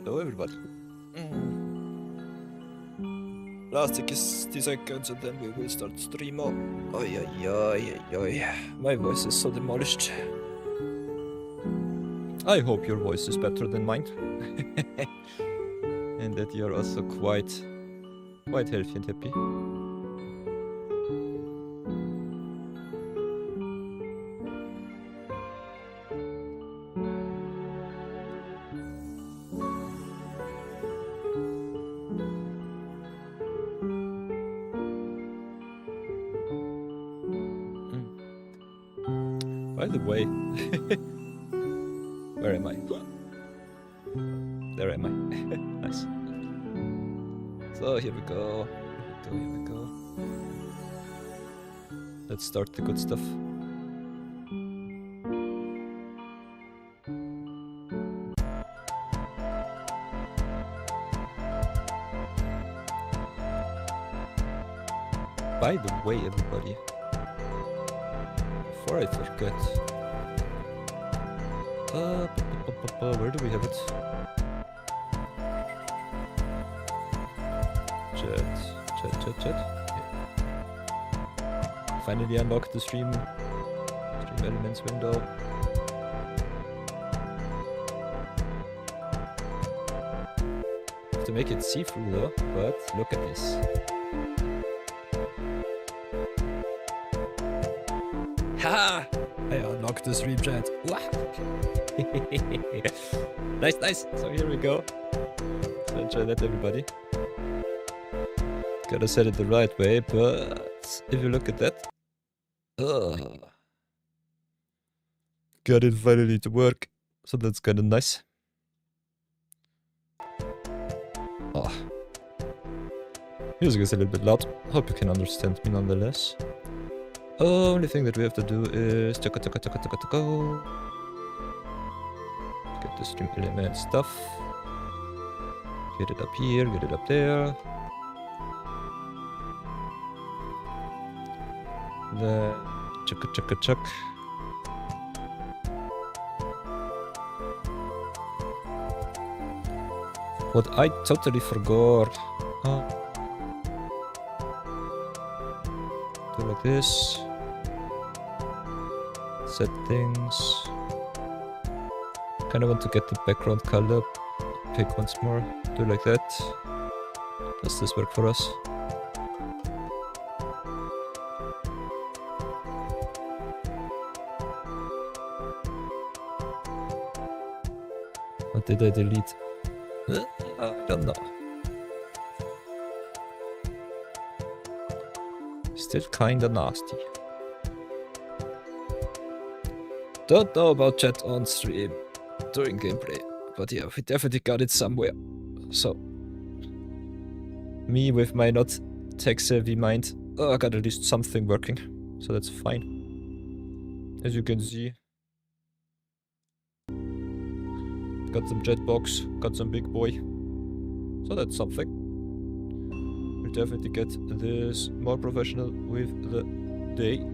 Hello everybody. Last 60 seconds and then we will start stream up. Oi. My voice is so demolished. I hope your voice is better than mine. And that you're also quite healthy and happy. By the way, where am I? There am I. Nice. So here we go. Here we go. Let's start the good stuff. By the way, everybody, before I forget, where do we have it? Chat. Yeah. Finally unlocked the stream elements window. Have to make it see-through though, but look at this. Ha! I unlocked the stream chat. Nice. So here we go. So enjoy that, everybody. Gotta set it the right way, but if you look at that, got it finally to work. So that's kind of nice. Oh, music is a little bit loud. Hope you can understand me nonetheless. Only thing that we have to do is go. Get the stream element stuff. Get it up here, get it up there. Then chuck. What I totally forgot. Do like this. Settings. Kind of want to get the background color. Pick once more. Do like that. Does this work for us? What did I delete? I don't know. Still kinda nasty. Don't know about chat on stream during gameplay, but yeah, we definitely got it somewhere. So, me with my not tech-savvy mind, I got at least something working, so that's fine. As you can see, got some chat box, got some big boy, so that's something. We'll definitely get this more professional with the day.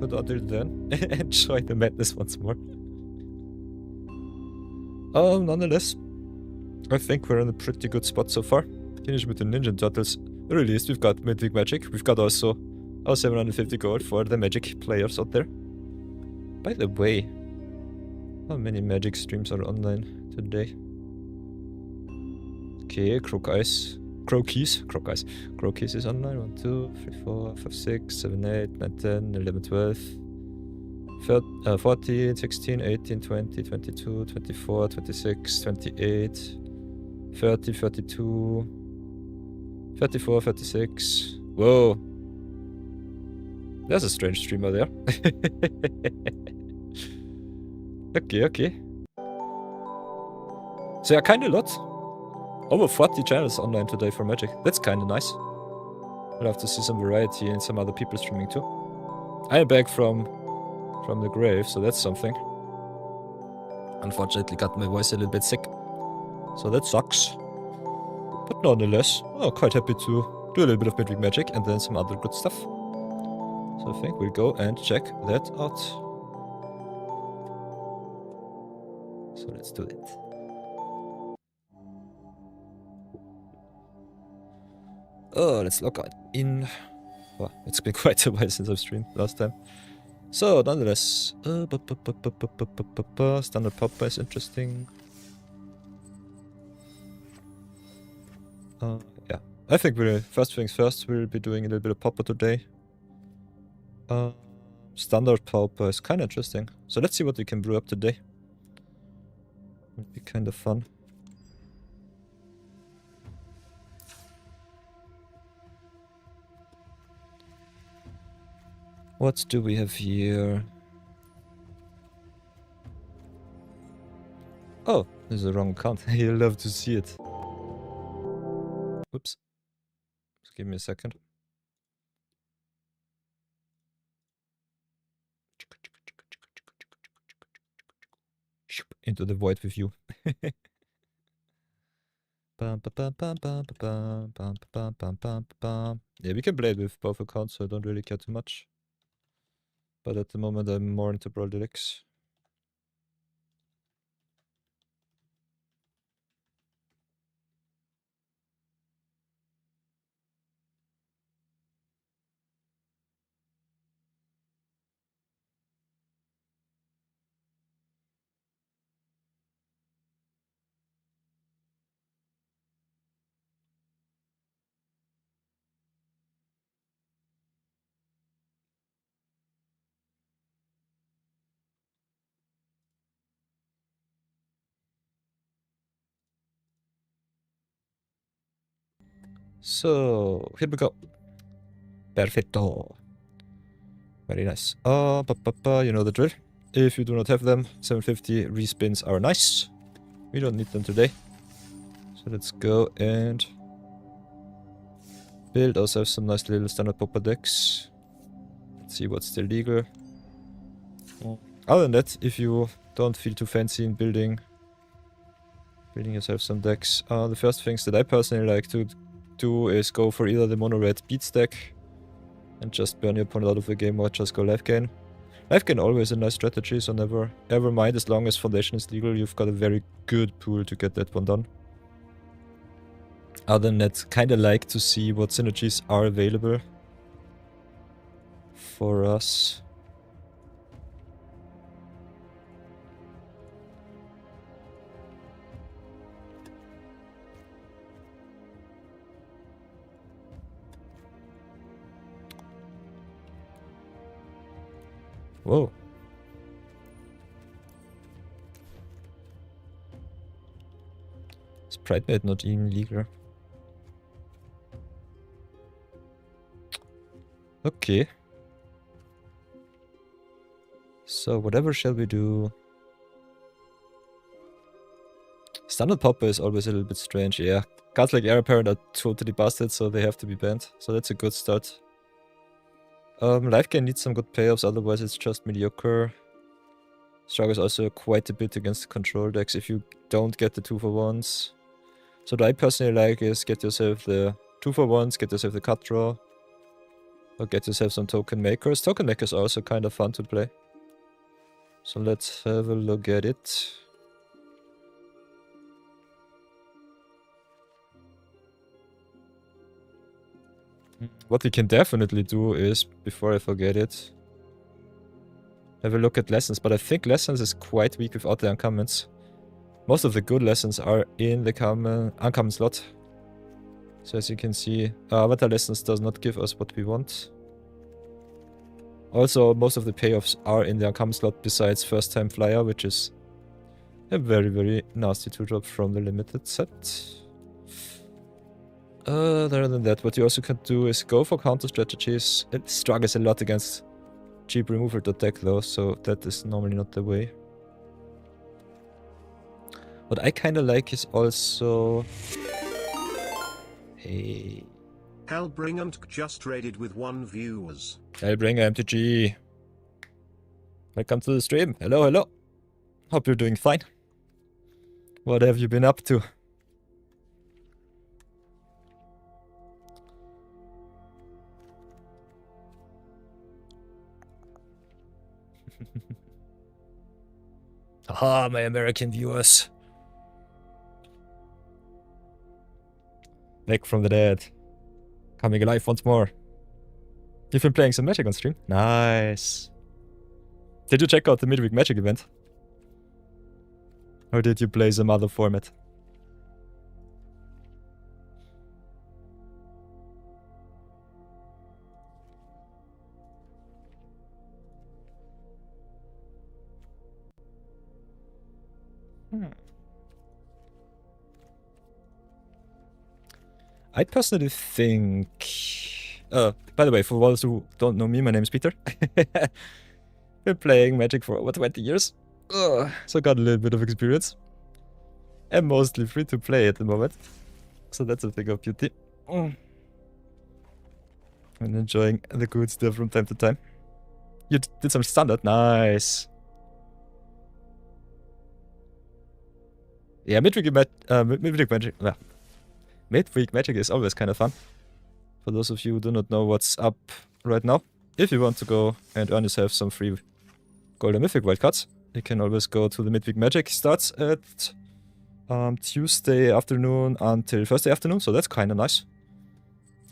But other than, enjoy the madness once more. Nonetheless, I think we're in a pretty good spot so far. Teenage Mutant Ninja Turtles released, we've got Midweek-Magic, we've got also our 750 gold for the Magic players out there. By the way, how many Magic streams are online today? Okay, Crokeys is online. 1, 2, 3, 4, 5, 6, 7, 8, 9, 10, 11, 12, 14, 16, 18, 20, 22, 24, 26, 28, 30, 32, 34, 36. Whoa. There's a strange streamer there. Okay, okay. So yeah, kinda a lot. Over 40 channels online today for Magic. That's kinda nice. I'll have to see some variety and some other people streaming too. I am back from the grave, so that's something. Unfortunately got my voice a little bit sick. So that sucks. But nonetheless, I'm quite happy to do a little bit of Midweek-Magic and then some other good stuff. So I think we'll go and check that out. So let's do it. Oh, let's log in. Well, it's been quite a while since I've streamed last time. So, nonetheless, standard popper is interesting. Yeah, I think first things first, we'll be doing a little bit of popper today. Standard popper is kind of interesting. So let's see what we can brew up today. It'll be kind of fun. What do we have here? Oh, this is the wrong account. You'll love to see it. Whoops. Just give me a second. Into the void with you. Yeah, we can play it with both accounts, so I don't really care too much. But at the moment I'm more into Brawl Deluxe. So, here we go. Perfecto. Very nice. You know the drill. If you do not have them, 750 respins are nice. We don't need them today. So let's go and build ourselves some nice little standard popper decks. Let's see what's still legal. Other than that, if you don't feel too fancy in building yourself some decks, the first things that I personally like to do is go for either the mono red beats deck and just burn your opponent out of the game, or just go life gain. Life gain always a nice strategy, so never ever mind. As long as foundation is legal, you've got a very good pool to get that one done. Other than that, kinda like to see what synergies are available for us. Whoa. Is Pride Mate not even legal? Okay. So whatever shall we do? Standard popper is always a little bit strange, yeah. Cards like Heir Apparent are totally busted, so they have to be banned. So that's a good start. Life gain needs some good payoffs, otherwise it's just mediocre. Struggles also quite a bit against control decks if you don't get the 2-for-1s. So what I personally like is get yourself the 2-for-1s, get yourself the cut draw, or get yourself some token makers. Token makers are also kind of fun to play. So let's have a look at it. What we can definitely do is, before I forget it, have a look at lessons, but I think lessons is quite weak without the uncommons. Most of the good lessons are in the uncommon slot. So as you can see, avatar lessons does not give us what we want. Also, most of the payoffs are in the uncommon slot besides first time flyer, which is a very, very nasty 2-drop from the limited set. Other than that, what you also can do is go for counter strategies. It struggles a lot against cheap removal to attack though, so that is normally not the way. What I kinda like is also... Hey... Hellbringham just raided with 1 viewers. Hellbringer MTG. Welcome to the stream. Hello, hello. Hope you're doing fine. What have you been up to? Aha, my American viewers. Back from the dead. Coming alive once more. You've been playing some Magic on stream? Nice. Did you check out the Midweek-Magic event? Or did you play some other format? I personally think... by the way, for those who don't know me, my name is Peter. Been playing Magic for over 20 years. So I got a little bit of experience. I'm mostly free to play at the moment. So that's a thing of beauty. And enjoying the good stuff from time to time. You did some standard? Nice. Yeah, Midweek-Magic is always kind of fun. For those of you who do not know what's up right now, if you want to go and earn yourself some free Gold and Mythic wildcards, you can always go to the Midweek-Magic. Starts at Tuesday afternoon until Thursday afternoon, so that's kind of nice.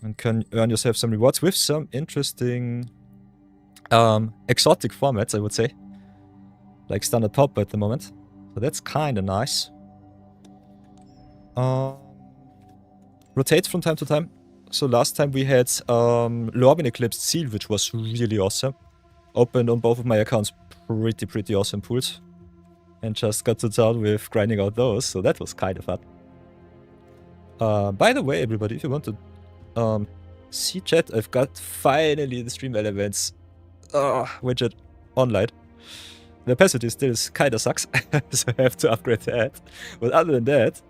And can earn yourself some rewards with some interesting exotic formats, I would say. Like standard pop at the moment. So that's kind of nice. Rotates from time to time. So last time we had Lorwyn Eclipse Seal, which was really awesome. Opened on both of my accounts pretty awesome pools. And just got to town with grinding out those, so that was kind of fun. By the way, everybody, if you want to see chat, I've got finally the Stream Elements widget online. The opacity still kinda sucks, so I have to upgrade that. But other than that,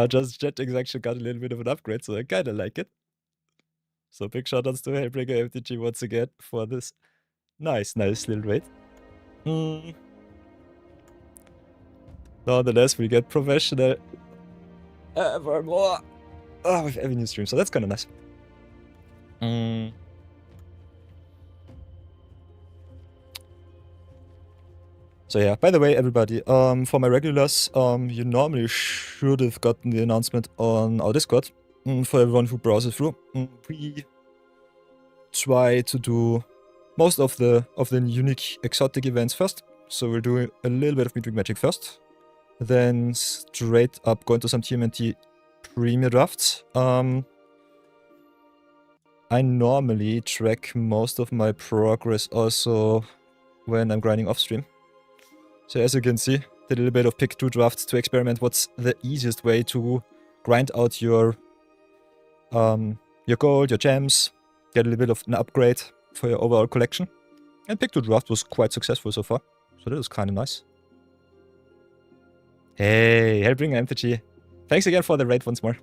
just chatting actually got a little bit of an upgrade, so I kinda like it. So big shoutouts to Hellbringer MTG once again for this nice little raid. Nonetheless, we get professional ever more with every new stream, so that's kinda nice. So yeah, by the way, everybody, for my regulars, you normally should have gotten the announcement on our Discord. For everyone who browses through, we try to do most of the unique exotic events first. So we'll do a little bit of Midweek-Magic first, then straight up go into some TMNT Premier drafts. I normally track most of my progress also when I'm grinding off stream. So as you can see, did a little bit of pick 2 drafts to experiment what's the easiest way to grind out your gold, your gems, get a little bit of an upgrade for your overall collection. And pick 2 draft was quite successful so far, so that was kind of nice. Hey, Hellbringer MTG, thanks again for the raid once more.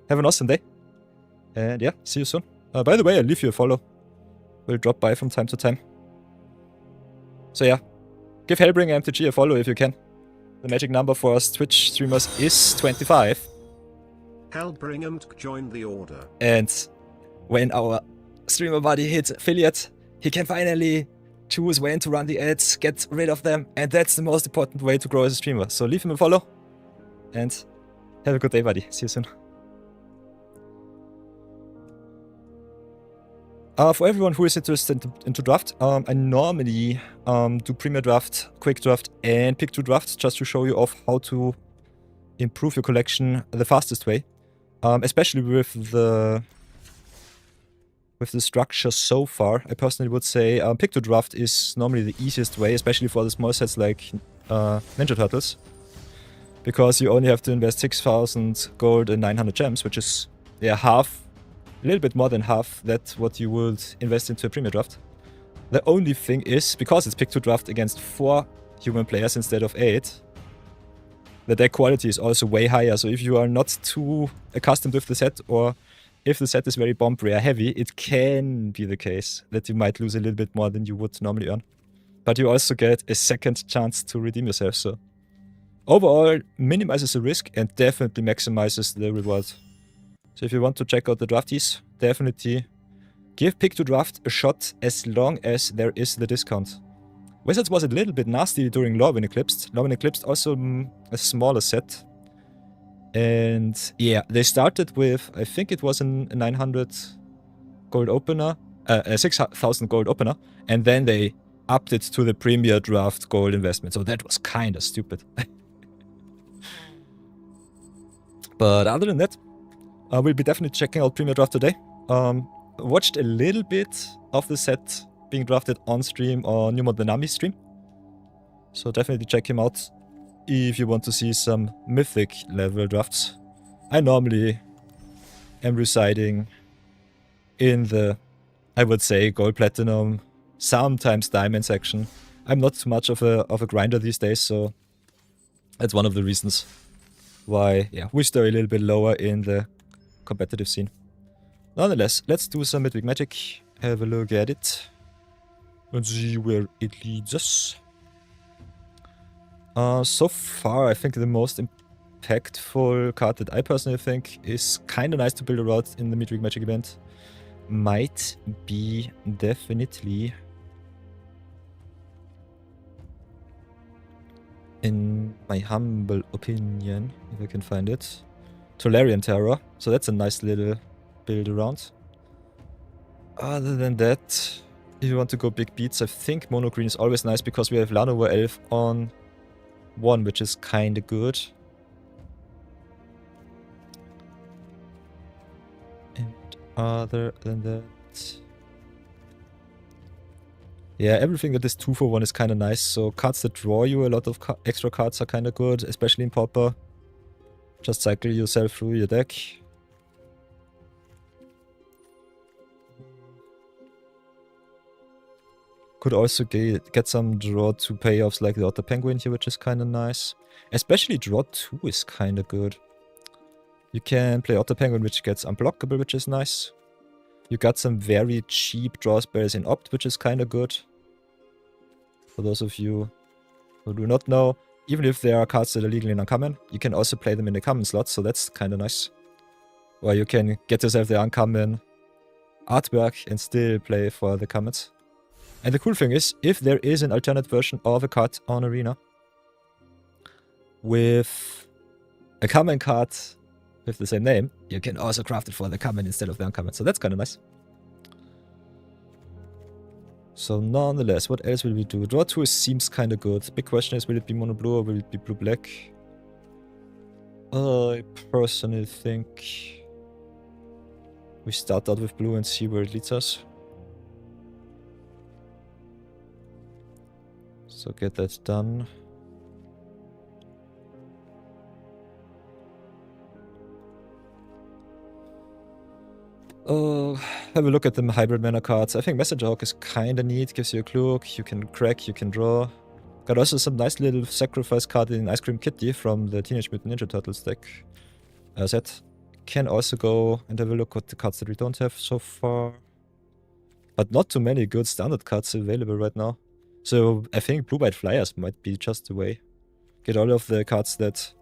Have an awesome day, and yeah, see you soon. By the way, I'll leave you a follow. We'll drop by from time to time. So yeah, give Hellbringer MTG a follow if you can. The magic number for us Twitch streamers is 25. Hellbringham joined the order. And when our streamer buddy hits affiliate, he can finally choose when to run the ads, get rid of them, and that's the most important way to grow as a streamer. So leave him a follow, and have a good day, buddy. See you soon. For everyone who is interested into draft, I normally do Premier Draft, Quick Draft, and Pick 2 drafts just to show you off how to improve your collection the fastest way. Especially with the with the structure so far, I personally would say pick to draft is normally the easiest way, especially for the small sets like Ninja Turtles. Because you only have to invest 6,000 gold and 900 gems, which is, yeah, half, a little bit more than half that what you would invest into a Premier Draft. The only thing is, because it's pick to draft against 4 human players instead of 8, the deck quality is also way higher. So if you are not too accustomed with the set, or if the set is very bomb rare heavy, it can be the case that you might lose a little bit more than you would normally earn. But you also get a second chance to redeem yourself, so overall minimizes the risk and definitely maximizes the reward. So if you want to check out the draftees, definitely give pick to draft a shot as long as there is the discount. Wizards was a little bit nasty during Lore when Eclipsed. Lore when Eclipsed also a smaller set. And yeah, they started with, I think it was a 900 gold opener, a 6,000 gold opener, and then they upped it to the Premier Draft gold investment. So that was kind of stupid. But other than that, we'll be definitely checking out Premier Draft today. Watched a little bit of the set being drafted on stream on Numo Danami stream. So definitely check him out if you want to see some mythic level drafts. I normally am residing in the, I would say, gold, platinum, sometimes diamond section. I'm not too much of a grinder these days, so that's one of the reasons why, yeah, we stay a little bit lower in the competitive scene. Nonetheless, let's do some Midweek Magic, have a look at it, and see where it leads us. So far, I think the most impactful card that I personally think is kind of nice to build around in the Midweek Magic event might be definitely, in my humble opinion, if I can find it, Tolarian Terror. So that's a nice little build around. Other than that, if you want to go big beats, I think mono green is always nice because we have Llanowar Elf on 1, which is kinda good. And other than that, yeah, everything that is 2 for 1 is kinda nice. So cards that draw you a lot of extra cards are kinda good, especially in Pauper. Just cycle yourself through your deck. Could also get some draw 2 payoffs like the Otter Penguin here, which is kinda nice. Especially draw 2 is kinda good. You can play Otter Penguin, which gets unblockable, which is nice. You got some very cheap draw spells in Opt, which is kinda good. For those of you who do not know, even if there are cards that are legally uncommon, you can also play them in the common slot, so that's kinda nice. Or you can get yourself the uncommon artwork and still play for the commons. And the cool thing is, if there is an alternate version of a card on Arena with a common card with the same name, you can also craft it for the common instead of the uncommon. So that's kind of nice. So nonetheless, what else will we do? Draw 2 seems kind of good. Big question is, will it be mono blue or will it be blue black? I personally think we start out with blue and see where it leads us. So get that done. Have a look at the hybrid mana cards. I think Messenger Hawk is kinda neat, gives you a cloak, you can crack, you can draw. Got also some nice little sacrifice card in Ice Cream Kitty from the Teenage Mutant Ninja Turtles deck set. Can also go and have a look at the cards that we don't have so far. But not too many good standard cards available right now. So I think Blue-White Flyers might be just the way. Get all of the cards that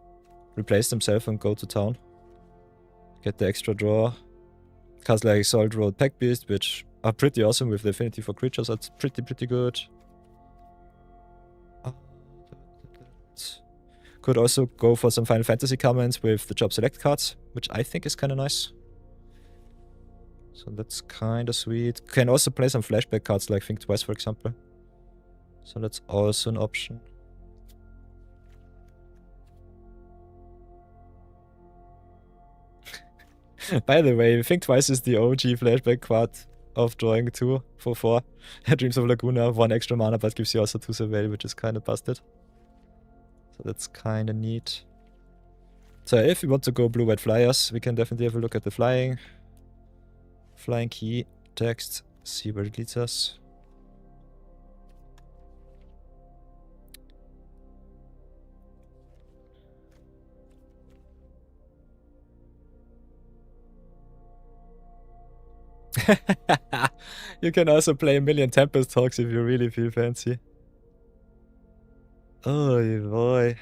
replace themselves and go to town. Get the extra draw. Cards like Salt Road Pack Beast, which are pretty awesome with the affinity for creatures. That's pretty good. Could also go for some Final Fantasy comments with the Job Select cards, which I think is kind of nice. So that's kind of sweet. Can also play some flashback cards like Think Twice, for example. So that's also an option. By the way, Think Twice is the OG flashback card of drawing 2 for 4. Dreams of Laguna, 1 extra mana, but gives you also 2 surveil, which is kind of busted. So that's kind of neat. So if we want to go blue-white flyers, we can definitely have a look at the flying. Flying key, text, see where it leads us. You can also play a million Tempest Talks if you really feel fancy. Oh boy.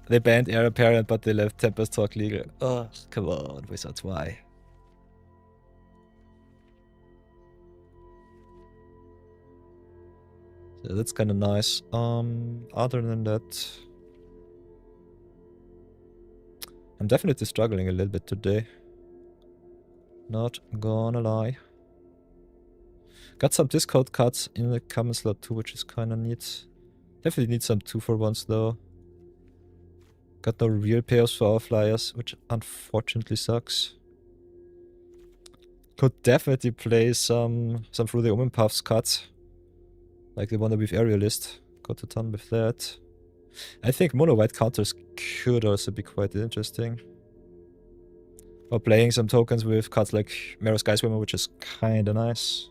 They banned Heir Apparent, but they left Tempest Talk legal. Oh, come on, Wizards, why? So that's kind of nice. Other than that, I'm definitely struggling a little bit today. Not gonna lie. Got some discount cards in the common slot too, which is kind of neat. Definitely need some 2-for-1s though. Got no real pairs for our flyers, which unfortunately sucks. Could definitely play some Through the Omen Paths cards. Like the one with Aerialist. Got a ton with that. I think mono-white counters could also be quite interesting. Or playing some tokens with cards like Mirror Skyswimmer, which is kinda nice.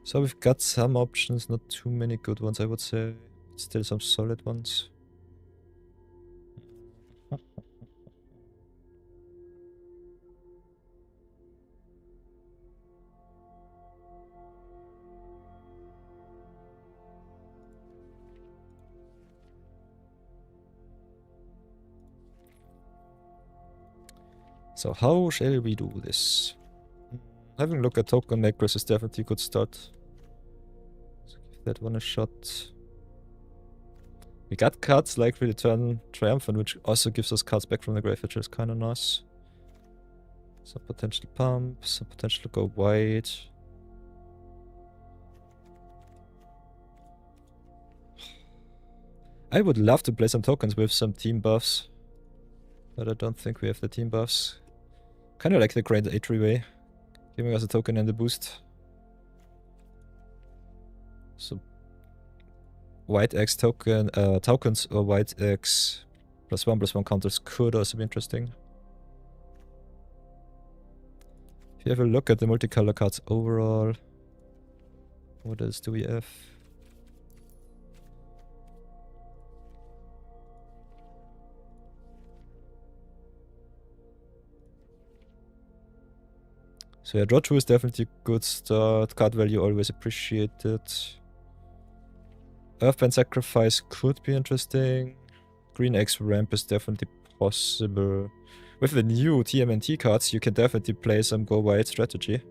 So we've got some options, not too many good ones I would say. Still some solid ones. So how shall we do this? Having a look at token macros is definitely a good start. So give that one a shot. We got cards like Return Triumphant, which also gives us cards back from the grave, which is kind of nice. Some potential pump, some potential to go white. I would love to play some tokens with some team buffs, but I don't think we have the team buffs. Kind of like the Grand Entryway, giving us a token and a boost. So white X token, tokens or white X +1/+1 counters could also be interesting. If you have a look at the multicolor cards overall, what else do we have? So yeah, draw 2 is definitely a good start. Card value always appreciated. Earthband Sacrifice could be interesting. Green X ramp is definitely possible. With the new TMNT cards, you can definitely play some go wide strategy.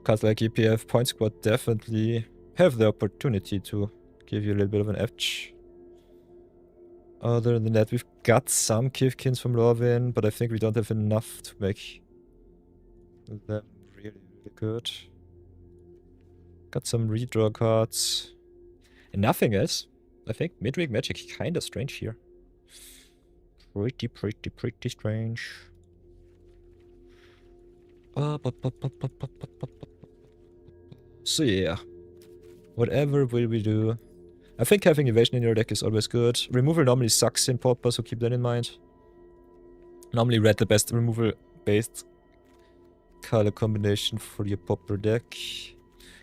Cards like EPF Point Squad definitely have the opportunity to give you a little bit of an edge. Other than that, we've got some Kivkins from Lorwyn, but I think we don't have enough to make them really good. Got some redraw cards. And nothing else. I think Midweek-Magic kinda strange here. Pretty strange. So yeah. Whatever will we do? I think having evasion in your deck is always good. Removal normally sucks in Pauper, so keep that in mind. Normally red the best removal based color combination for your Pauper deck.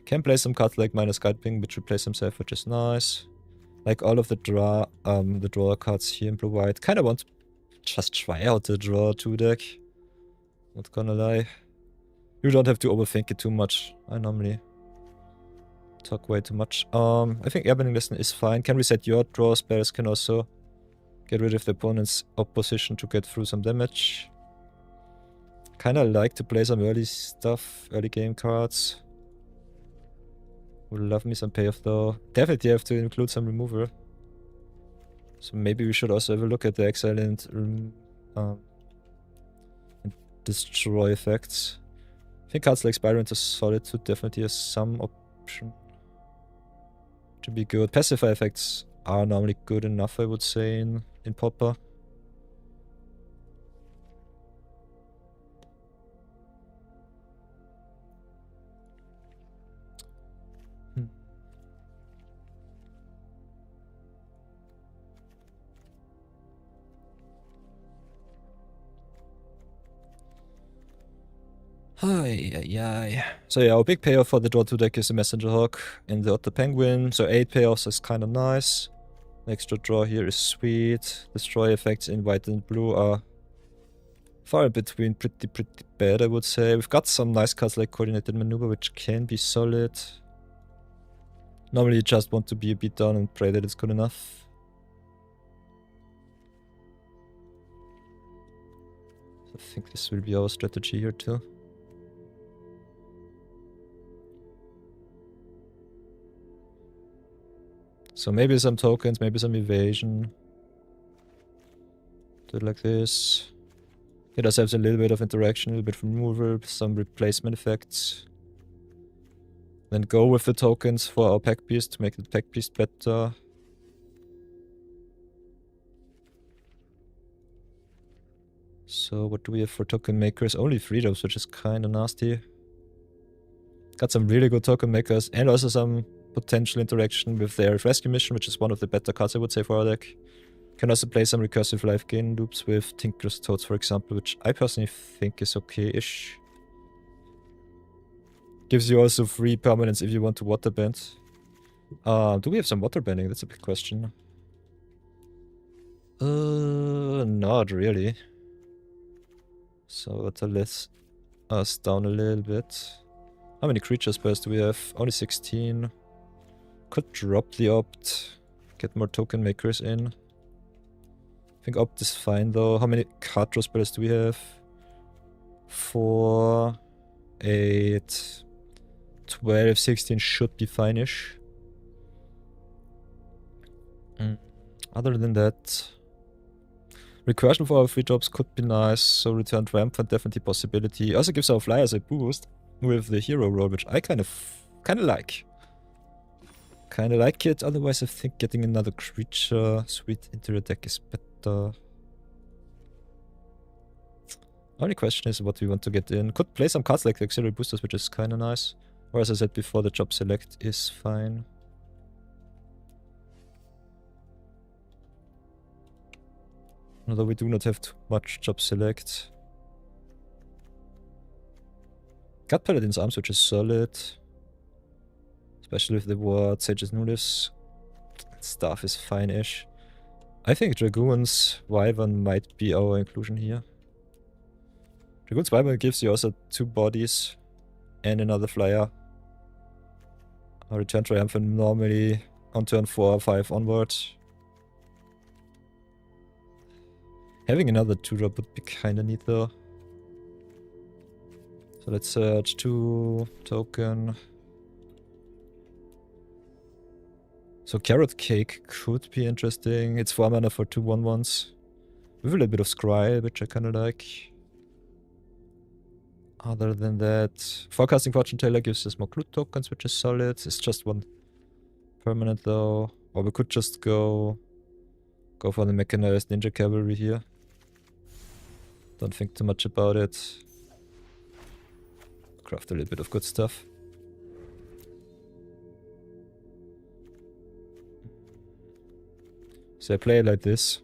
Can play some cards like Minor Sculpting, which replace himself, which is nice. Like all of the draw cards here in blue white. Kinda want to just try out the draw 2 deck. Not gonna lie. You don't have to overthink it too much. I normally talk way too much. I think Airburning Lesson is fine. Can reset your draw spells, can also get rid of the opponent's opposition to get through some damage. Kinda like to play some early stuff, early game cards. Would love me some payoff though. Definitely have to include some removal. So maybe we should also have a look at the exile and destroy effects. I think cards like Spirant are solid too, definitely has some option to be good. Pacify effects are normally good enough, I would say, in Popper. So yeah, our big payoff for the draw 2 deck is the Messenger Hawk and the Otter Penguin. So 8 payoffs is kind of nice. Extra draw here is sweet. Destroy effects in white and blue are far in between pretty bad, I would say. We've got some nice cards like Coordinated Maneuver, which can be solid. Normally you just want to be a bit down and pray that it's good enough. So I think this will be our strategy here too. So maybe some tokens, maybe some evasion. Do it like this. Get ourselves a little bit of interaction, a little bit of removal, some replacement effects. Then go with the tokens for our pack piece to make the pack piece better. So what do we have for token makers? Only 3 jobs, which is kind of nasty. Got some really good token makers and also some potential interaction with their rescue mission, which is one of the better cards I would say for our deck. Can also play some recursive life gain loops with Tinker's Toads, for example, which I personally think is okay-ish. Gives you also free permanence if you want to water band. Do we have some water banding? That's a big question. Not really. So that'll let us down a little bit. How many creature spells do we have? Only 16. Could drop the Opt. Get more token makers in. I think Opt is fine though. How many card draw spells do we have? 4, 8, 12, 16 should be fine-ish. Other than that, recursion for our 3 drops could be nice. So return triumphant, definitely possibility. Also gives our flyers a boost with the hero roll, which I kind of like. Kind of like it. Otherwise, I think getting another creature suite into the deck is better. Only question is what we want to get in. Could play some cards like the auxiliary boosters, which is kind of nice. Or as I said before, the job select is fine. Although we do not have too much job select. Got Paladin's Arms, which is solid. Especially with the ward, Sage's Nulis. Staff is fine-ish. I think Dragoon's Wyvern might be our inclusion here. Dragoon's Wyvern gives you also 2 bodies and another flyer. Our Return Triumphant normally on turn 4 or 5 onward. Having another 2-drop would be kinda neat though. So let's search 2 token. So Carrot Cake could be interesting. It's 4 mana for 2 1/1s. With a little bit of Scry, which I kinda like. Other than that, Forecasting Fortune Teller gives us more clue tokens, which is solid. It's just 1 permanent though. Or we could just go for the Mechanized Ninja Cavalry here. Don't think too much about it. Craft a little bit of good stuff. So I play it like this.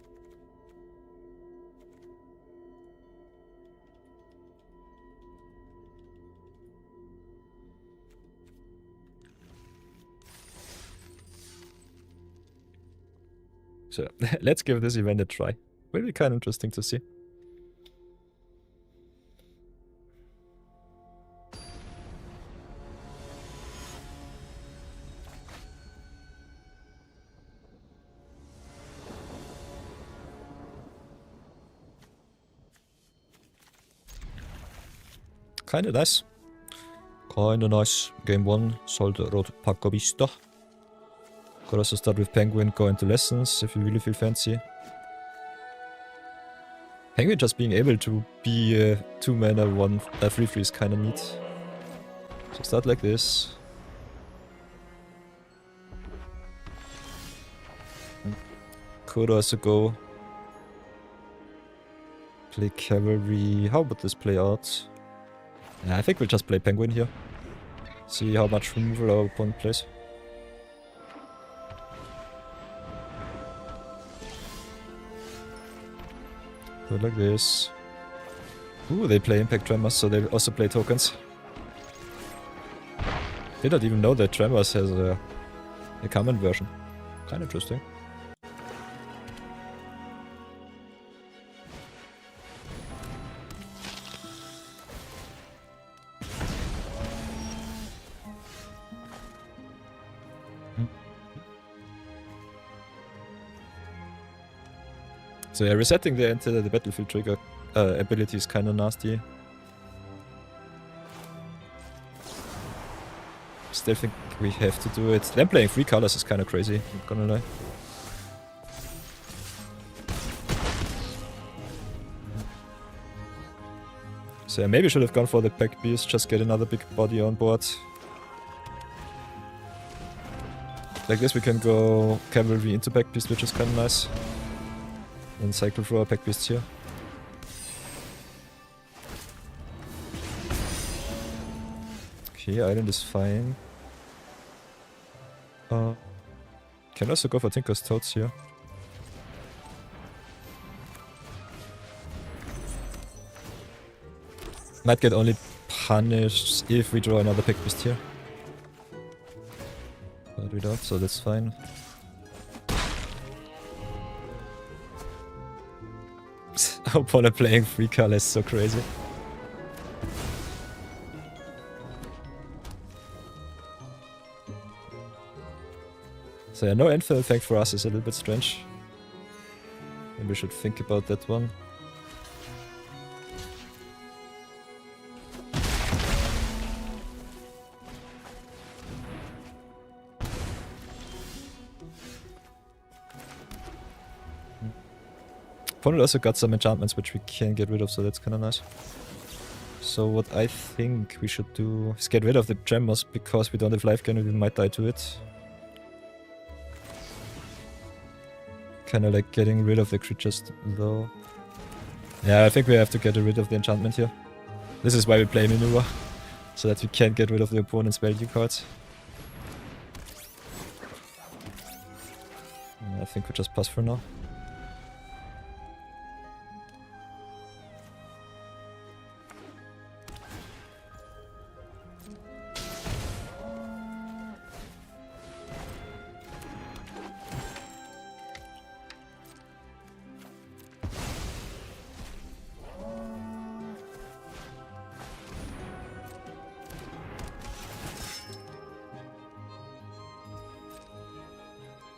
So let's give this event a try. Will be kind of interesting to see. Kinda nice. Kinda nice. Game 1, Sold Road Pacovista. Could also start with Penguin, go into Lessons if you really feel fancy. Penguin just being able to be a 2 mana 3/3 is kinda neat. So start like this. could also go play cavalry. How would this play out? Yeah, I think we'll just play penguin here. See how much removal our opponent plays. Do it like this. Ooh, they play impact tremors, so they also play tokens. Did not even know that tremors has a common version. Kind of interesting. So yeah, resetting the enter the battlefield trigger ability is kind of nasty. Still think we have to do it. Them playing 3 colors is kind of crazy, not gonna lie. So yeah, maybe should have gone for the pack beast, just get another big body on board. Like this we can go cavalry into pack beast, which is kind of nice. And cycle through our pack beasts here. Okay, island is fine. Can also go for Tinker's Toads here. Might get only punished if we draw another pack beast here. But we don't, so that's fine. Our opponent playing 3 colors, so crazy. So yeah, no infinite effect for us is a little bit strange. Maybe we should think about that one. Opponent also got some enchantments which we can get rid of, so that's kinda nice. So what I think we should do is get rid of the tremors, because we don't have life gain and we might die to it. Kinda like getting rid of the creatures though. Yeah, I think we have to get rid of the enchantment here. This is why we play maneuver, so that we can't get rid of the opponent's value cards. I think we just pass for now.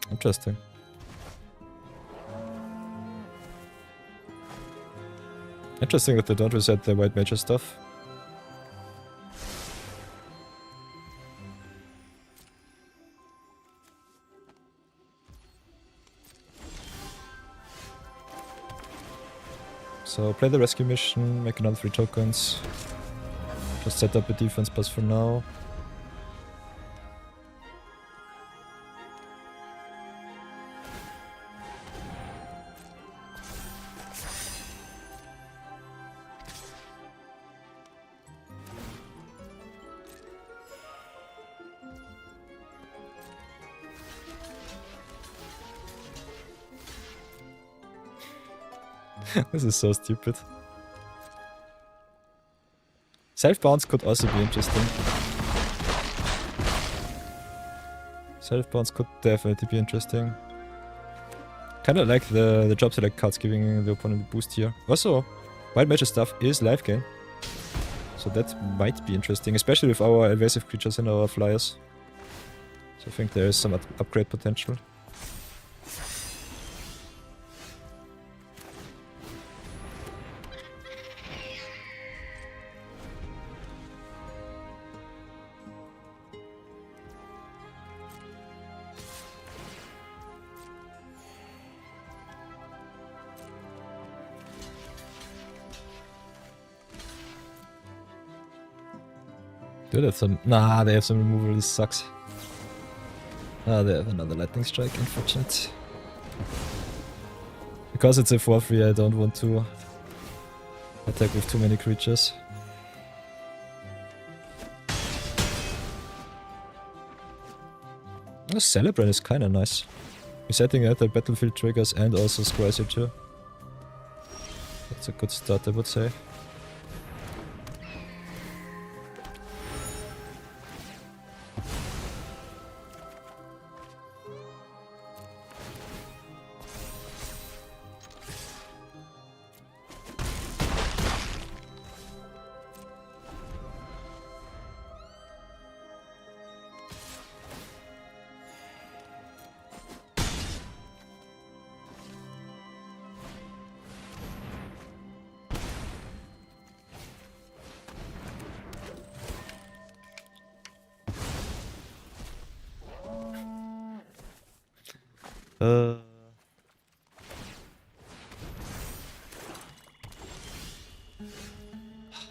Interesting. Interesting that they don't reset the white major stuff. So play the rescue mission, make another 3 tokens. Just set up a defense pass for now. This is so stupid. Self-bounce could also be interesting. Self-bounce could definitely be interesting. Kinda like the job select cards giving the opponent a boost here. Also, wild magic stuff is life gain. So that might be interesting, especially with our evasive creatures and our flyers. So I think there is some upgrade potential. Do they have some... Nah, they have some removal, this sucks. Ah, they have another lightning strike, unfortunate. Because it's a 4-3, I don't want to attack with too many creatures. The Celebrant is kinda nice. We're setting out the battlefield triggers and also squares here too. That's a good start, I would say.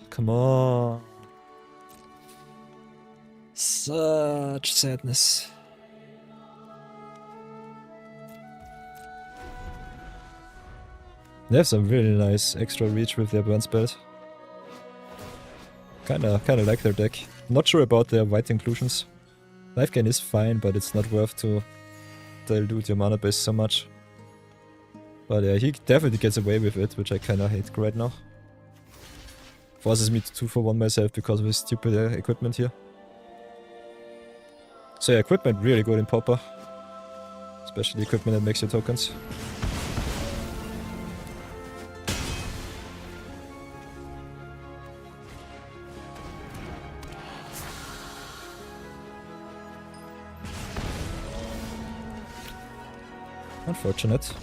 Come on. Such sadness. They have some really nice extra reach with their burn spells. Kinda like their deck. Not sure about their white inclusions. Life gain is fine, but it's not worth to dilute your mana base so much. But yeah, he definitely gets away with it, which I kinda hate right now. Forces me to 2-for-1 myself because of his stupid equipment here. So yeah, equipment really good in Pauper. Especially equipment that makes your tokens. Unfortunate.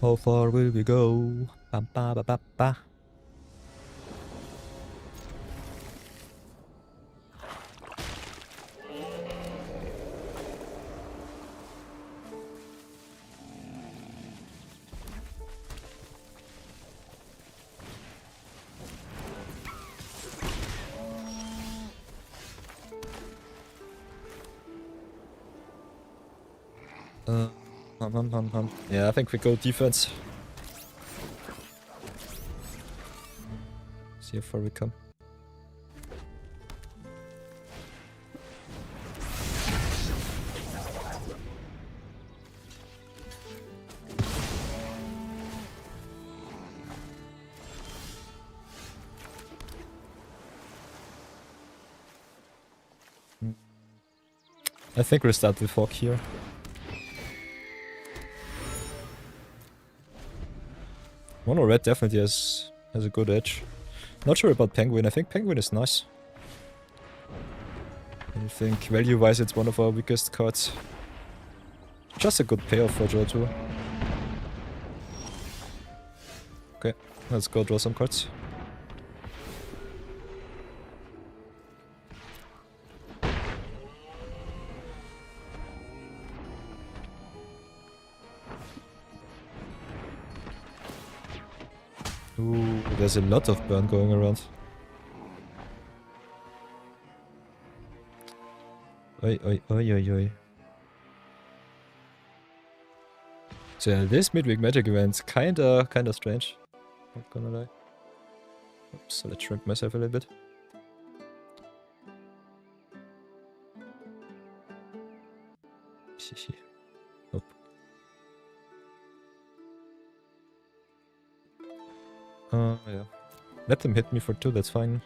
How far will we go? Ba ba ba ba ba. Yeah, I think we go defense. See how far we come. I think we'll start with Hawk here. Mono Red definitely has a good edge. Not sure about Penguin. I think Penguin is nice. I think value-wise it's one of our weakest cards. Just a good payoff for draw too. Okay, let's go draw some cards. Ooh, there's a lot of burn going around. Oi, oi, oi, oi, oi. So yeah, this Midweek-Magic event's kinda strange. Not gonna lie. Oops, so let's shrink myself a little bit. Nope. Yeah. Let them hit me for 2, that's fine.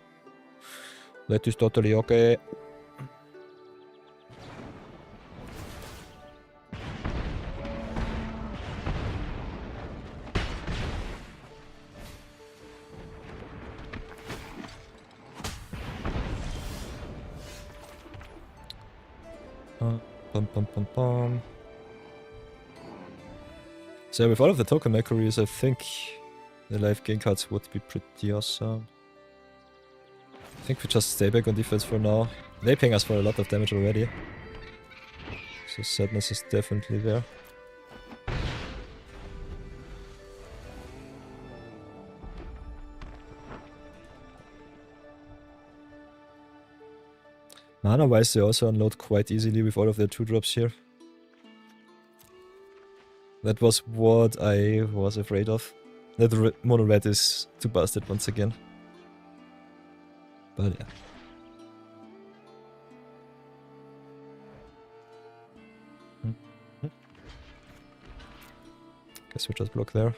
That is totally okay. So with all of the token makeries, I think The life gain cards would be pretty awesome. I think we just stay back on defense for now. They're paying us for a lot of damage already. So sadness is definitely there. Mana wise they also unload quite easily with all of their 2-drops here. That was what I was afraid of. That mono red is too busted once again. But yeah. Guess we just block there.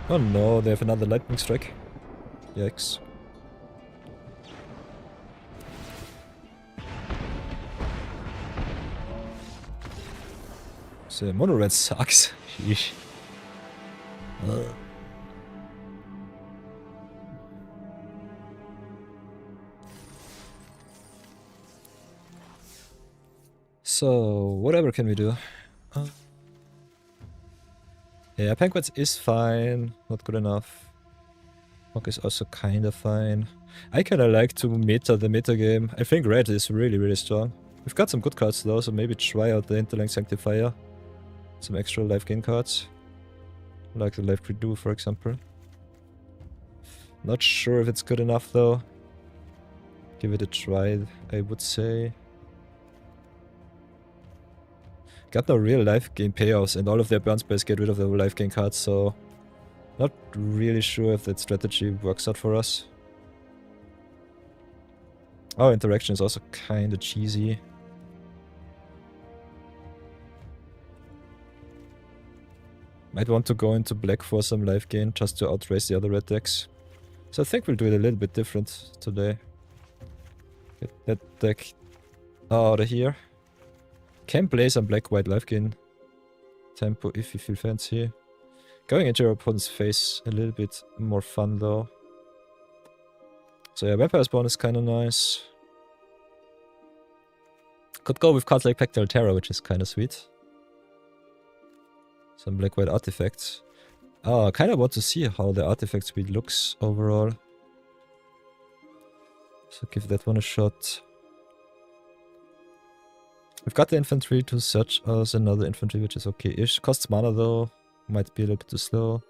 Oh no, they have another lightning strike. Yikes. So mono red sucks. Sheesh. So whatever can we do? Yeah, Penguins is fine, not good enough. Hawk is also kinda fine. I kinda like to meta the meta game. I think red is really strong. We've got some good cards though, so maybe try out the Interlink Sanctifier. Some extra life gain cards. Like the life redo, for example. Not sure if it's good enough though. Give it a try, I would say. Got no real life gain payoffs, and all of their burn spells get rid of their life gain cards, so not really sure if that strategy works out for us. Our interaction is also kinda cheesy. Might want to go into black for some life gain just to outrace the other red decks. So I think we'll do it a little bit different today. Get that deck out of here. Can play some black-white life gain tempo if you feel fancy. Going into your opponent's face a little bit more fun though. So yeah, Vampire Spawn is kinda nice. Could go with cards like Pectoral Terror, which is kinda sweet. Some black-white artifacts. I kinda want to see how the artifact speed looks overall. So give that one a shot. We've got the infantry to search us another infantry, which is okay-ish. Costs mana though. Might be a little bit too slow.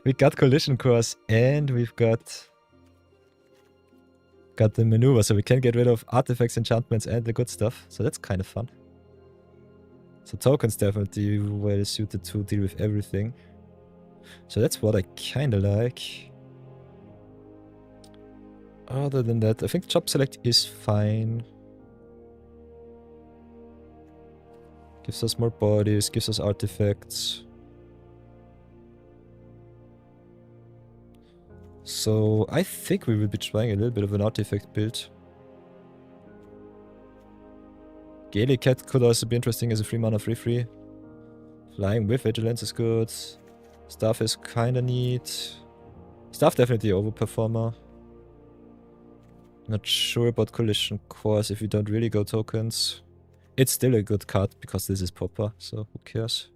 We got collision course and we've got the maneuver, so we can get rid of artifacts, enchantments and the good stuff. So that's kind of fun. So tokens definitely well suited to deal with everything. So that's what I kinda like. Other than that, I think chop select is fine. Gives us more bodies, gives us artifacts. So I think we will be trying a little bit of an artifact build. Gaelic Cat could also be interesting as a 3 mana 3/3. Flying with Vigilance is good. Staff is kinda neat. Staff definitely overperformer. Not sure about Collision Course if we don't really go tokens. It's still a good card because this is proper, so who cares.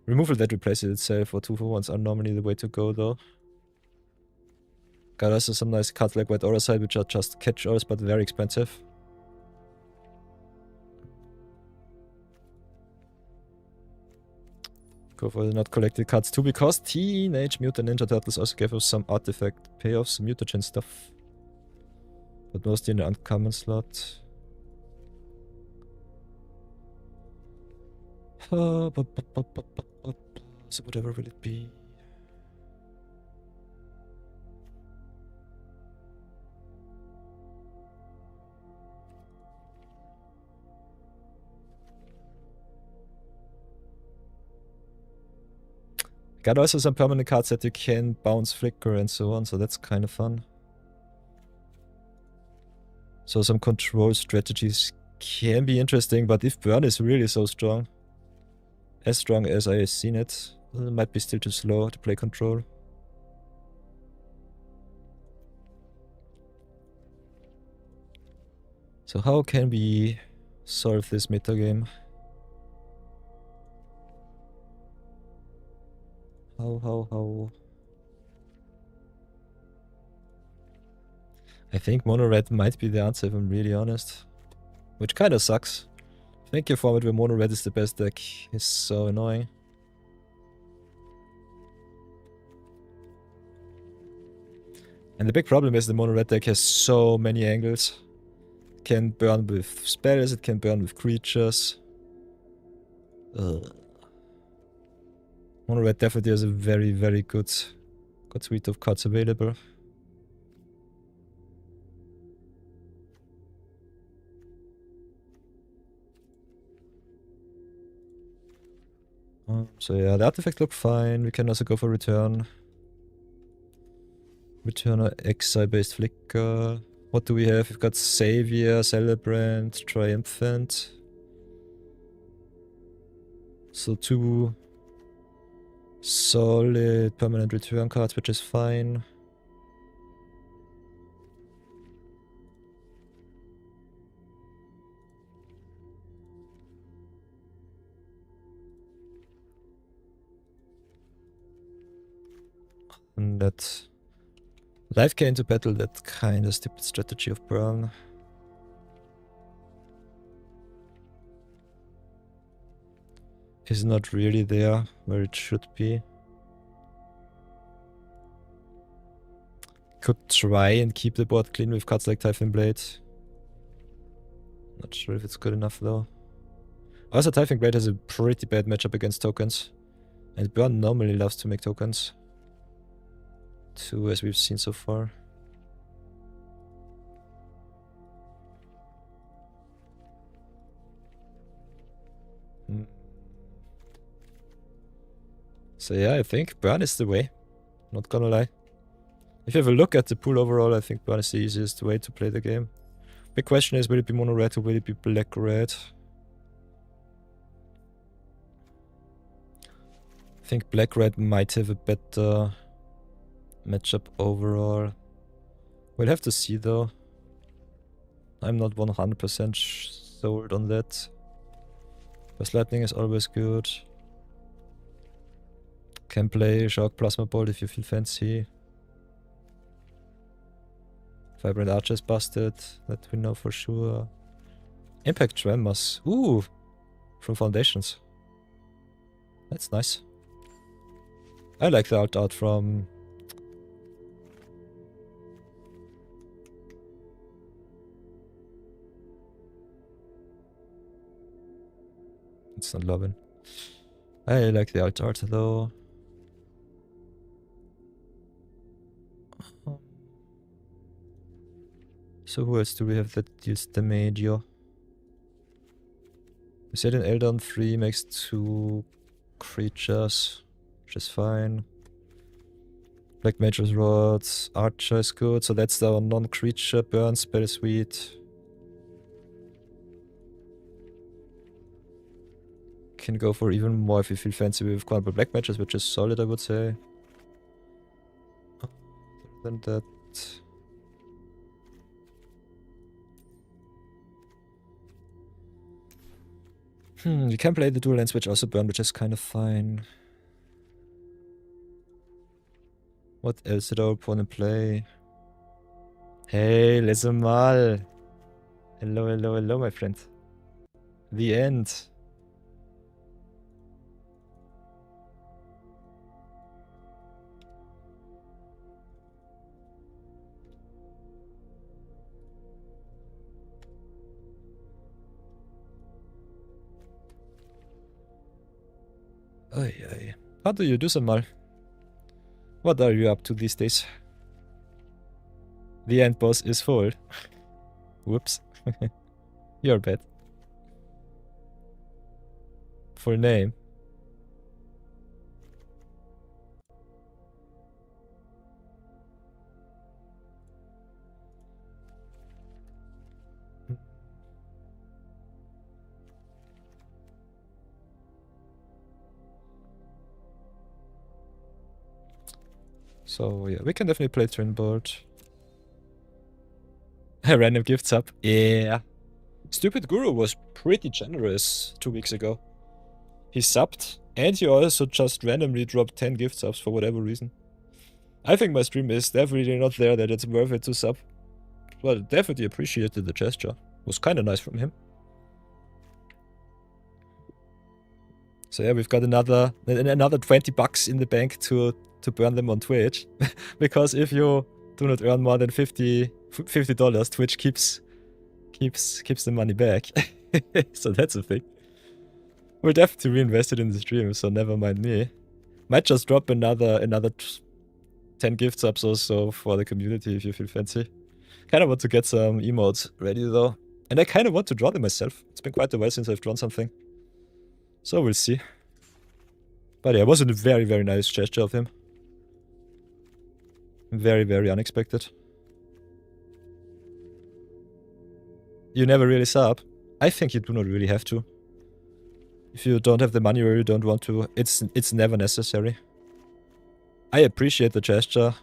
Removal that replaces itself or 2-for-1s are normally the way to go though. Got also some nice cards like White Aura Side, which are just catch-alls but very expensive. Go for the not collected cards too, because Teenage Mutant Ninja Turtles also gave us some artifact payoffs, some mutagen stuff. But mostly in the uncommon slot. So whatever will it be? Got also some permanent cards that you can bounce, flicker and so on, so that's kind of fun. So some control strategies can be interesting, but if burn is really so strong, as strong as I have seen it, it might be still too slow to play control. So how can we solve this meta game? How? I think mono red might be the answer if I'm really honest. Which kinda sucks. I think a format where mono red is the best deck is so annoying. And the big problem is the mono red deck has so many angles. It can burn with spells, it can burn with creatures. Ugh. Mono red definitely has a very good suite of cards available. So yeah, the artifacts look fine. We can also go for return. Return or exile-based flicker. What do we have? We've got Savior, Celebrant, Triumphant. So 2 solid permanent return cards, which is fine. And that life gain into battle, that kind of stupid strategy of burn. Is not really there where it should be. Could try and keep the board clean with cards like Typhon Blade. Not sure if it's good enough though. Also, Typhon Blade has a pretty bad matchup against tokens. And Burn normally loves to make tokens. Too, as we've seen so far. So yeah, I think Burn is the way. Not gonna lie. If you have a look at the pool overall, I think Burn is the easiest way to play the game. Big question is, will it be mono red or will it be black red? I think black red might have a better matchup overall. We'll have to see though. I'm not 100% sold on that. Because lightning is always good. Can play Shark Plasma Bolt if you feel fancy. Vibrant Archer is busted, that we know for sure. Impact Tremors. Ooh! From Foundations. That's nice. I like the alt art from... It's not Lovin. I like the alt art though. So who else do we have that deals damage? We said an Eldon 3 makes 2 creatures, which is fine. Black Mage's Rod, Archer is good, so that's our non-creature burn spell suite. Can go for even more if you feel fancy with Quadruple Black Mages, which is solid, I would say. Other than that... we can play the dual lands which also burn, which is kind of fine. What else did our opponent play? Hey, listen mal. Hello, my friend. The end. Ay. How do you do some mal? What are you up to these days? The end boss is full. Whoops. You're bad. Full name. So yeah, we can definitely play Twin Bolt. Random gifts up. Yeah. Stupid Guru was pretty generous 2 weeks ago. He subbed, and he also just randomly dropped 10 gift subs for whatever reason. I think my stream is definitely not there that it's worth it to sub. But definitely appreciated the gesture. It was kinda nice from him. So yeah, we've got another $20 in the bank to burn them on Twitch. Because if you do not earn more than $50, Twitch keeps the money back. So that's a thing. We'll definitely reinvest it in the stream, so never mind me. Might just drop another 10 gift subs also for the community if you feel fancy. Kinda want to get some emotes ready though. And I kinda want to draw them myself. It's been quite a while since I've drawn something. So we'll see. But yeah, it was a very, very nice gesture of him. Very, very unexpected. You never really sub. I think you do not really have to. If you don't have the money or you don't want to, it's never necessary. I appreciate the gesture,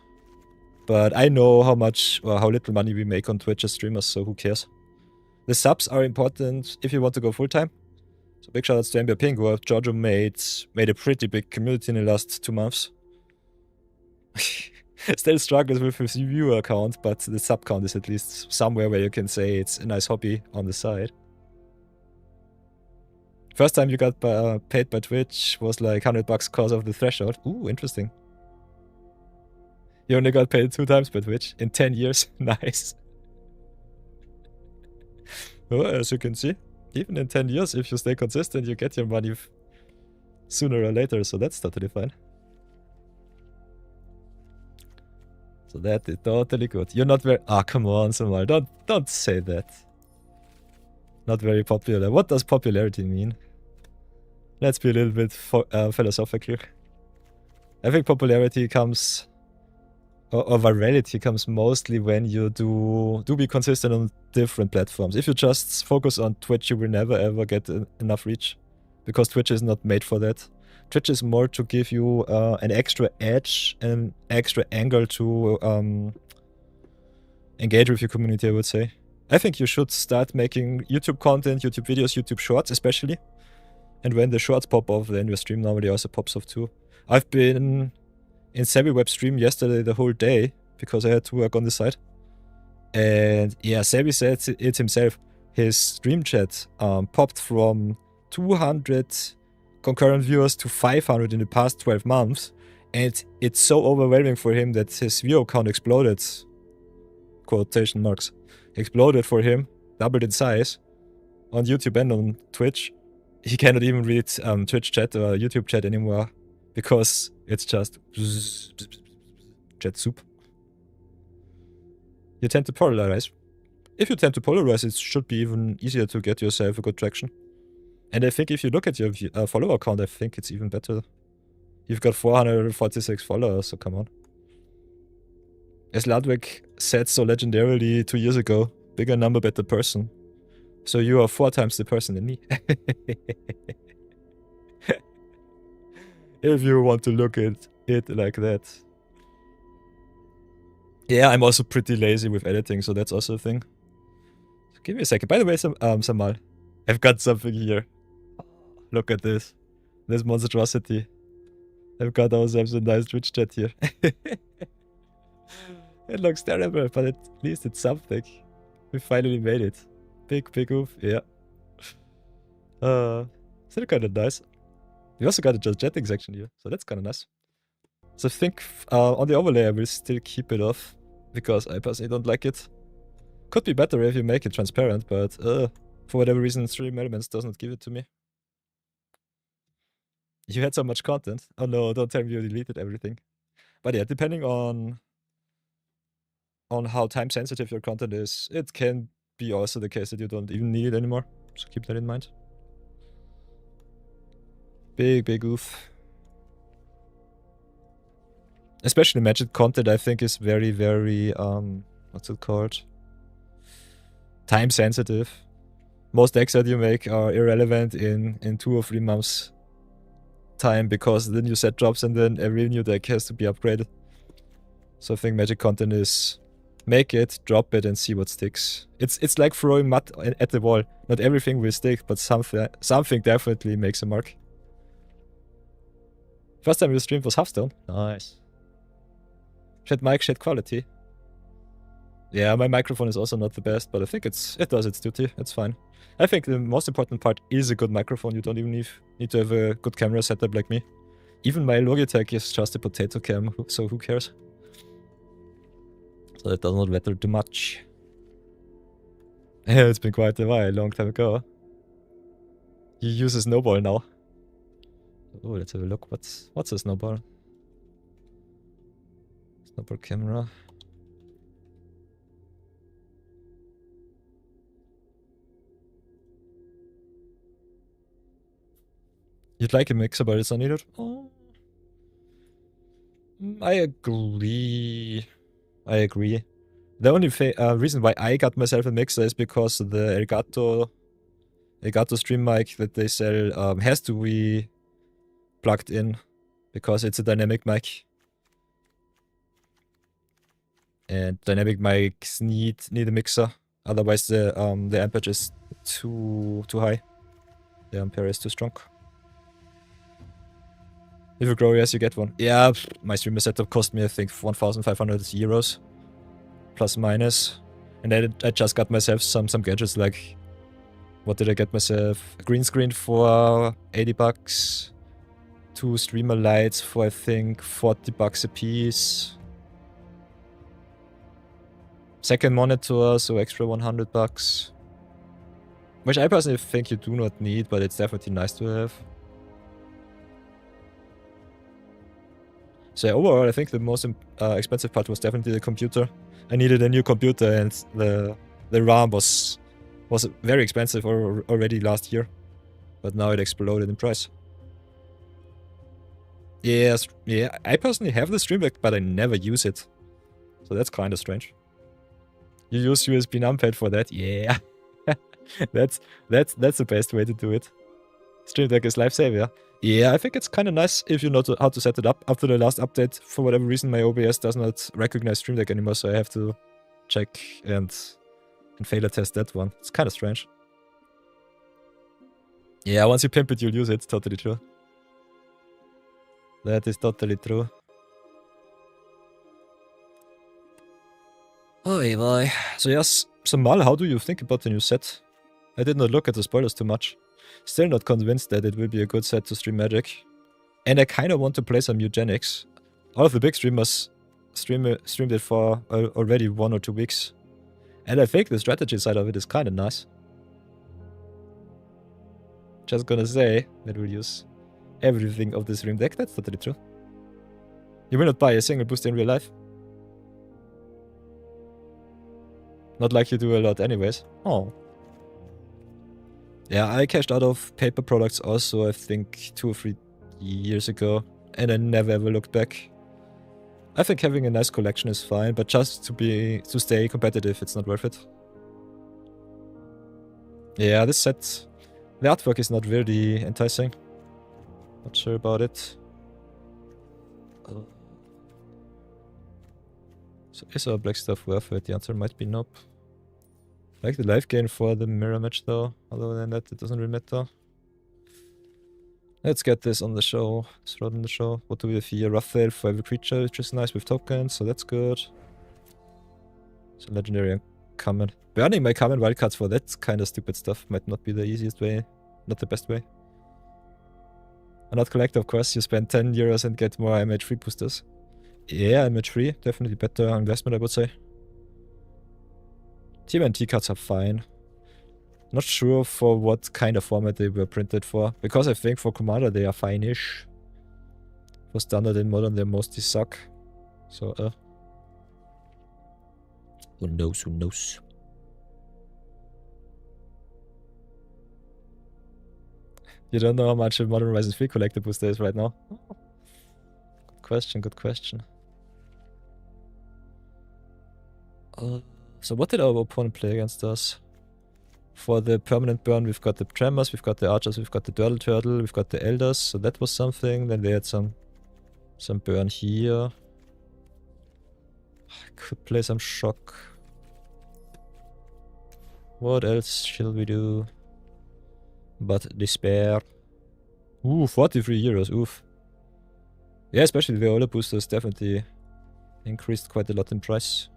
but I know how much or how little money we make on Twitch as streamers, so who cares? The subs are important if you want to go full-time. So big shoutouts to NBA Ping, who Giorgio made a pretty big community in the last 2 months. Still struggles with his viewer count, but the sub count is at least somewhere where you can say it's a nice hobby on the side. First time you got paid by Twitch was like $100 cause of the threshold. Ooh, interesting. You only got paid 2 times by Twitch in 10 years. Nice. Well, as you can see, even in 10 years, if you stay consistent, you get your money sooner or later, so that's totally fine. So that is totally good. You're not very... Ah, come on, Samal. Don't say that. Not very popular. What does popularity mean? Let's be a little bit philosophical. I think popularity comes... Or virality comes mostly when you do be consistent on different platforms. If you just focus on Twitch, you will never ever get enough reach. Because Twitch is not made for that. Twitch is more to give you an extra edge, an extra angle to engage with your community, I would say. I think you should start making YouTube content, YouTube videos, YouTube shorts especially. And when the shorts pop off, then your stream normally also pops off too. I've been in Sebi stream yesterday the whole day because I had to work on the side. And yeah, Sebi said it himself. His stream chat popped from 200 concurrent viewers to 500 in the past 12 months. And it's so overwhelming for him that his viewer count exploded. Quotation marks. Exploded for him, doubled in size on YouTube and on Twitch. He cannot even read Twitch chat or YouTube chat anymore because it's just chat soup. You tend to polarize. If you tend to polarize, it should be even easier to get yourself a good traction. And I think if you look at your follower count, I think it's even better. You've got 446 followers, so come on. As Ludwig said so legendarily 2 years ago, bigger number, better person. So you are 4 times the person than me. If you want to look at it like that. Yeah, I'm also pretty lazy with editing, so that's also a thing. So give me a second. By the way, Samal, I've got something here. Look at this. This monstrosity. I've got ourselves a nice Twitch chat here. It looks terrible, but at least it's something. We finally made it. Big oof, yeah. Still kind of nice. We also got a just jetting section here, so that's kind of nice. So I think on the overlay I will still keep it off, because I personally don't like it. Could be better if you make it transparent, but for whatever reason Stream Elements does not give it to me. You had so much content. Oh no, don't tell me you deleted everything. But yeah, depending on how time sensitive your content is, it can be also the case that you don't even need it anymore. So keep that in mind. Big oof. Especially Magic content, I think, is very, what's it called? Time sensitive. Most decks that you make are irrelevant in 2 or 3 months time, because the new set drops and then every new deck has to be upgraded. So I think Magic content is Make it, drop it, and see what sticks. It's like throwing mud at the wall. Not everything will stick, but something definitely makes a mark. First time you streamed was Hearthstone. Nice. Shed mic, shed quality. Yeah, my microphone is also not the best, but I think it does its duty. It's fine. I think the most important part is a good microphone. You don't even need to have a good camera setup like me. Even my Logitech is just a potato cam, so who cares? So it does not matter too much. Yeah, it's been quite a while, a long time ago. You use a snowball now. Oh, let's have a look. What's a snowball? Snowball camera. You'd like a mixer, but it's not needed. Oh. I agree. The only reason why I got myself a mixer is because the Elgato stream mic that they sell has to be plugged in because it's a dynamic mic. And dynamic mics need a mixer. Otherwise the amperage is too high. The ampere is too strong. If you grow, yes, you get one. Yeah, my streamer setup cost me, I think, 1,500 euros. Plus minus. And then I just got myself some gadgets like... What did I get myself? A green screen for 80 bucks. 2 streamer lights for, I think, 40 bucks a piece. Second monitor, so extra 100 bucks. Which I personally think you do not need, but it's definitely nice to have. So overall, I think the most expensive part was definitely the computer. I needed a new computer, and the RAM was very expensive already last year, but now it exploded in price. Yes, yeah, I personally have the Stream Deck, but I never use it, so that's kind of strange. You use USB numpad for that? Yeah, that's the best way to do it. Stream Deck is lifesaver. Yeah, I think it's kind of nice if you know how to set it up. After the last update, for whatever reason, my OBS does not recognize Stream Deck anymore, so I have to check and failure test that one. It's kind of strange. Yeah, once you pimp it, you'll use it. Totally true. That is totally true. Oh boy. So yes, so Mal, how do you think about the new set? I did not look at the spoilers too much. Still not convinced that it will be a good set to stream Magic. And I kind of want to play some Eugenics. All of the big streamers streamed it for already 1 or 2 weeks. And I think the strategy side of it is kind of nice. Just gonna say that we'll use everything of the stream deck. That's totally true. You will not buy a single booster in real life. Not like you do a lot anyways. Oh. Yeah, I cashed out of paper products also, I think 2 or 3 years ago, and I never ever looked back. I think having a nice collection is fine, but just to stay competitive, it's not worth it. Yeah, this set, the artwork is not really enticing. Not sure about it. So is our black stuff worth it? The answer might be nope. I like the life gain for the mirror match though. Other than that, it doesn't really matter. Let's get this on the show. Let's throw it on the show. What do we have here? Rough Veil for every creature, which is nice with tokens, so that's good. So legendary and common. Burning my common wildcards for that kind of stupid stuff might not be the easiest way. Not the best way. And not collect, of course. You spend 10 euros and get more MH3 boosters. Yeah, MH3. Definitely better investment, I would say. TMNT cards are fine. Not sure for what kind of format they were printed for, because I think for Commander they are fine-ish. For Standard and Modern they mostly suck. So, who knows, who knows. You don't know how much a Modern Horizons 3 collector booster is right now? Oh. Good question, good question. So what did our opponent play against us? For the permanent burn, we've got the Tremors, we've got the Archers, we've got the Turtle, we've got the Elders, so that was something. Then they had some burn here. Could play some shock. What else shall we do? But despair. Ooh, 43 euros. Oof. Yeah, especially the Viola boosters definitely increased quite a lot in price.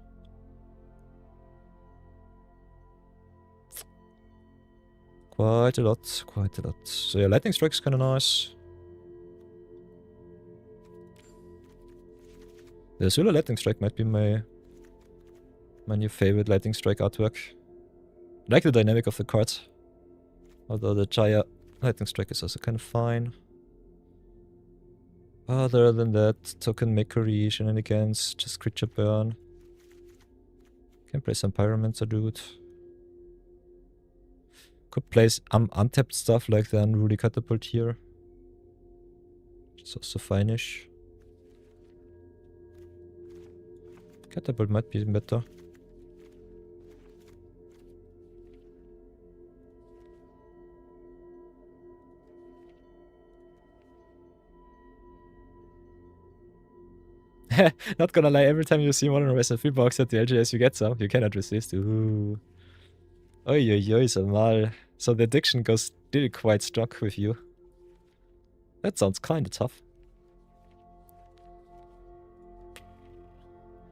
Quite a lot, quite a lot. So yeah, Lightning Strike's kinda nice. The Azula Lightning Strike might be my new favorite Lightning Strike artwork. I like the dynamic of the card. Although the Jaya Lightning Strike is also kind of fine. Other than that, token makery, shenanigans, just creature burn. Can play some Pyromancer dude. Could play untapped stuff like the Unruly Catapult here. Which is also fine-ish. Catapult might be better. Not gonna lie, every time you see one on a Resident box at the LGS you get some, you cannot resist. Ooh. Oi oi oi, Samal. So the addiction goes really quite strong with you. That sounds kinda tough.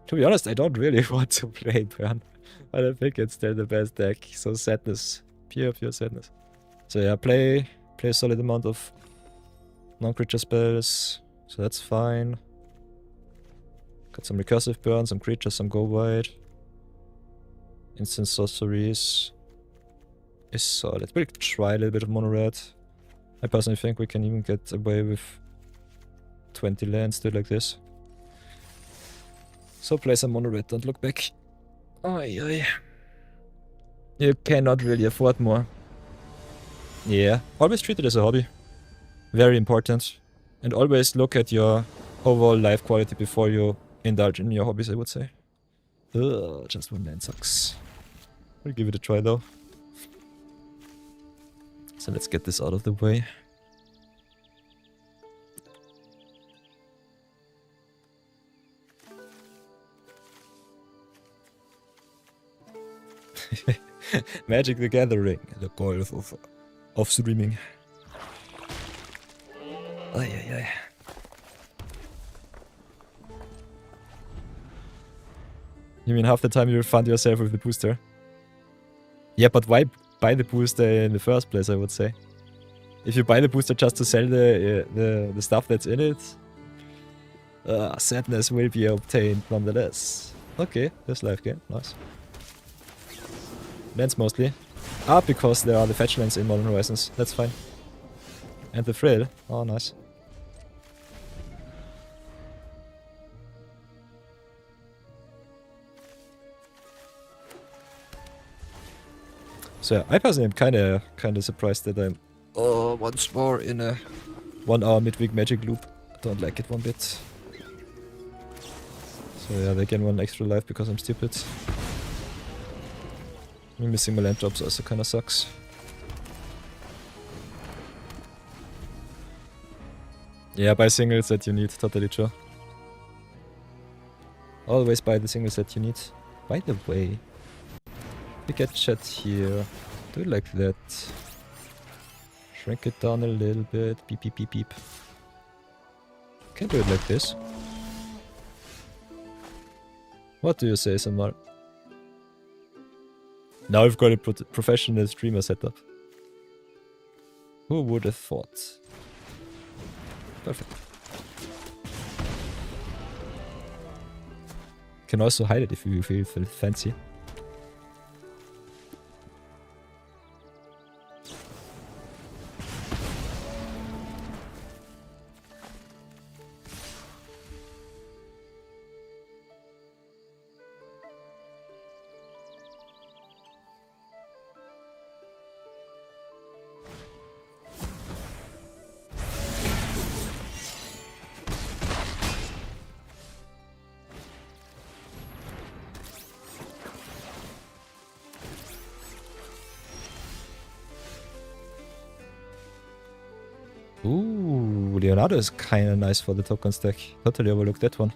To be honest, I don't really want to play Burn. I don't think it's still the best deck. So sadness. Pure sadness. So yeah, play a solid amount of non-creature spells. So that's fine. Got some recursive burn, some creatures, some go wide. Instant sorceries is solid. We'll try a little bit of mono red. I personally think we can even get away with 20 lands still like this. So play some mono red, don't look back. Oi oi. You cannot really afford more. Yeah, always treat it as a hobby. Very important. And always look at your overall life quality before you indulge in your hobbies, I would say. Ugh, just one land sucks. We'll give it a try though. So let's get this out of the way. Magic the Gathering, the goal of streaming. Ay ay ay. You mean half the time you fund yourself with the booster? Yeah, but why buy the booster in the first place, I would say? If you buy the booster just to sell the stuff that's in it, sadness will be obtained nonetheless. Okay, this life gain, nice. Lands mostly. Ah, because there are the fetch lands in Modern Horizons, that's fine. And the Frill, oh nice. So yeah, I personally am kinda surprised that I'm once more in a 1 hour midweek magic loop. I don't like it one bit. So yeah, they gain 1 extra life because I'm stupid. Me missing my land drops also kinda sucks. Yeah, buy singles that you need, totally true. Always buy the singles that you need. By the way, we get chat here. Do it like that. Shrink it down a little bit. Beep beep beep beep. Can do it like this. What do you say, Samar? Now we've got a professional streamer setup. Who would have thought? Perfect. Can also hide it if you feel fancy. Ooh, Leonardo is kinda nice for the token stack. Totally overlooked that one.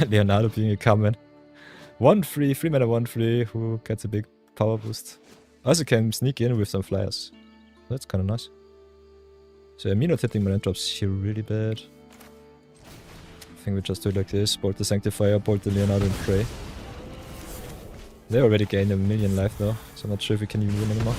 Leonardo being a common. 1-3, 3 mana 1-3, who gets a big power boost. Also can sneak in with some flyers. That's kind of nice. So yeah, me not hitting my land drops here really bad. I think we just do it like this. Bolt the Sanctifier, bolt the Leonardo and pray. They already gained a million life though, so I'm not sure if we can even win anymore.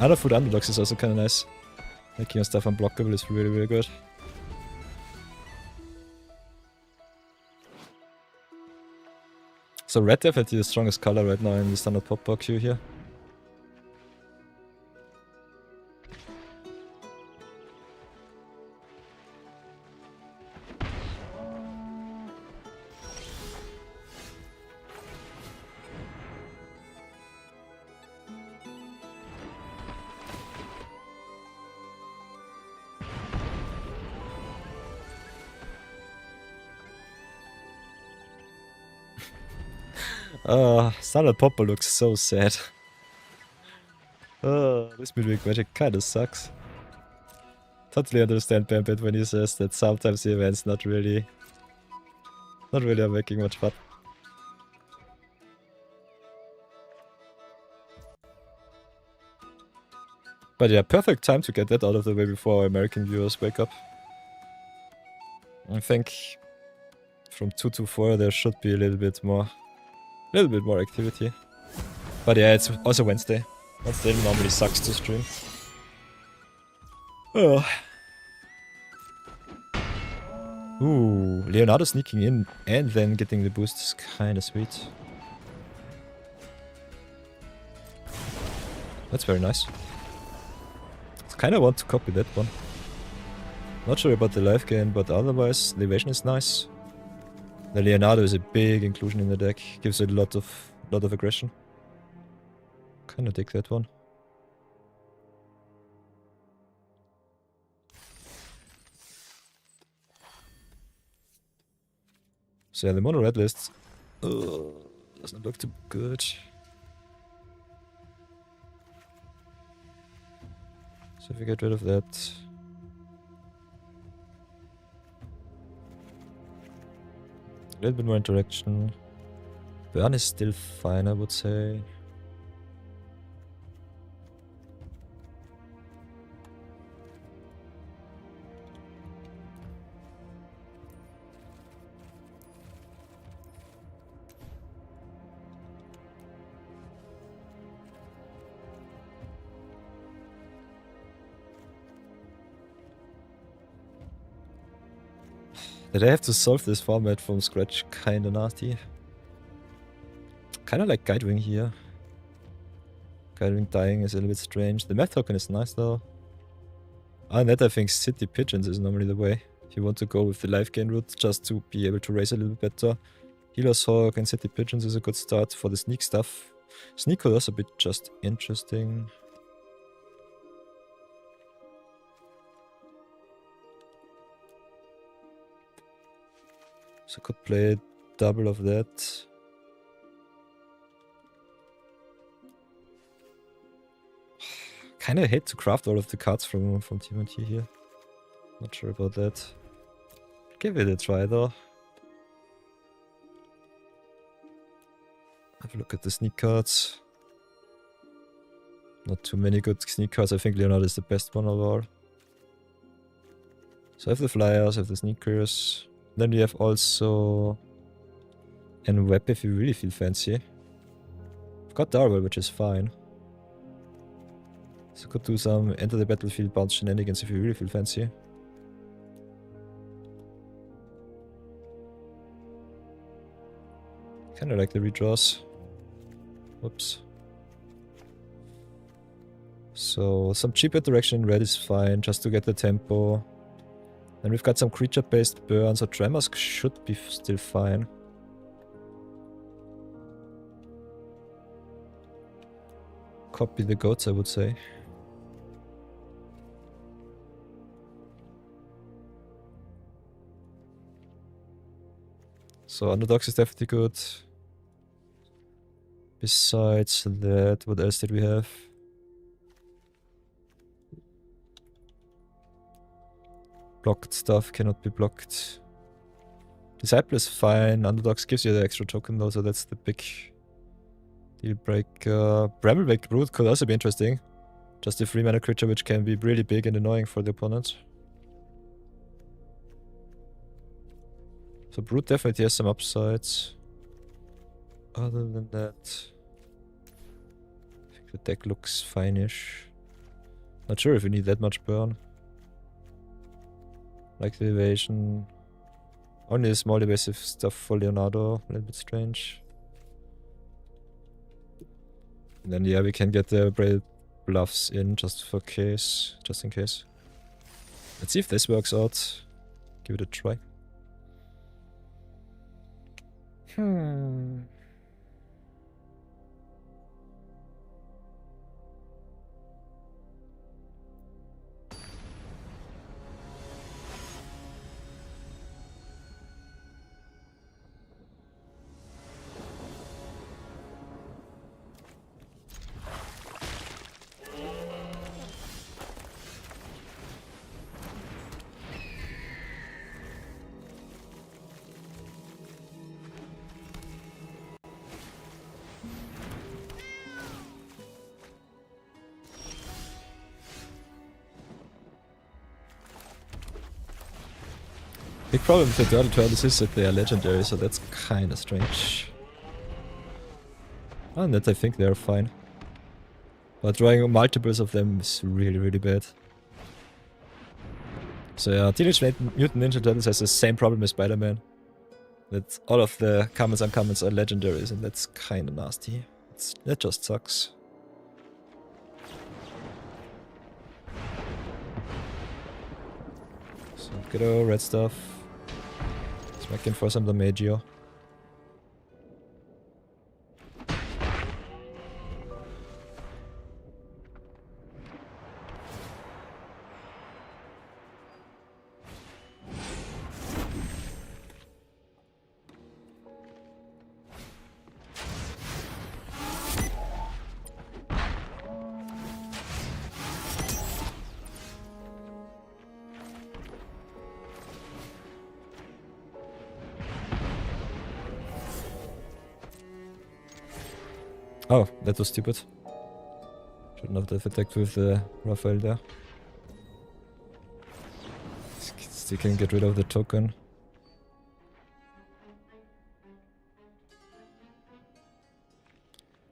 Underfoot Underdogs is also kind of nice. Making your stuff unblockable is really, really good. So red definitely the strongest color right now in the standard pop bar queue here. Standard Popper looks so sad. This Midweek-Magic kinda sucks. Totally understand Bambit when he says that sometimes the events not really are making much fun. But yeah, perfect time to get that out of the way before our American viewers wake up. I think from 2 to 4 there should be a little bit more activity. But yeah, it's also Wednesday. Wednesday normally sucks to stream. Oh. Ooh, Leonardo sneaking in and then getting the boost is kinda sweet. That's very nice. I kinda want to copy that one. Not sure about the life gain, but otherwise the evasion is nice. The Leonardo is a big inclusion in the deck, gives a lot of aggression. Kinda dig that one. So yeah, the mono red list doesn't look too good. So if we get rid of that. A little bit more interaction. Burn is still fine, I would say. Did I have to solve this format from scratch? Kinda nasty. Kinda like Guidewing here. Guidewing dying is a little bit strange. The Meth token is nice though. And that I think City Pigeons is normally the way. If you want to go with the life gain route just to be able to raise a little better. Healer's Hawk and City Pigeons is a good start for the sneak stuff. Sneak could also be just interesting. So I could play double of that. Kinda hate to craft all of the cards from TMNT here. Not sure about that. Give it a try though. Have a look at the sneak cards. Not too many good sneak cards. I think Leonardo is the best one of all. So I have the flyers, I have the sneakers. Then we have also an web if you really feel fancy. I've got Darwell, which is fine. So could do some enter the battlefield bounce shenanigans if you really feel fancy. Kinda like the redraws. Whoops. So some cheap interaction in red is fine, just to get the tempo. And we've got some creature-based burn, so Tremors should be still fine. Copy the goats, I would say. So underdogs is definitely good. Besides that, what else did we have? Blocked stuff cannot be blocked. Disciple is fine. Underdogs gives you the extra token though, so that's the big deal breaker. Bramblebake Brood could also be interesting. Just a 3-mana creature which can be really big and annoying for the opponent. So Brood definitely has some upsides. Other than that, I think the deck looks fine-ish. Not sure if we need that much burn. Like the evasion. Only a small evasive stuff for Leonardo, a little bit strange. And then yeah, we can get the Brawl Bluffs in just in case. Let's see if this works out. Give it a try. Big problem with the Dirty Turtles is that they are legendary, so that's kinda strange. And that I think they are fine. But drawing multiples of them is really, really bad. So yeah, Teenage Mutant Ninja Turtles has the same problem as Spider-Man. That all of the commons and uncommons are legendaries, and that's kinda nasty. That just sucks. So good old red stuff. Smacking for some Damagio. Oh, that was stupid. Should not have attacked with Raphael there. Still can get rid of the token.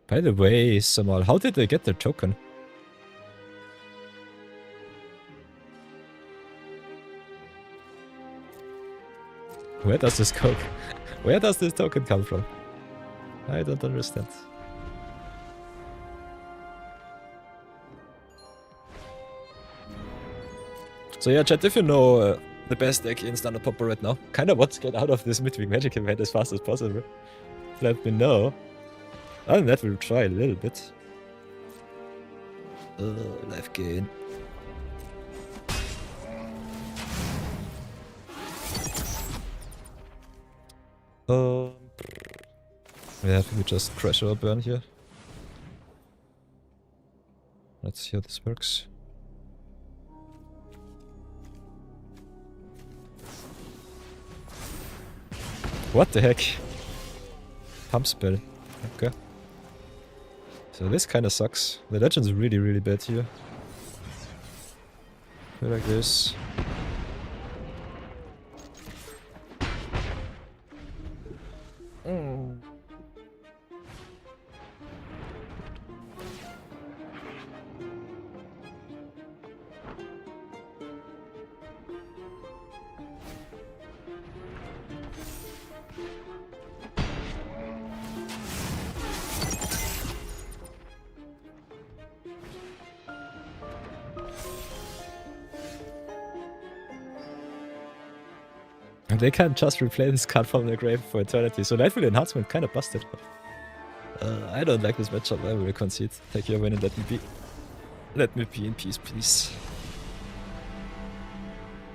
By the way, Samal, how did they get their token? Where does this go? Where does this token come from? I don't understand. So yeah, chat, if you know the best deck in Standard Popper right now, kinda want to get out of this Midweek-Magic event as fast as possible, let me know. Other than that, we'll try a little bit. Life gain. Yeah, I think we just crash our burn here. Let's see how this works. What the heck? Pump spell. Okay. So this kinda sucks. The legend's really, really bad here. Go like this. And they can't just replay this card from their grave for eternity, so Lightful Enhancement kinda busted. I don't like this matchup, I will concede. Take your win and let me be. Let me be in peace, please.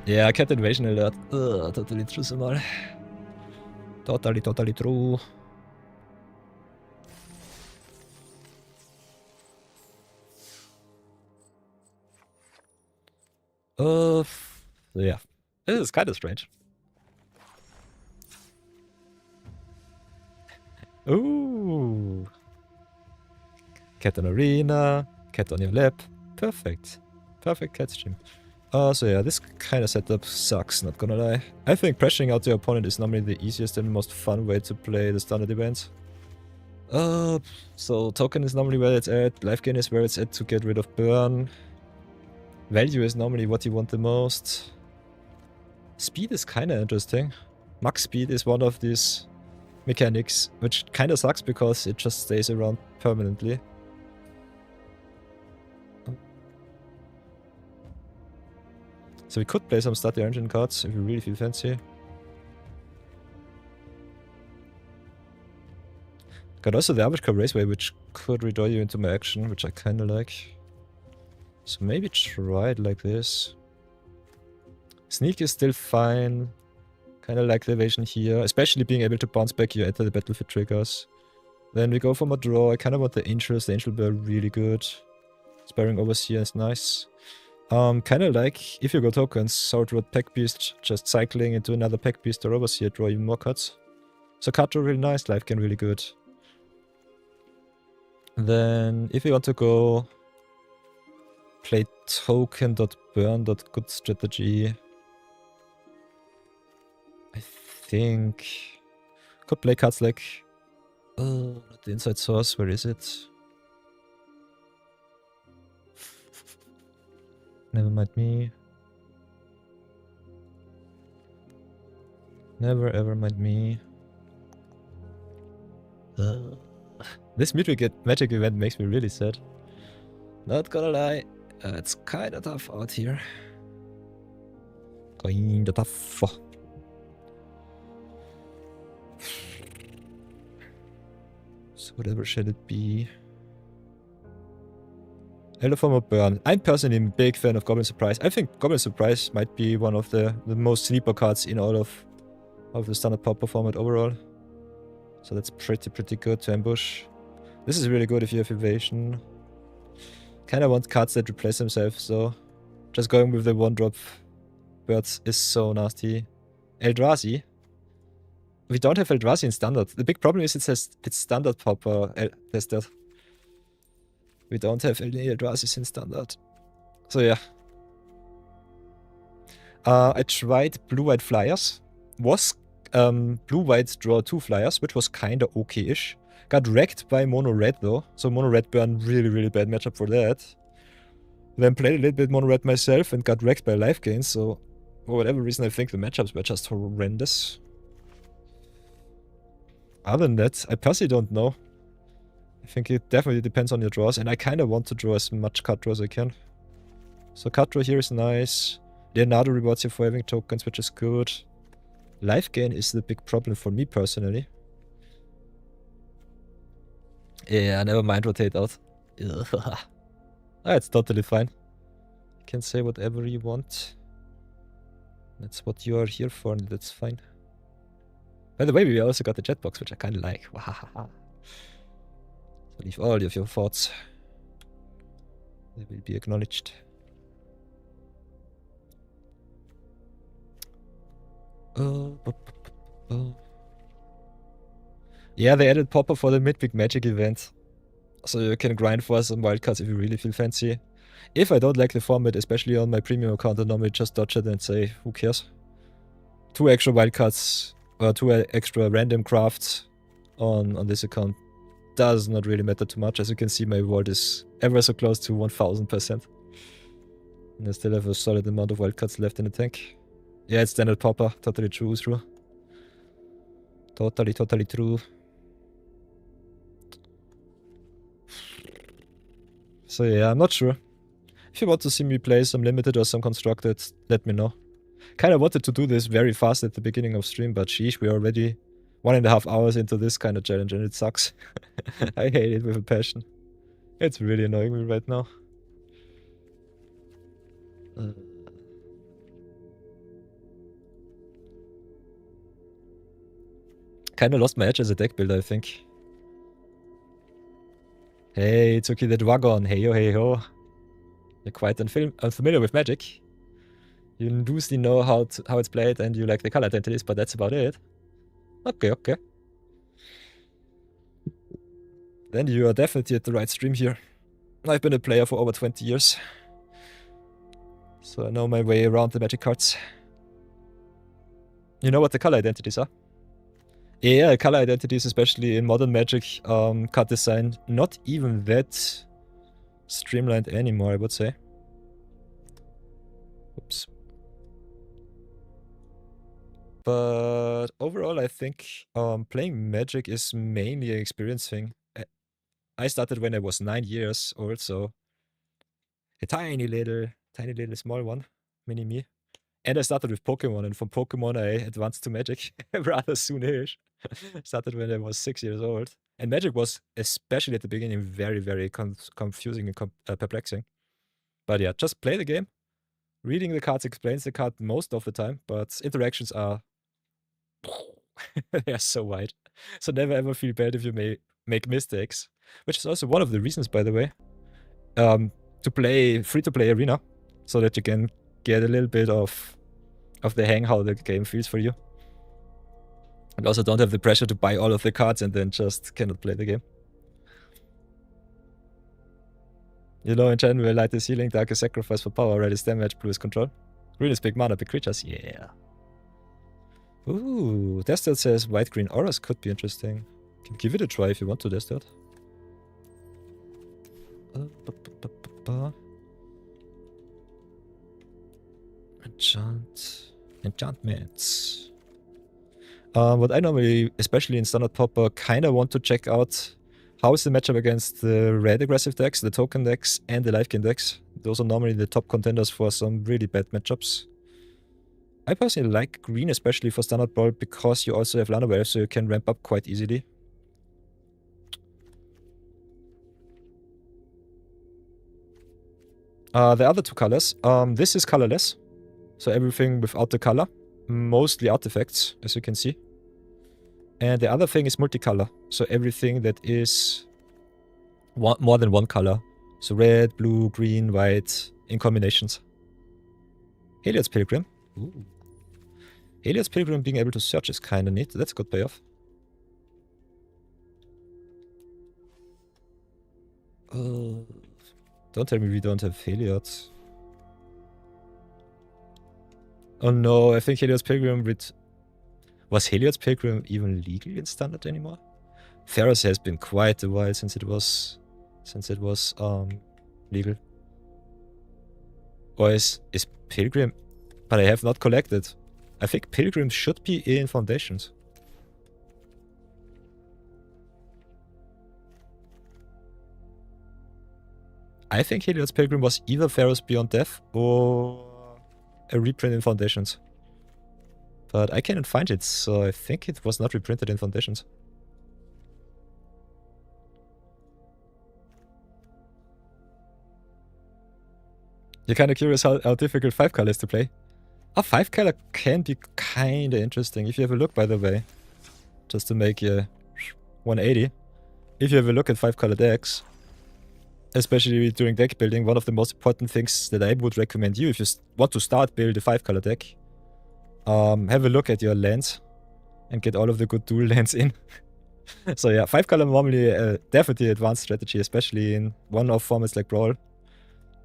Yeah, Cat Invasion Alert. Totally true, Samal. Totally true. Yeah. This is kinda strange. Ooh. Cat on arena, cat on your lap. Perfect. Perfect cat stream. So yeah, this kind of setup sucks, not gonna lie. I think pressuring out your opponent is normally the easiest and most fun way to play the standard event. So token is normally where it's at, life gain is where it's at to get rid of burn. Value is normally what you want the most. Speed is kind of interesting. Max speed is one of these mechanics, which kind of sucks because it just stays around permanently. So we could play some Study Engine cards if we really feel fancy. Got also the Average Curve Raceway, which could redraw you into my action, which I kind of like. So maybe try it like this. Sneak is still fine. Kind of like the evasion here, especially being able to bounce back you enter the battlefield triggers. Then we go for my draw. I kind of want the Angels. The Angel Bear really good. Sparring Overseer is nice. Kind of like if you go tokens, Sword Rod Pack Beast, just cycling into another Pack Beast or Overseer, draw even more cards. So card draw really nice, life gain really good. Then if you want to go play token.burn. Good strategy. I think could play cards like not the Inside Source, where is it? Never mind me. Never ever mind me. This Midweek-Magic event makes me really sad. Not gonna lie, it's kinda tough out here. Kinda tough. So whatever shall it be? Elderform or Burn. I'm personally a big fan of Goblin Surprise. I think Goblin Surprise might be one of the most sleeper cards in all of the standard pauper format overall. So that's pretty good to ambush. This is really good if you have evasion. Kinda want cards that replace themselves, so just going with the 1-drop birds is so nasty. Eldrazi. We don't have Eldrazi in standard. The big problem is it's standard pauper tested. We don't have any Eldrazi in standard. So yeah. I tried blue-white flyers. Was blue-white draw 2 flyers, which was kinda okay-ish. Got wrecked by mono-red though. So mono-red burn, really bad matchup for that. Then played a little bit mono-red myself and got wrecked by life gain, so for whatever reason I think the matchups were just horrendous. Other than that, I personally don't know. I think it definitely depends on your draws, and I kinda want to draw as much card draw as I can. So card draw here is nice. Leonardo rewards you for having tokens, which is good. Life gain is the big problem for me personally. Yeah, never mind rotate out. It's totally fine. You can say whatever you want. That's what you are here for, and that's fine. By the way, we also got the chat box, which I kind of like. Wahaha. So leave all of your thoughts. They will be acknowledged. Yeah, they added Popper for the Midweek-Magic event. So you can grind for some wildcards if you really feel fancy. If I don't like the format, especially on my premium account, I normally just dodge it and say, who cares? 2 extra wildcards, or 2 extra random crafts on this account does not really matter too much. As you can see, my vault is ever so close to 1000%. And I still have a solid amount of wildcards left in the tank. Yeah, it's standard Popper. Totally true. Totally true. So yeah, I'm not sure. If you want to see me play some limited or some constructed, let me know. Kinda wanted to do this very fast at the beginning of stream, but sheesh, we're already 1.5 hours into this kind of challenge and it sucks. I hate it with a passion. It's really annoying me right now. Kinda lost my edge as a deck builder, I think. Hey, Tsuki the Dragon, hey ho. You're quite unfamiliar with Magic. You loosely know how it's played and you like the color identities, but that's about it. Okay. Then you are definitely at the right stream here. I've been a player for over 20 years. So I know my way around the Magic cards. You know what the color identities are? Yeah, color identities, especially in modern Magic, card design, not even that streamlined anymore, I would say. Oops. But overall, I think playing Magic is mainly an experience thing. I started when I was 9 years old, so a tiny little small one, mini me. And I started with Pokemon, and from Pokemon I advanced to Magic rather soonish. Started when I was 6 years old. And Magic was, especially at the beginning, very, very confusing and perplexing. But yeah, just play the game. Reading the cards explains the card most of the time, but interactions are... they are so wide. So never ever feel bad if you may make mistakes. Which is also one of the reasons, by the way, to play free-to-play Arena, so that you can get a little bit of the hang how the game feels for you. And also don't have the pressure to buy all of the cards and then just cannot play the game. You know, in general, light is healing, dark is sacrifice for power, red is damage, blue is control. Green is big mana, big creatures, yeah. Ooh, Desert says white-green auras could be interesting. Can give it a try if you want to, Desert. Enchantments. What I normally, especially in Standard Popper, kinda want to check out how is the matchup against the red aggressive decks, the token decks, and the life gain decks. Those are normally the top contenders for some really bad matchups. I personally like green, especially for Standard Brawl, because you also have Lana Wave, so you can ramp up quite easily. The other 2 colors, this is colorless, so everything without the color, mostly artifacts, as you can see. And the other thing is multicolor, so everything that is more than one color. So red, blue, green, white, in combinations. Heliod's Pilgrim. Ooh. Heliod's Pilgrim being able to search is kinda neat, that's a good payoff. Don't tell me we don't have Heliod. Oh no, I think Heliod's Pilgrim with... Was Heliod's Pilgrim even legal in Standard anymore? Theros has been quite a while since it was legal. Or is Pilgrim... But I have not collected. I think Pilgrim should be in Foundations. I think Heliod's Pilgrim was either Theros Beyond Death or a reprint in Foundations. But I cannot find it, so I think it was not reprinted in Foundations. You're kinda curious how difficult 5 color is to play. A 5 color can be kinda interesting if you have a look, by the way. just to make a 180. If you have a look at 5-color decks, especially during deck building, one of the most important things that I would recommend you if you want to start build a 5-color deck, have a look at your lands and get all of the good dual lands in. So yeah, 5-color normally definitely advanced strategy, especially in one-off formats like Brawl,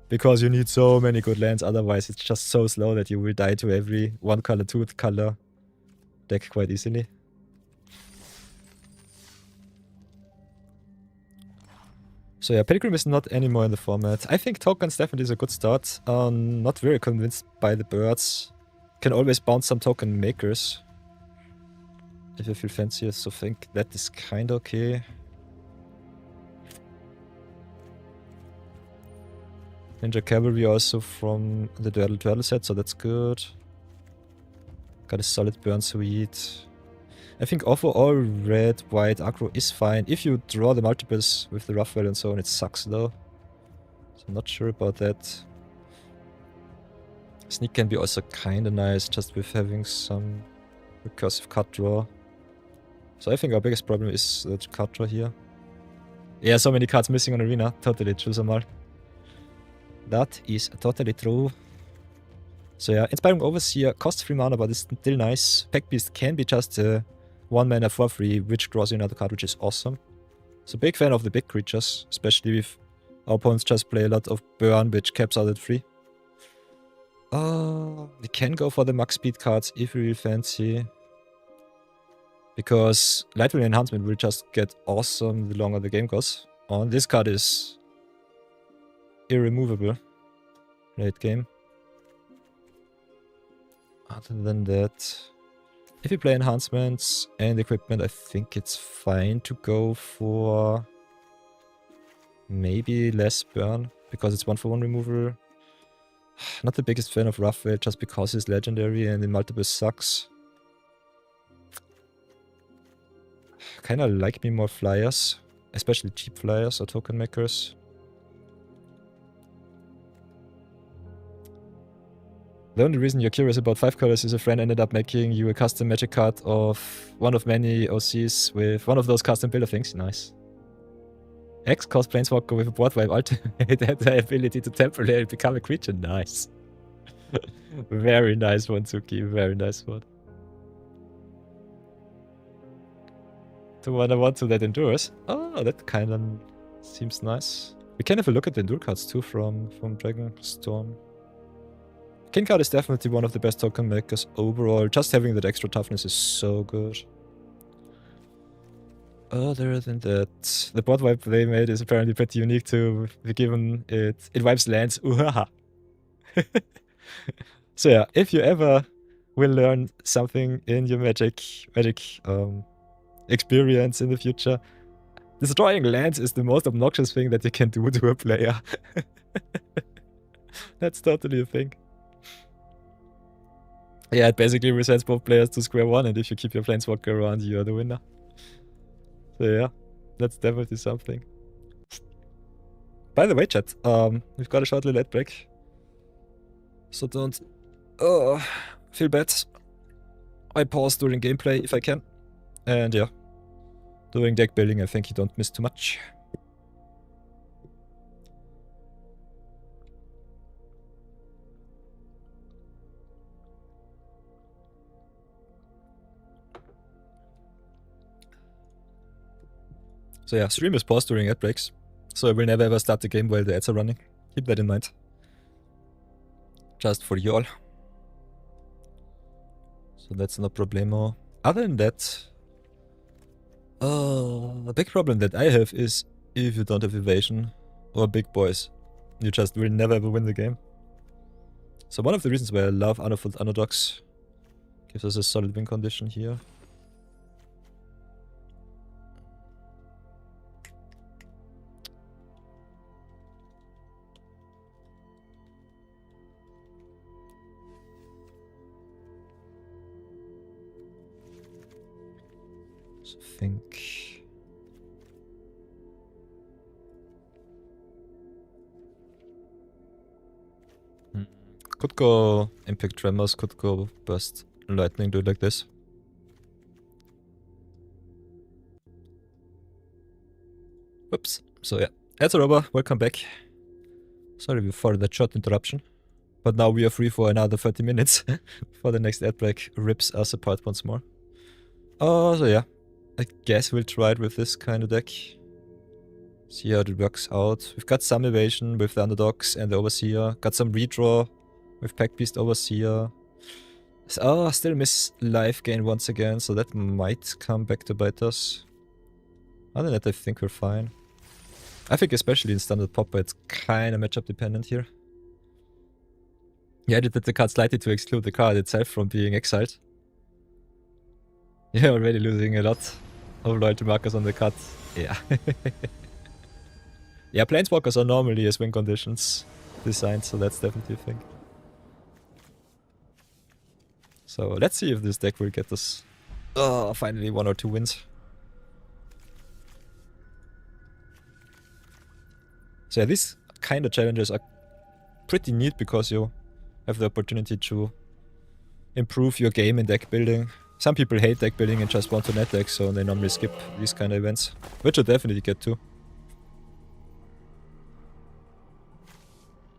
because you need so many good lands, otherwise it's just so slow that you will die to every 1-color, 2-color deck quite easily. So yeah, Pilgrim is not anymore in the format. I think tokens definitely is a good start. Not very convinced by the birds. Can always bounce some token makers if you feel fancier, so think that is kinda okay. Ninja Cavalry also from the Turtle set, so that's good. Got a solid burn suite. I think overall red, white, aggro is fine. If you draw the multiples with the rough value and so on, it sucks though. So I'm not sure about that. Sneak can be also kinda nice, just with having some recursive card draw. So I think our biggest problem is the card draw here. Yeah, so many cards missing on Arena. Totally true, Samal. That is totally true. So yeah, Inspiring Overseer costs 3 mana, but it's still nice. Pack Beast can be just 1 mana for free, which draws you another card, which is awesome. So big fan of the big creatures, especially if our opponents just play a lot of burn, which caps out at 3. We can go for the max speed cards if we really fancy. Because Lightweight Enhancement will just get awesome the longer the game goes on. This card is irremovable late game. Other than that, if you play enhancements and equipment, I think it's fine to go for maybe less burn, because it's 1-for-1 removal. Not the biggest fan of Roughwell, just because he's legendary and in multiple sucks. Kinda like me more flyers, especially cheap flyers or token makers. The only reason you're curious about 5 colors is a friend ended up making you a custom magic card of one of many OCs with one of those custom builder things. Nice. X cost Planeswalker with a board wipe ultimate had the ability to temporarily become a creature. Nice. Very nice one, Tsuki. Very nice one. 2-1-1-2 that endures. Oh, that kind of seems nice. We can have a look at the endure cards too from Dragonstorm. King card is definitely one of the best token makers overall. Just having that extra toughness is so good. Other than that, the board wipe they made is apparently pretty unique too, given it wipes lands. Uhaha. So yeah, if you ever will learn something in your magic experience in the future, destroying lands is the most obnoxious thing that you can do to a player. That's totally a thing. Yeah, it basically resets both players to square one, and if you keep your Planeswalker around, you're the winner. So yeah, that's definitely something. By the way, chat, we've got a short little ad break. So don't feel bad. I pause during gameplay if I can. And yeah, during deck building I think you don't miss too much. So yeah, stream is paused during ad breaks. So I will never ever start the game while the ads are running. Keep that in mind. Just for you all. So that's no problemo. Other than that, a big problem that I have is if you don't have evasion or big boys, you just will never ever win the game. So one of the reasons why I love Unfold Underdogs gives us a solid win condition here. So think could go Impact Tremors, could go Burst Lightning, do it like this. Whoops. So yeah, it's over. Welcome back. Sorry for that short interruption. But now we are free for another 30 minutes for the next ad break rips us apart once more. Oh, so yeah. I guess we'll try it with this kind of deck. See how it works out. We've got some evasion with the underdogs and the overseer. Got some redraw with Pack Beast Overseer. Oh, still miss life gain once again, so that might come back to bite us. Other than that, I think we're fine. I think especially in standard Popper, it's kinda matchup dependent here. You edited the card slightly to exclude the card itself from being exiled. You're already losing a lot of loyalty markers on the card. Yeah. Yeah, Planeswalkers are normally as win conditions designed, so that's definitely a thing. So let's see if this deck will get us finally 1 or 2 wins. So yeah, these kind of challenges are pretty neat because you have the opportunity to improve your game in deck building. Some people hate deck building and just want to net deck, so they normally skip these kind of events, which I definitely get to.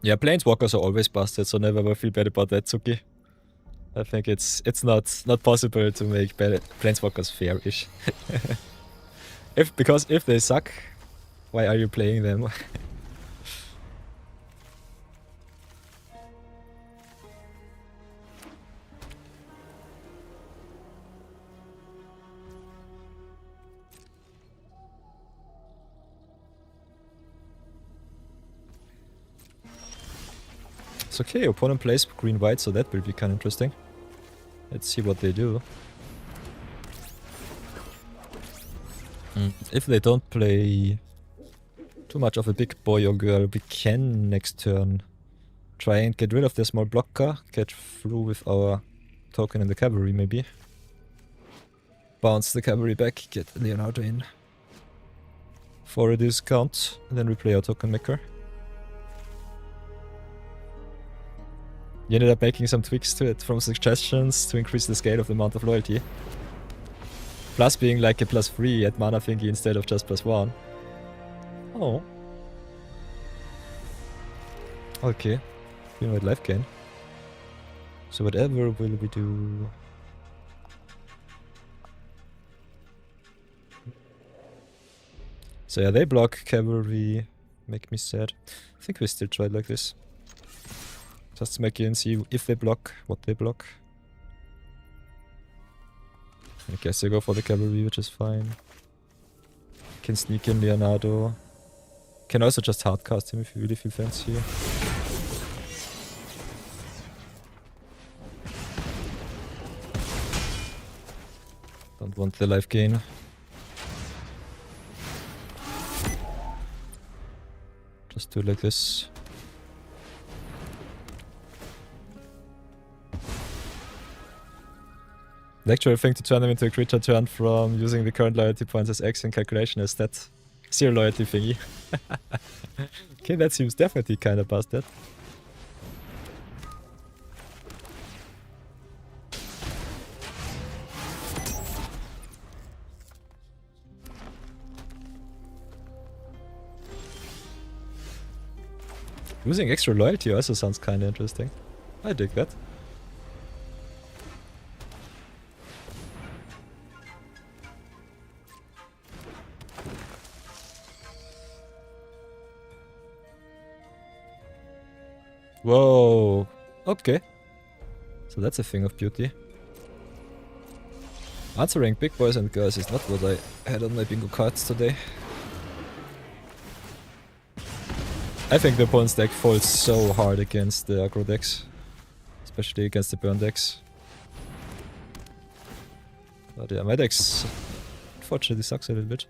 Yeah, Planeswalkers are always busted, so never ever feel bad about that, Tsuki. I think it's not possible to make Planeswalkers fair-ish. Because if they suck, why are you playing them? It's okay, opponent plays green-white, so that will be kind of interesting. Let's see what they do. If they don't play too much of a big boy or girl, we can next turn try and get rid of their small blocker, get through with our token in the cavalry maybe. Bounce the cavalry back, get Leonardo in for a discount, and then we play our token maker. You ended up making some tweaks to it from suggestions to increase the scale of the amount of loyalty. Plus being like a +3 at mana thingy instead of just +1. Oh. Okay. You know what life gain. So whatever will we do? So yeah, they block cavalry. Make me sad. I think we still try it like this. Just to make it and see if they block, what they block. I guess I go for the cavalry, which is fine. Can sneak in Leonardo. Can also just hardcast him if you really feel fancy. Don't want the life gain. Just do it like this. The actual thing to turn them into a creature turned from using the current loyalty points as X in calculation is that 0 loyalty thingy. Okay, that seems definitely kind of busted. Using extra loyalty also sounds kind of interesting. I dig that. Whoa, okay. So that's a thing of beauty. Answering big boys and girls is not what I had on my bingo cards today. I think the opponent's deck falls so hard against the aggro decks. Especially against the burn decks. But yeah, my deck's unfortunately sucks a little bit.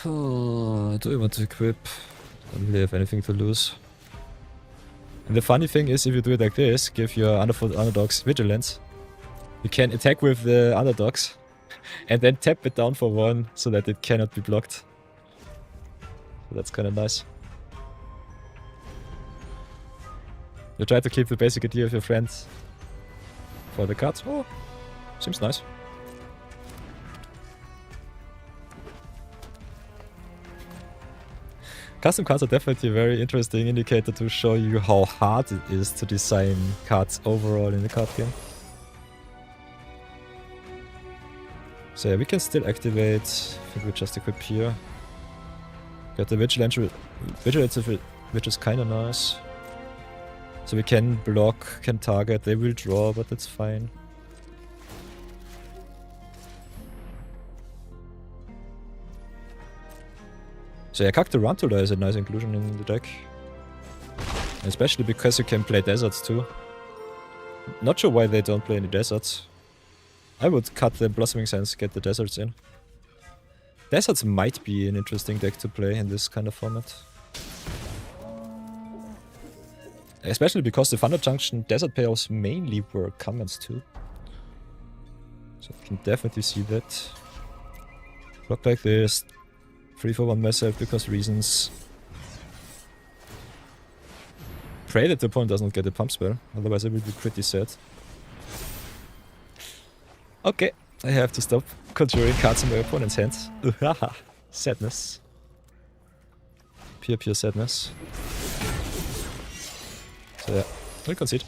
Do I want to equip? Don't really have anything to lose. And the funny thing is, if you do it like this, give your underdogs vigilance, you can attack with the underdogs and then tap it down for 1 so that it cannot be blocked. So that's kind of nice. You try to keep the basic idea of your friends for the cards. Oh, seems nice. Custom cards are definitely a very interesting indicator to show you how hard it is to design cards overall in the card game. So yeah, we can still activate. I think we just equip here. Got the vigilance, which is kind of nice. So we can block, can target, they will draw, but that's fine. So yeah, Tarantula is a nice inclusion in the deck. Especially because you can play deserts too. Not sure why they don't play any deserts. I would cut the Blossoming Sands, get the deserts in. Deserts might be an interesting deck to play in this kind of format. Especially because the Thunder Junction desert payoffs mainly were commons too. So I can definitely see that. Block like this. 3 for 1 myself because reasons. Pray that the opponent doesn't get a pump spell, otherwise I will be pretty sad. Okay, I have to stop conjuring cards in my opponent's hands. Sadness. Pure sadness. So yeah, we'll concede.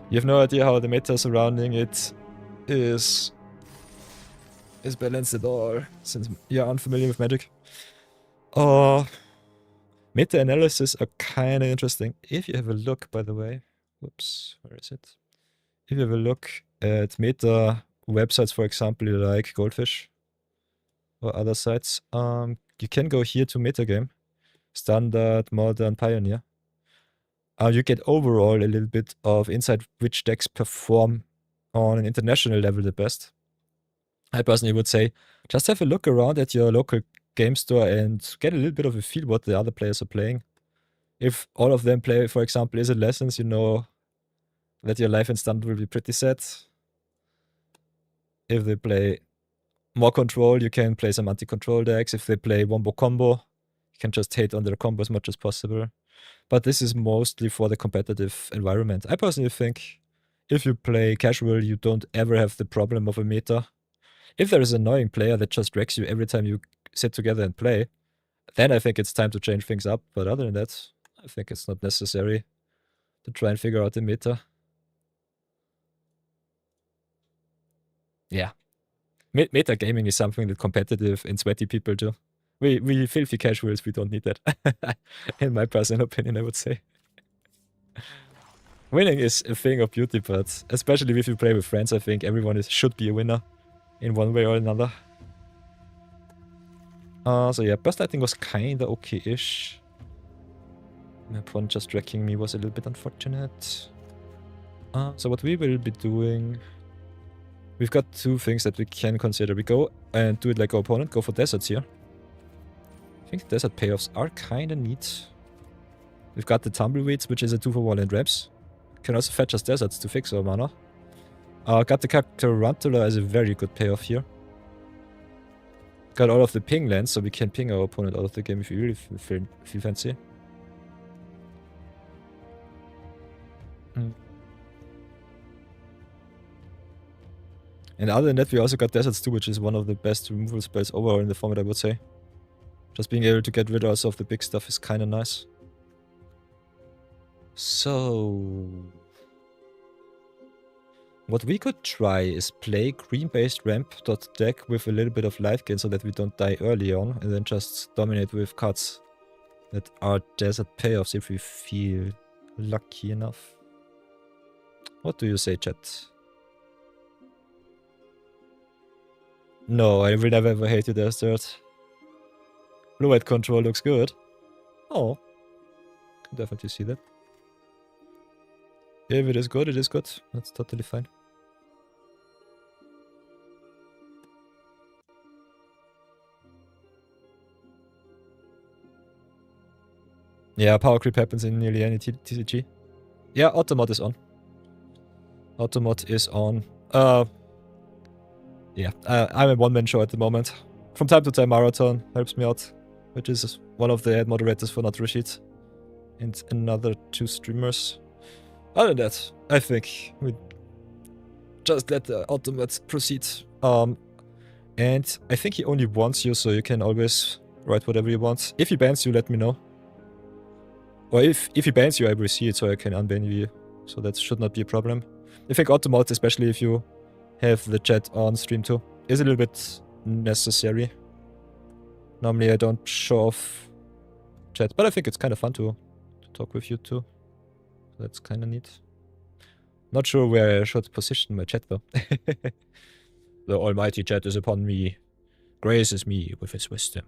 You have no idea how the meta surrounding it is balanced at all, since you're unfamiliar with Magic. Meta analysis are kind of interesting. If you have a look, by the way, whoops, where is it? If you have a look at meta websites, for example, like Goldfish or other sites, you can go here to metagame, standard, modern, pioneer. You get overall a little bit of insight which decks perform on an international level the best. I personally would say just have a look around at your local game store and get a little bit of a feel what the other players are playing. If all of them play, for example, Is It Lessons, you know that your life in standard will be pretty sad. If they play more control, you can play some anti-control decks. If they play wombo combo, you can just hate on their combo as much as possible. But this is mostly for the competitive environment. I personally think if you play casual, you don't ever have the problem of a meta. If there is an annoying player that just wrecks you every time you sit together and play, then I think it's time to change things up. But other than that, I think it's not necessary to try and figure out the meta. Yeah. Meta gaming is something that competitive and sweaty people do. We filthy casuals, we don't need that. In my personal opinion, I would say. Winning is a thing of beauty, but especially if you play with friends, I think everyone should be a winner in one way or another. So yeah, burst lightning was kinda okay-ish. My opponent just wrecking me was a little bit unfortunate. So what we will be doing... We've got 2 things that we can consider. We go and do it like our opponent, go for deserts here. I think desert payoffs are kinda neat. We've got the Tumbleweeds, which is a 2 for 1 land ramps. Can also fetch us deserts to fix our mana. Got the Tarantula as a very good payoff here. Got all of the ping lands, so we can ping our opponent out of the game if you really feel fancy. And other than that, we also got deserts too, which is one of the best removal spells overall in the format, I would say. Just being able to get rid also of the big stuff is kinda nice. So... what we could try is play green-based ramp.deck with a little bit of life gain so that we don't die early on, and then just dominate with cards that are desert payoffs if we feel lucky enough. What do you say, chat? No, I will never ever hate you, desert. Blue-white control looks good. Oh, can definitely see that. If it is good, it is good. That's totally fine. Yeah, power creep happens in nearly any TCG. Yeah, automod is on. Automod is on. Yeah, I'm a one-man show at the moment. From time to time, Marathon helps me out, which is one of the head moderators for Not Rashid and another 2 streamers. Other than that, I think we just let the automod proceed. And I think he only wants you, so you can always write whatever you want. If he bans you, let me know. Or if he bans you, I will see it, so I can unban you. So that should not be a problem. I think automod, especially if you have the chat on stream too, is a little bit necessary. Normally I don't show off chat, but I think it's kind of fun to talk with you too. That's kind of neat. Not sure where I should position my chat though. The almighty chat is upon me, graces me with his wisdom.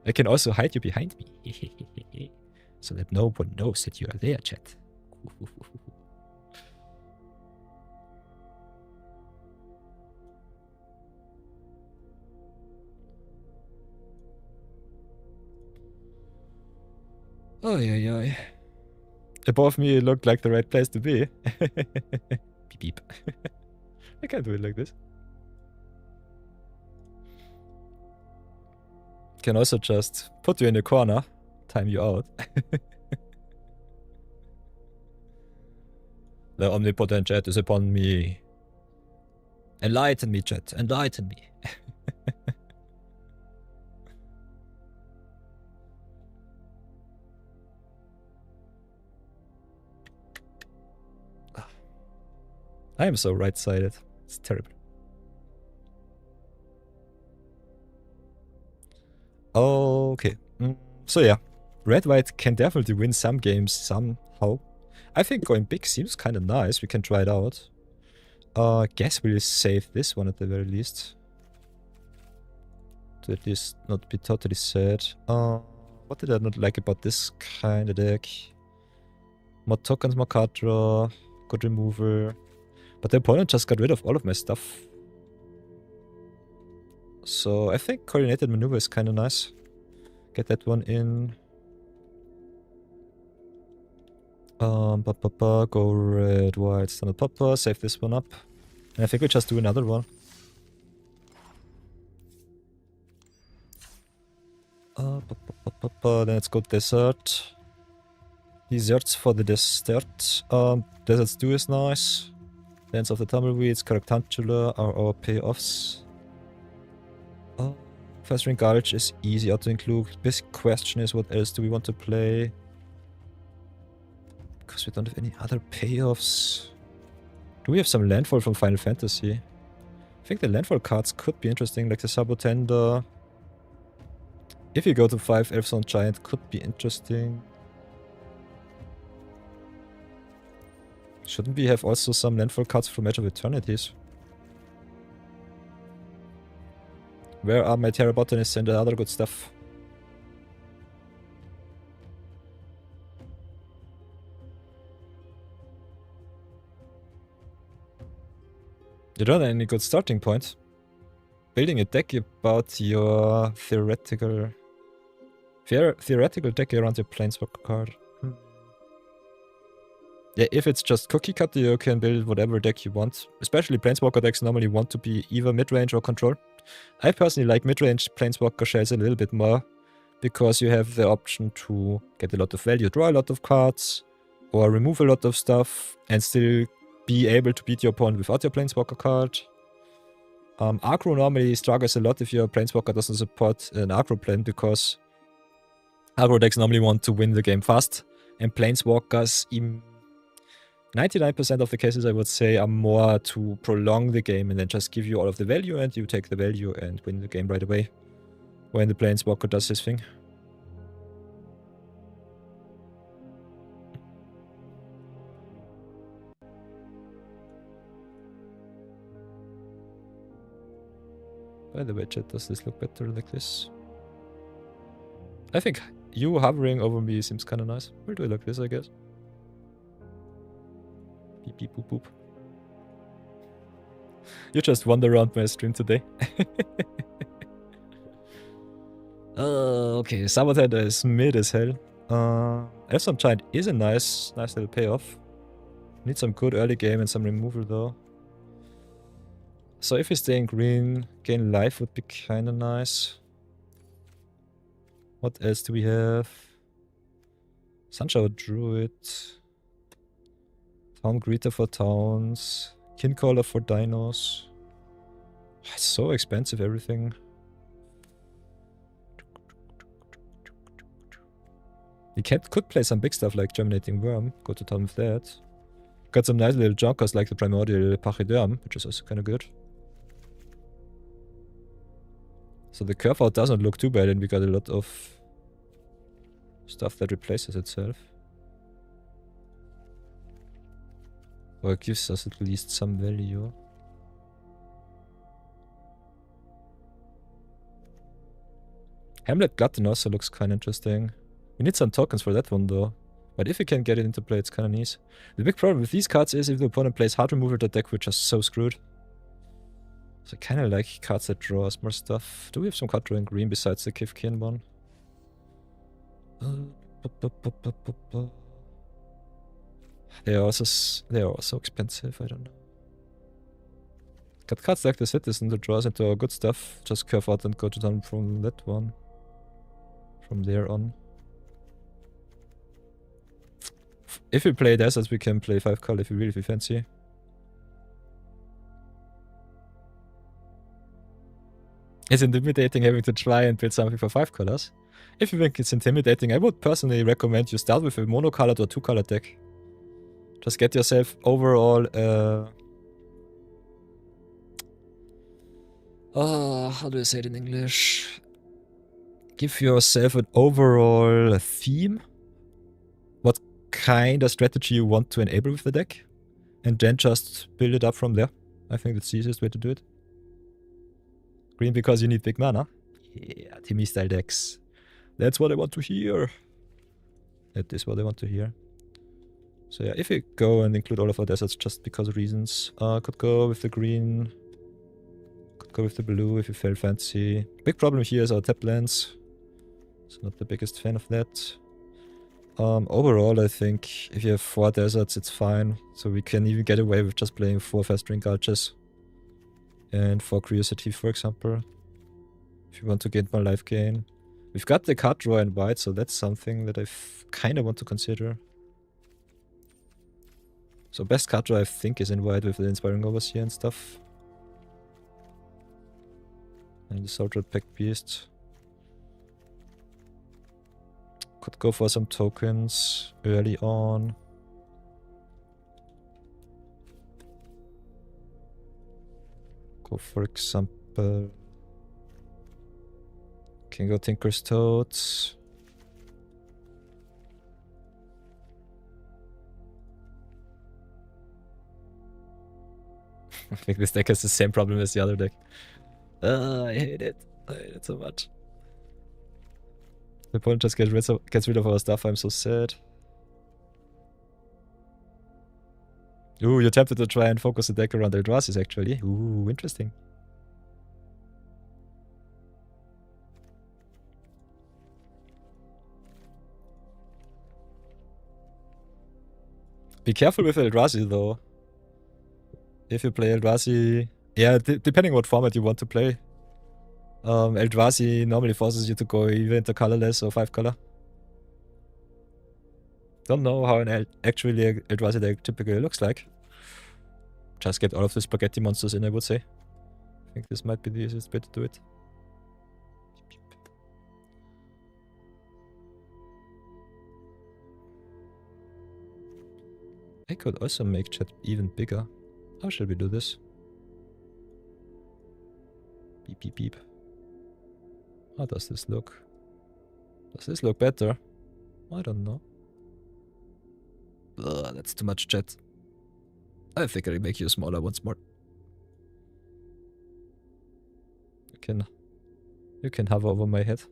I can also hide you behind me, so that no one knows that you are there, chat. Oh, yeah. Above me, it looked like the right place to be. Beep beep. I can't do it like this. Can also just put you in the corner, time you out. The omnipotent chat is upon me. Enlighten me, chat. Enlighten me. I am so right-sided. It's terrible. Okay. So yeah. Red-White can definitely win some games somehow. I think going big seems kind of nice. We can try it out. Guess we'll save this one at the very least. To at least not be totally sad. What did I not like about this kind of deck? More tokens, more card draw, good removal. But the opponent just got rid of all of my stuff. So I think coordinated maneuver is kind of nice. Get that one in. Go red, white, standard popper, save this one up. And I think we just do another one. Then let's go desert. Desserts for the dessert. Desert stew is nice. Dance of the Tumbleweeds, Charactantula are our payoffs. First Ring Gulch is easy auto include. Big question is what else do we want to play? Because we don't have any other payoffs. Do we have some landfall from Final Fantasy? I think the landfall cards could be interesting, like the Sabotender. If you go to 5 Elfstone Giant, could be interesting. Shouldn't we have also some landfall cards from Edge of Eternities? Where are my Terrabotanists and the other good stuff? You don't have any good starting point. Building a deck about your theoretical deck around your Planeswalker card. Yeah, if it's just cookie cutter, you can build whatever deck you want. Especially Planeswalker decks normally want to be either mid-range or control. I personally like mid-range Planeswalker shells a little bit more, because you have the option to get a lot of value, draw a lot of cards, or remove a lot of stuff, and still be able to beat your opponent without your Planeswalker card. Aggro normally struggles a lot if your Planeswalker doesn't support an aggro plan, because aggro decks normally want to win the game fast, and Planeswalkers in 99% of the cases, I would say, are more to prolong the game and then just give you all of the value, and you take the value and win the game right away when the Planeswalker does his thing. By the way, chat, does this look better like this? I think you hovering over me seems kind of nice. We'll do it like this, I guess. Beep beep boop boop. You just wander around my stream today. Okay, Saboteur is mid as hell. Elfsome Giant is a nice little payoff. Need some good early game and some removal though. So if we stay in green, gain life would be kinda nice. What else do we have? Sunshower Druid. Town Greeter for towns. Kincaller for dinos. It's so expensive, everything. We could play some big stuff like Germinating Worm. Go to town with that. Got some nice little junkers like the Primordial Pachyderm, which is also kind of good. So the curve out doesn't look too bad, and we got a lot of stuff that replaces itself. Or it gives us at least some value. Hamlet Glutton also looks kind of interesting. We need some tokens for that one though. But if we can get it into play, it's kind of nice. The big problem with these cards is if the opponent plays hard removal, the deck, we're just so screwed. So I kind of like cards that draw us more stuff. Do we have some card drawing green besides the Kivkin one? They are also expensive, I don't know. Got cards like the Citizen that draws into our good stuff. Just curve out and go to town from that one. From there on. If we play deserts, we can play 5 color if we really fancy. It's intimidating having to try and build something for 5 colors. If you think it's intimidating, I would personally recommend you start with a monocolored or 2-color deck. Just get yourself overall how do I say it in English? Give yourself an overall theme. What kind of strategy you want to enable with the deck. And then just build it up from there. I think that's the easiest way to do it. Green because you need big mana. Yeah, Timmy style decks. That's what I want to hear. That is what I want to hear. So yeah, if we go and include all of our deserts just because of reasons. Could go with the green. Could go with the blue if you feel fancy. Big problem here is our tap lands. So not the biggest fan of that. Overall, I think if you have 4 deserts, it's fine. So we can even get away with just playing 4 fast-ring gulches. And 4 Curiosity, for example. If you want to get more life gain. We've got the card draw in white, so that's something that I kind of want to consider. So best card draw I think is in white with the Inspiring Overseer and stuff. And the Soldier Pack Beast. Could go for some tokens early on. Go for example. Can go Tinker's Toads. I think this deck has the same problem as the other deck. I hate it. I hate it so much. The opponent just gets rid of our stuff. I'm so sad. Ooh, you're tempted to try and focus the deck around Eldrazi's actually. Ooh, interesting. Be careful with Eldrazi though. If you play Eldrazi... Yeah, depending what format you want to play. Eldrazi normally forces you to go either into colorless or 5 color. Don't know how an actually Eldrazi deck typically looks like. Just get all of the spaghetti monsters in, I would say. I think this might be the easiest way to do it. I could also make chat even bigger. How should we do this? Beep beep beep. How does this look? Does this look better? I don't know. Ugh, that's too much chat. I think I'll make you smaller once more. You can hover over my head.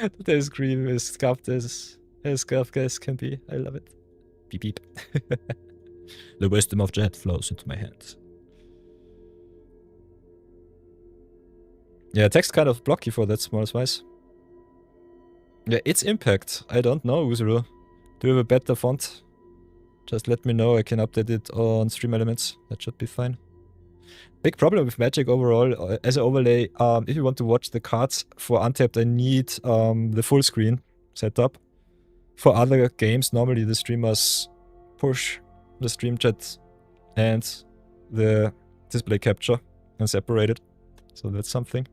That is green as scuffed as scuffed as can be. I love it. Beep beep. The wisdom of chat flows into my hands. Yeah, text kind of blocky for that small size. Yeah, it's impact. I don't know, Uzuru. Do you have a better font? Just let me know, I can update it on Stream Elements. That should be fine. Big problem with Magic overall, as an overlay, if you want to watch the cards for Untapped, I need the full screen setup. For other games, normally the streamers push the stream chat and the display capture and separate it. So that's something.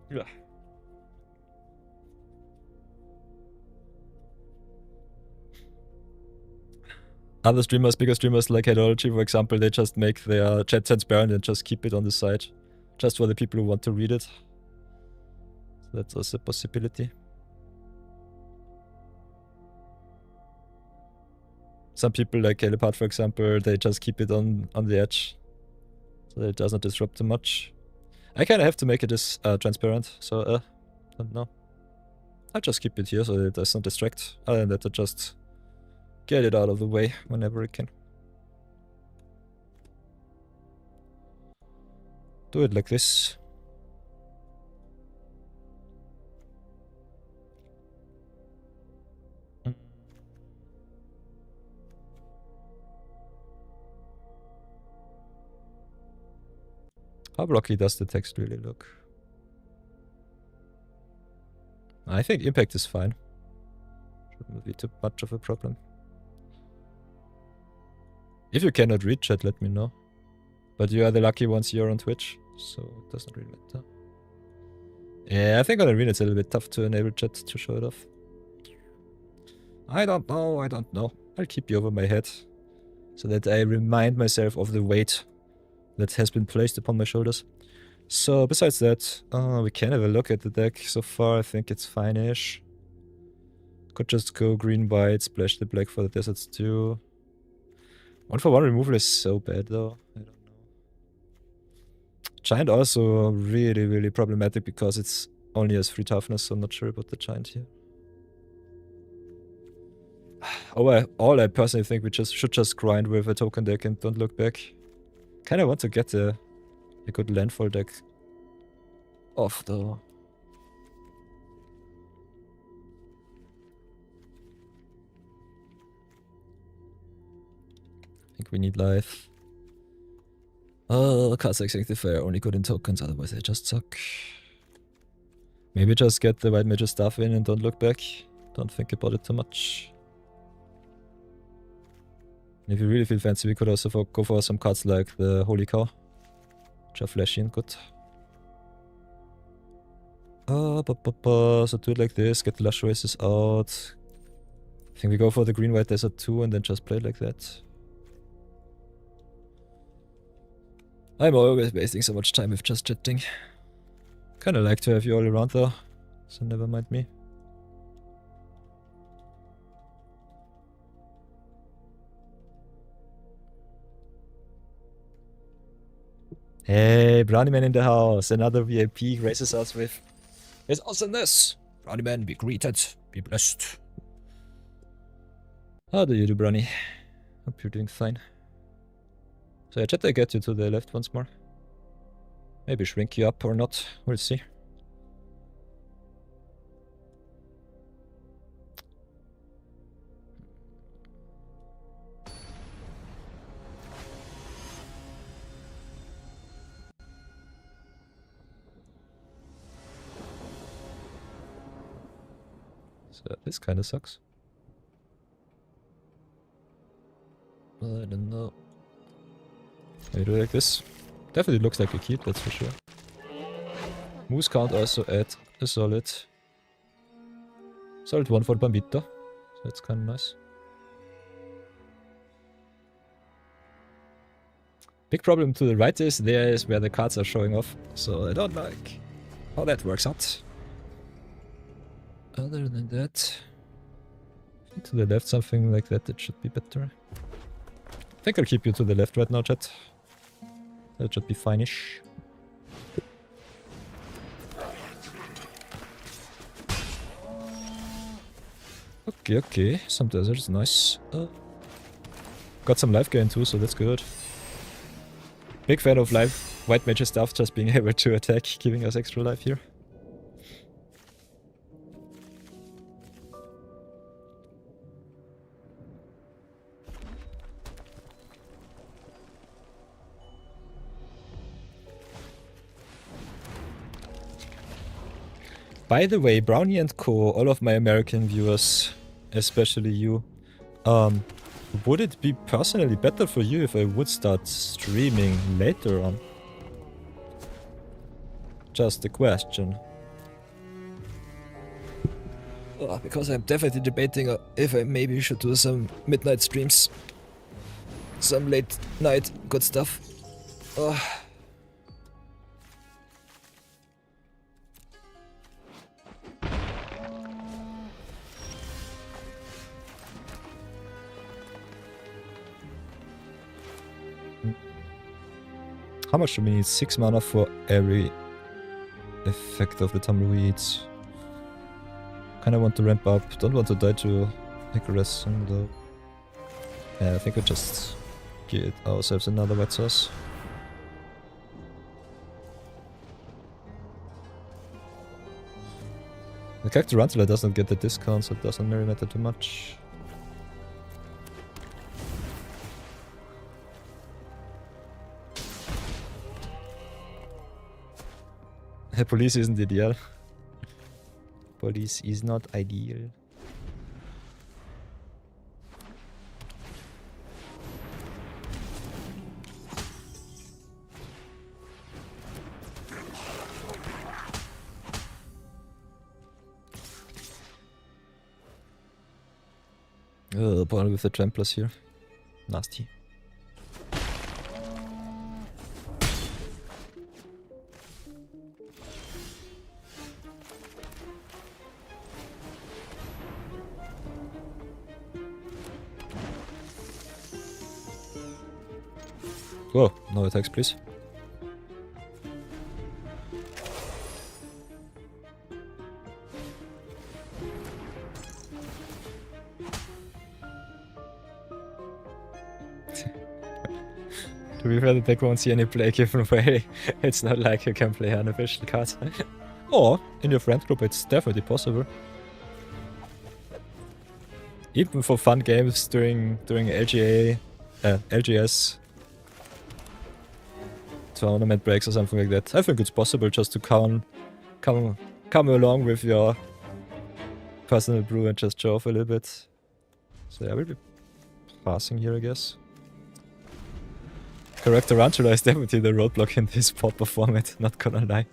Yeah. Other streamers, bigger streamers like Headology, for example, they just make their chat transparent and just keep it on the side. Just for the people who want to read it. So that's also a possibility. Some people like Calipart, for example, they just keep it on the edge. So that it does not disrupt too much. I kind of have to make it this transparent, so don't know. I'll just keep it here so that it does not distract. Other than that, I just get it out of the way whenever I can. Do it like this. How blocky does the text really look? I think impact is fine. Shouldn't be too much of a problem. If you cannot read chat, let me know. But you are the lucky ones here on Twitch, so it doesn't really matter. Yeah, I think on Arena it's a little bit tough to enable chat to show it off. I don't know. I'll keep you over my head. So that I remind myself of the weight that has been placed upon my shoulders. So besides that, we can have a look at the deck. So far I think it's fine-ish. Could just go green-white, splash the black for the deserts too. 1-for-1 removal is so bad though. I don't know. Giant also really problematic because it's only has 3 toughness, so I'm not sure about the Giant here. All I personally think we should just grind with a token deck and don't look back. Kinda want to get a good landfall deck off though. I think we need life. Oh, cards like Sanctifier are only good in tokens, otherwise they just suck. Maybe just get the White Major stuff in and don't look back. Don't think about it too much. And if you really feel fancy, we could also go for some cards like the Holy Cow, which are flashy and good. So do it like this, get the Lush Races out. I think we go for the Green-White Desert 2 and then just play it like that. I'm always wasting so much time with just chatting. Kinda like to have you all around though, so never mind me. Hey, Brownieman in the house, another VIP graces us with his awesomeness. Brownieman, be greeted, be blessed. How do you do, Brownie? Hope you're doing fine. So yeah, chat, I get you to the left once more. Maybe shrink you up or not, we'll see. So this kind of sucks. I don't know. Can you do it like this? Definitely looks like a keep, that's for sure. Moose can't also add a solid 1 for Bambito. So that's kind of nice. Big problem to the right is there is where the cards are showing off. So I don't like how that works out. Other than that, to the left, something like that, it should be better. I think I'll keep you to the left right now, chat. That should be fine-ish. Okay, some deserts, nice. Got some life gain too, so that's good. Big fan of life. White mage stuff, just being able to attack, giving us extra life here. By the way, Brownie and Co, all of my American viewers, especially you, would it be personally better for you if I would start streaming later on? Just a question. Because I'm definitely debating if I maybe should do some midnight streams. Some late night good stuff. How much do we need? 6 mana for every effect of the tumbleweeds. Kinda want to ramp up. Don't want to die to aggressing though. Yeah, I think we just get ourselves another white sauce. The Cacturantula doesn't get the discount, so it doesn't really matter too much. Police isn't ideal. Police is not ideal. Ball with the tramplers here. Nasty. Whoa, no attacks, please. To be fair, the deck won't see any play given away. It's not like you can play unofficial cards. Or, in your friend group, it's definitely possible. Even for fun games during LGS tournament breaks or something like that. I think it's possible just to come along with your personal brew and just show off a little bit. So yeah, we'll be passing here, I guess. Cacturantula is definitely the roadblock in this pauper format, not gonna lie.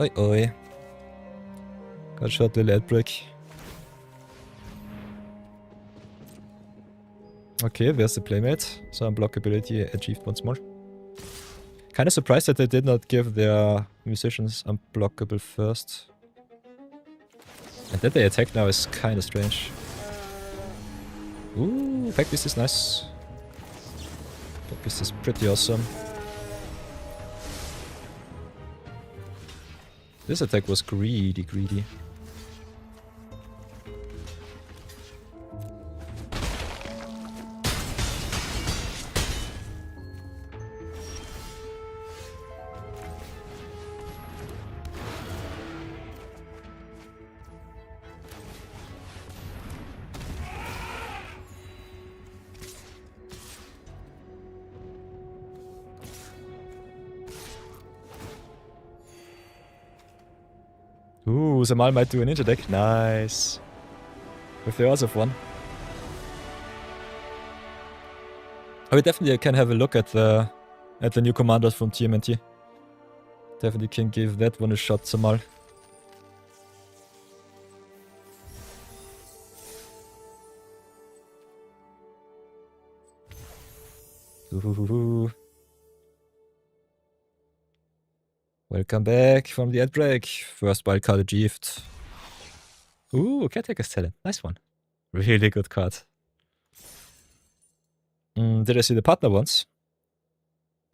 Oi oi. Got shot the lead break. Okay, there's the playmate. So unblockability achieved once more. Kinda surprised that they did not give their musicians unblockable first. And that they attack now is kinda strange. Ooh, pack beast is nice. Pack beast is pretty awesome. This attack was greedy. Ooh, Zamal might do a ninja deck. Nice. With the odds of one. Oh, we definitely can have a look at the new commanders from TMNT. Definitely can give that one a shot, Zamal. Ooh. Welcome back from the ad break. First wildcard achieved. Ooh, Caretaker's Talent. Nice one. Really good card. Did I see the partner ones?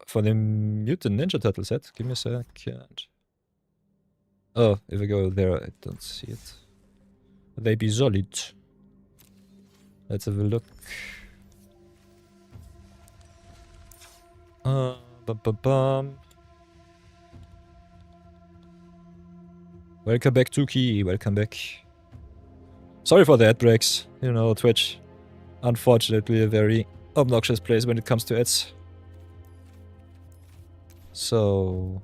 For the Mutant Ninja Turtle set? Give me a second. Oh, if I go there, I don't see it. They be solid. Let's have a look. Bum. Welcome back, Tuki. Welcome back. Sorry for the ad breaks. You know, Twitch, unfortunately, a very obnoxious place when it comes to ads. So,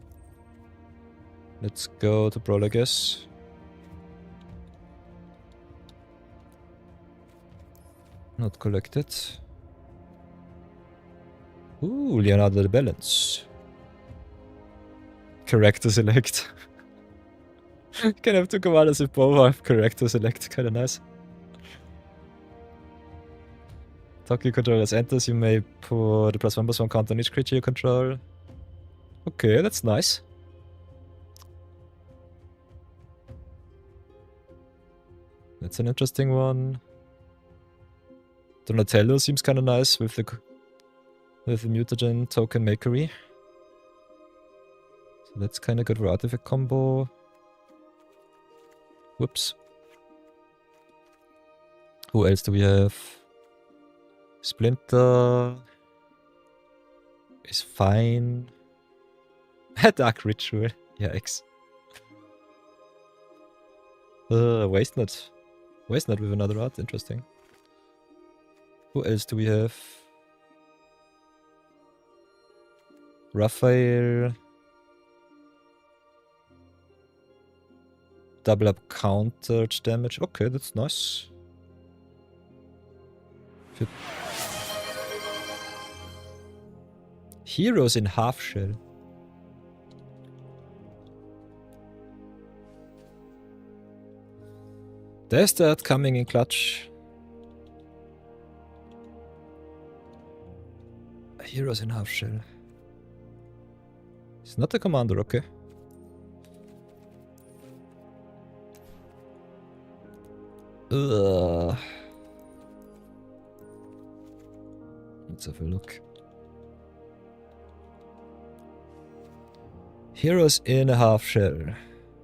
let's go to Brawl, I guess. Not collected. Ooh, Leonardo the Balance. Character select. Can have two commanders if both have character select. Kinda nice. Tokyo control as enters, you may put a +1/+1 counter on each creature you control. Okay, that's nice. That's an interesting one. Donatello seems kinda nice with the mutagen token makery. So that's kinda good for artifact combo. Whoops. Who else do we have? Splinter is fine. Dark Ritual. Yikes. Waste Not. Waste Not with another art. Interesting. Who else do we have? Raphael. Double up countered damage. Okay, that's nice. Heroes in half shell. There's that coming in clutch. Heroes in half shell. It's not a commander, okay. Ugh. Let's have a look. Heroes in a half shell.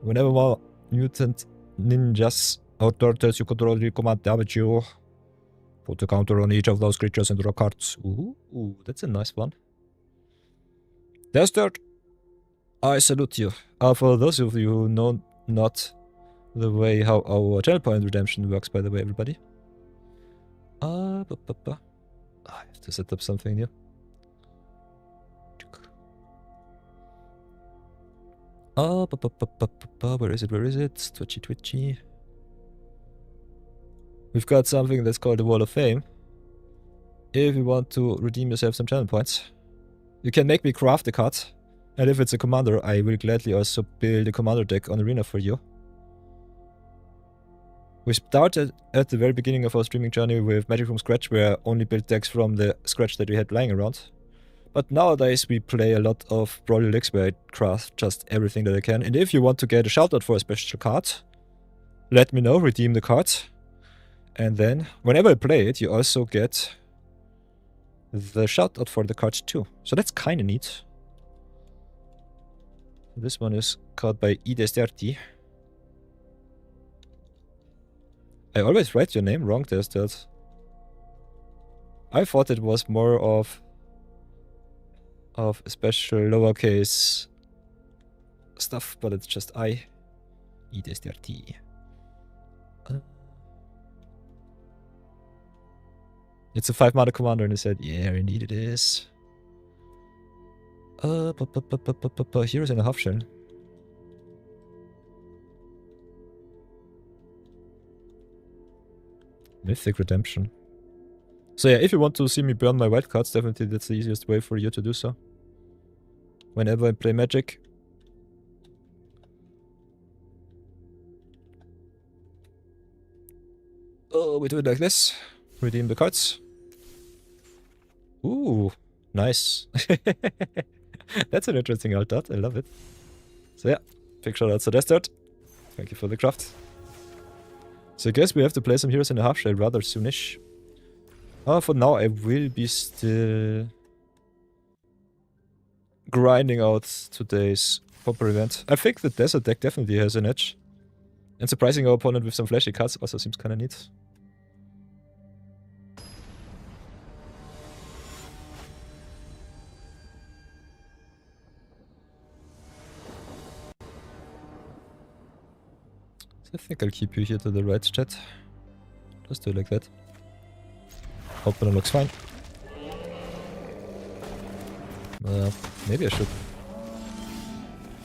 Whenever more mutant ninjas or turtles you control command damage you, put a counter on each of those creatures and draw cards. Ooh, that's a nice one. Desert, I salute you. For those of you who know not the way how our channel point redemption works, by the way, everybody. I have to set up something new. Where is it? Where is it? Twitchy. We've got something that's called the Wall of Fame. If you want to redeem yourself some channel points, you can make me craft a card. And if it's a commander, I will gladly also build a commander deck on Arena for you. We started at the very beginning of our streaming journey with Magic from scratch, where I only built decks from the scratch that we had lying around. But nowadays we play a lot of Brawl Deluxe, where I craft just everything that I can. And if you want to get a shoutout for a special card, let me know, redeem the card. And then, whenever I play it, you also get the shoutout for the card too. So that's kinda neat. This one is called by Idestarti. I always write your name wrong, Desert. I thought it was more of a special lowercase stuff, but it's just Idestarti. It's a 5-mana commander, and he said, yeah, indeed it is. Heroes in a half shell. Mythic Redemption. So yeah, if you want to see me burn my wildcards, definitely that's the easiest way for you to do so. Whenever I play Magic. Oh, we do it like this. Redeem the cards. Ooh, nice. That's an interesting alt art, I love it. So yeah, big shout out to Desert. Thank you for the craft. So I guess we have to play some heroes in the half shell rather soonish. For now I will be still grinding out today's Popper event. I think the desert deck definitely has an edge. And surprising our opponent with some flashy cards also seems kinda neat. So I think I'll keep you here to the right, chat. Just do it like that. Opener looks fine. Maybe I should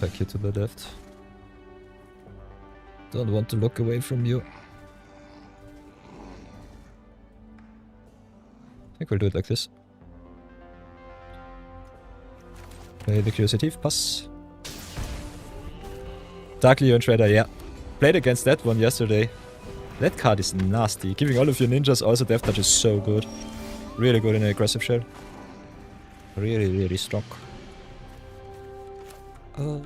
back here to the left. Don't want to look away from you. I think we'll do it like this. Play the Curiosity, pass. Dark Leon Shredder, yeah. Played against that one yesterday. That card is nasty. Giving all of your ninjas also Death Touch is so good. Really good in an aggressive shell. Really, really strong. I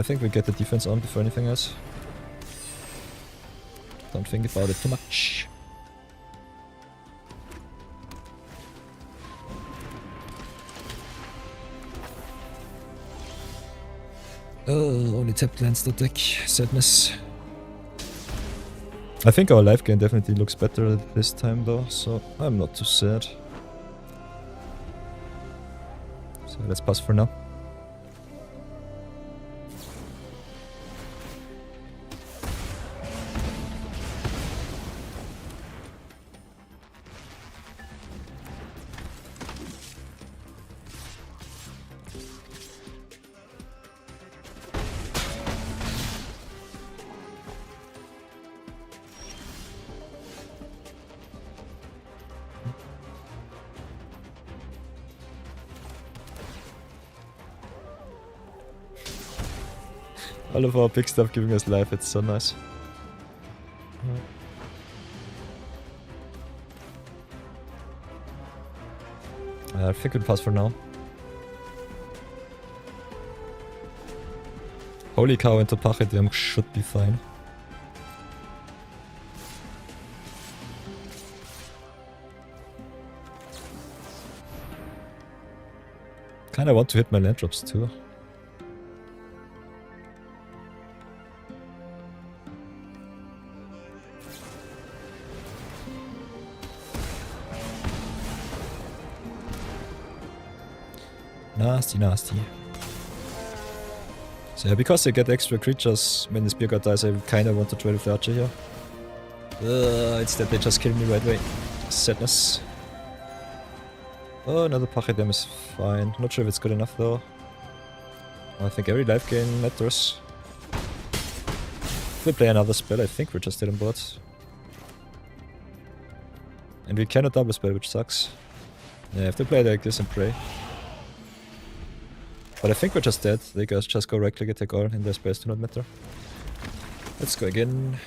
think we get the defense on before anything else. Don't think about it too much. Oh, only tapped lands the deck. Sadness. I think our life gain definitely looks better this time though, so I'm not too sad. So let's pass for now. All of our big stuff giving us life, it's so nice. I think we'll pass for now. Holy cow, into Pachedium should be fine. Kinda want to hit my land drops too. Nasty, nasty. So yeah, because they get extra creatures when the spear god dies, I kinda want to trade with the archer here. Instead they just kill me right away. Sadness. Oh, another Pachedium is fine. Not sure if it's good enough though. I think every life gain matters. If we play another spell, I think we're just dead on board. And we cannot double spell, which sucks. Yeah, if they play like this and pray. But I think we're just dead. They guys just go right click attack all and their spells do not matter. Let's go again.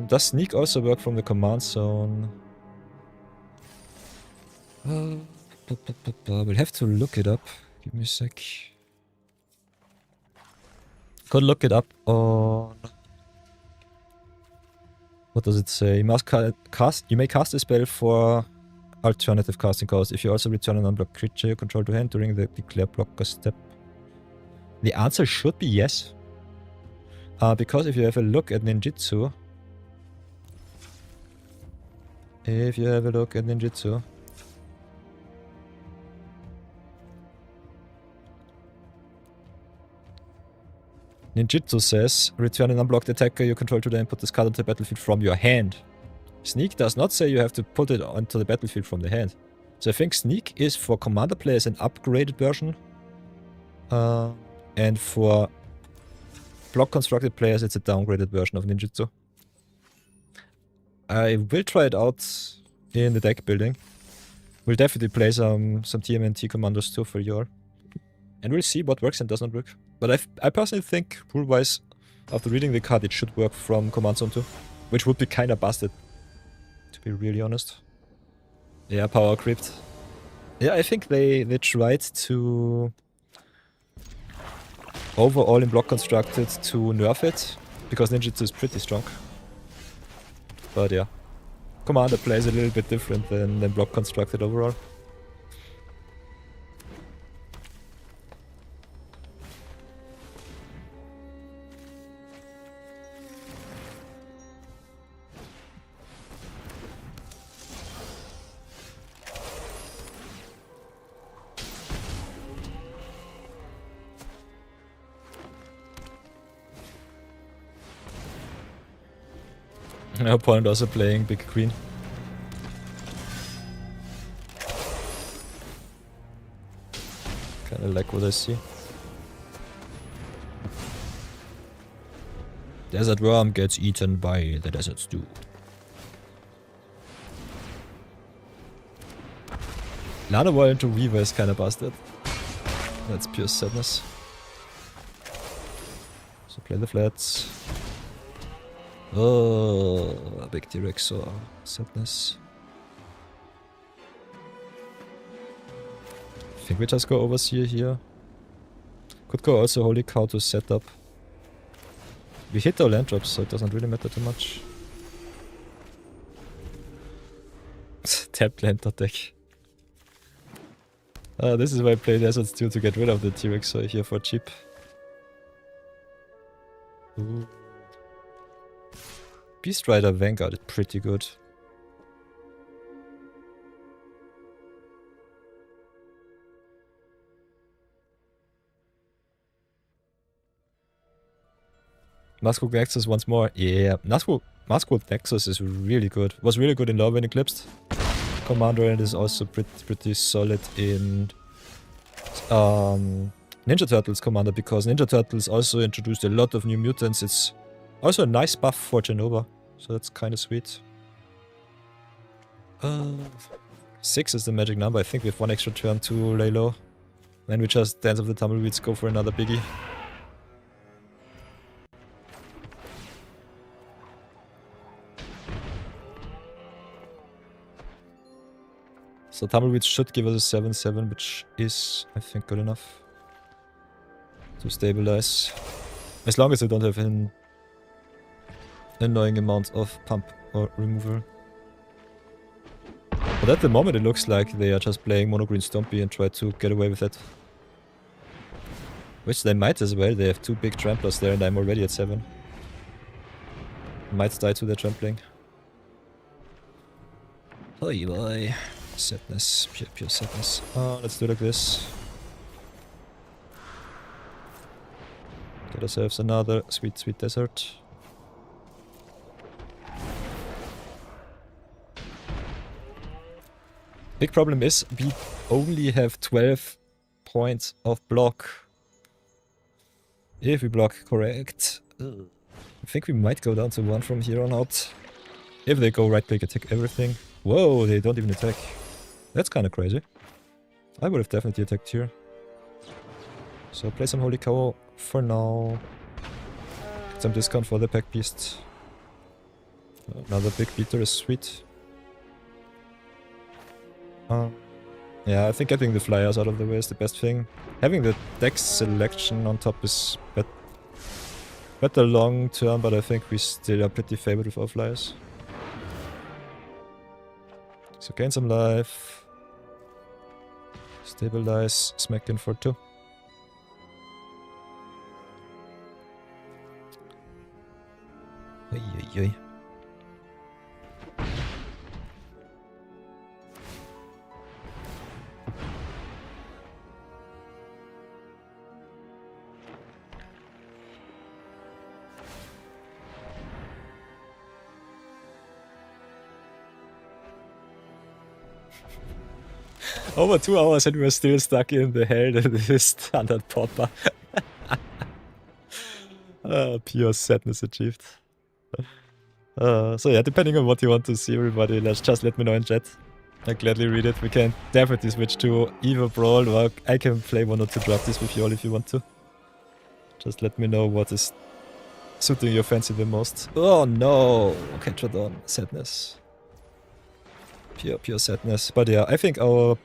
Does sneak also work from the command zone? We'll have to look it up. Give me a sec. Could look it up on... What does it say? You may cast a spell for alternative casting cost if you also return an unblocked creature you control to hand during the declare blocker step. The answer should be yes. Because if you have a look at ninjutsu... Ninjutsu says, return an unblocked attacker you control to and put this card onto the battlefield from your hand. Sneak does not say you have to put it onto the battlefield from the hand. So I think Sneak is for commander players an upgraded version. And for block constructed players it's a downgraded version of Ninjutsu. I will try it out in the deck building. We'll definitely play some TMNT commanders too for your. And we'll see what works and does not work. But I personally think, rule-wise, after reading the card, it should work from Command Zone too. Which would be kinda busted, to be really honest. Yeah, power creeped. Yeah, I think they tried to overall in block constructed to nerf it, because ninjutsu is pretty strong. But yeah, commander plays a little bit different than block constructed overall. My opponent also playing big queen. Kinda like what I see. Desert worm gets eaten by the desert stew. Lana Wall into Weaver is kinda busted. That's pure sadness. So play the flats. Oh, a big T-Rex or sadness. I think we just go Overseer here. Could go also Holy Cow to set up. We hit our land drops, so it doesn't really matter too much. Tapped land deck. This is why I play Desert Stew, to get rid of the T-Rex here for cheap. Ooh. Beast Rider Vanguard is pretty good. Nazgul Nexus once more. Yeah, Nazgul Nexus is really good. Was really good in Lore when Eclipsed. Commander, and is also pretty solid in Ninja Turtles Commander, because Ninja Turtles also introduced a lot of new mutants. It's also a nice buff for Genova, so that's kind of sweet. 6 is the magic number. I think we have one extra turn to lay low. Then we just Dance of the Tumbleweeds, go for another biggie. So Tumbleweeds should give us a 7-7, which is, I think, good enough to stabilize. As long as they don't have an annoying amount of pump or removal. But at the moment it looks like they are just playing mono green Stompy and try to get away with it. Which they might as well. They have 2 big tramplers there and I'm already at 7. Might die to their trampling. Oy boy. Sadness. Pure sadness. Let's do like this. Get ourselves another sweet desert. Big problem is we only have 12 points of block. If we block correct. I think we might go down to 1 from here on out. If they go right click, attack everything. Whoa, they don't even attack. That's kind of crazy. I would have definitely attacked here. So play some Holy Cow for now. Get some discount for the Pack Beast. Another big beater is sweet. Yeah, I think getting the flyers out of the way is the best thing. Having the deck selection on top is better long term, but I think we still are pretty favored with our flyers. So gain some life. Stabilize, smack in for 2. Oy, oy, oy. Over 2 hours and we're still stuck in the hell that is standard popper. Pure sadness achieved. So yeah, depending on what you want to see, everybody, just let me know in chat. I gladly read it. We can definitely switch to either Brawl, or I can play 1 or 2 drafts with you all if you want to. Just let me know what is suiting your fancy the most. Oh no! Ketradon, sadness. Pure sadness. But yeah, I think our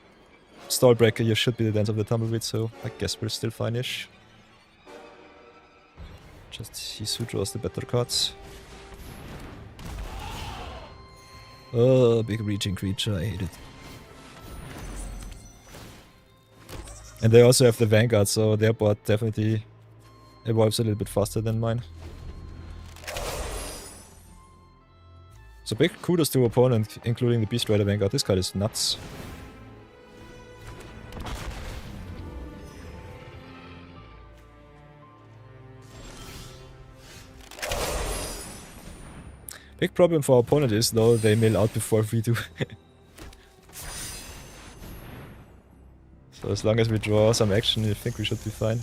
stall breaker here should be the Dance of the Tumbleweed, so I guess we're still fine-ish. Just he's who draws the better cards. Oh, big reaching creature, I hate it. And they also have the Vanguard, so their board definitely evolves a little bit faster than mine. So big kudos to opponent, including the Beast Rider Vanguard. This card is nuts. Big problem for our opponent is, though, they mill out before we do. So as long as we draw some action, I think we should be fine.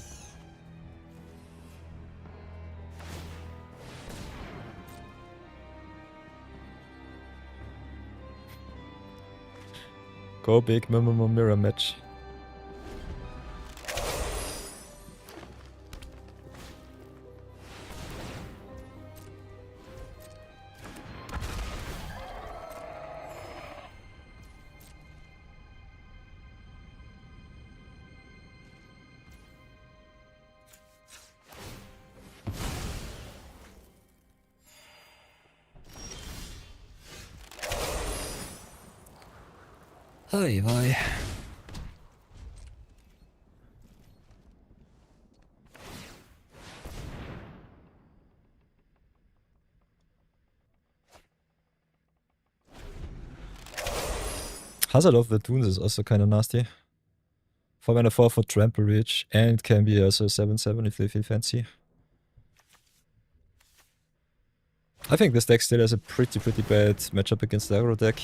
Go big, mirror match. Hi, bye. Hazard of the Dunes is also kind of nasty. 4 mana 4 for Trample Reach, and it can be also 7/7 if they feel fancy. I think this deck still has a pretty bad matchup against the aggro deck.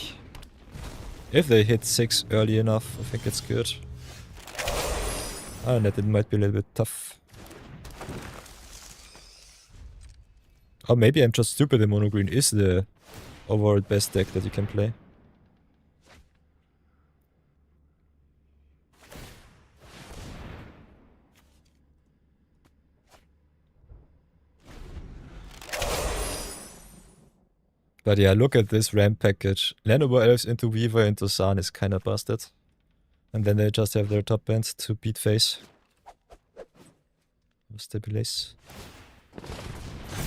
If they hit 6 early enough, I think it's good. And that it might be a little bit tough. Or maybe I'm just stupid and mono green is the overall best deck that you can play. But yeah, look at this ramp package. Lenovo Elves into Weaver into Zaan is kinda busted. And then they just have their top band to beat face. Stabilize.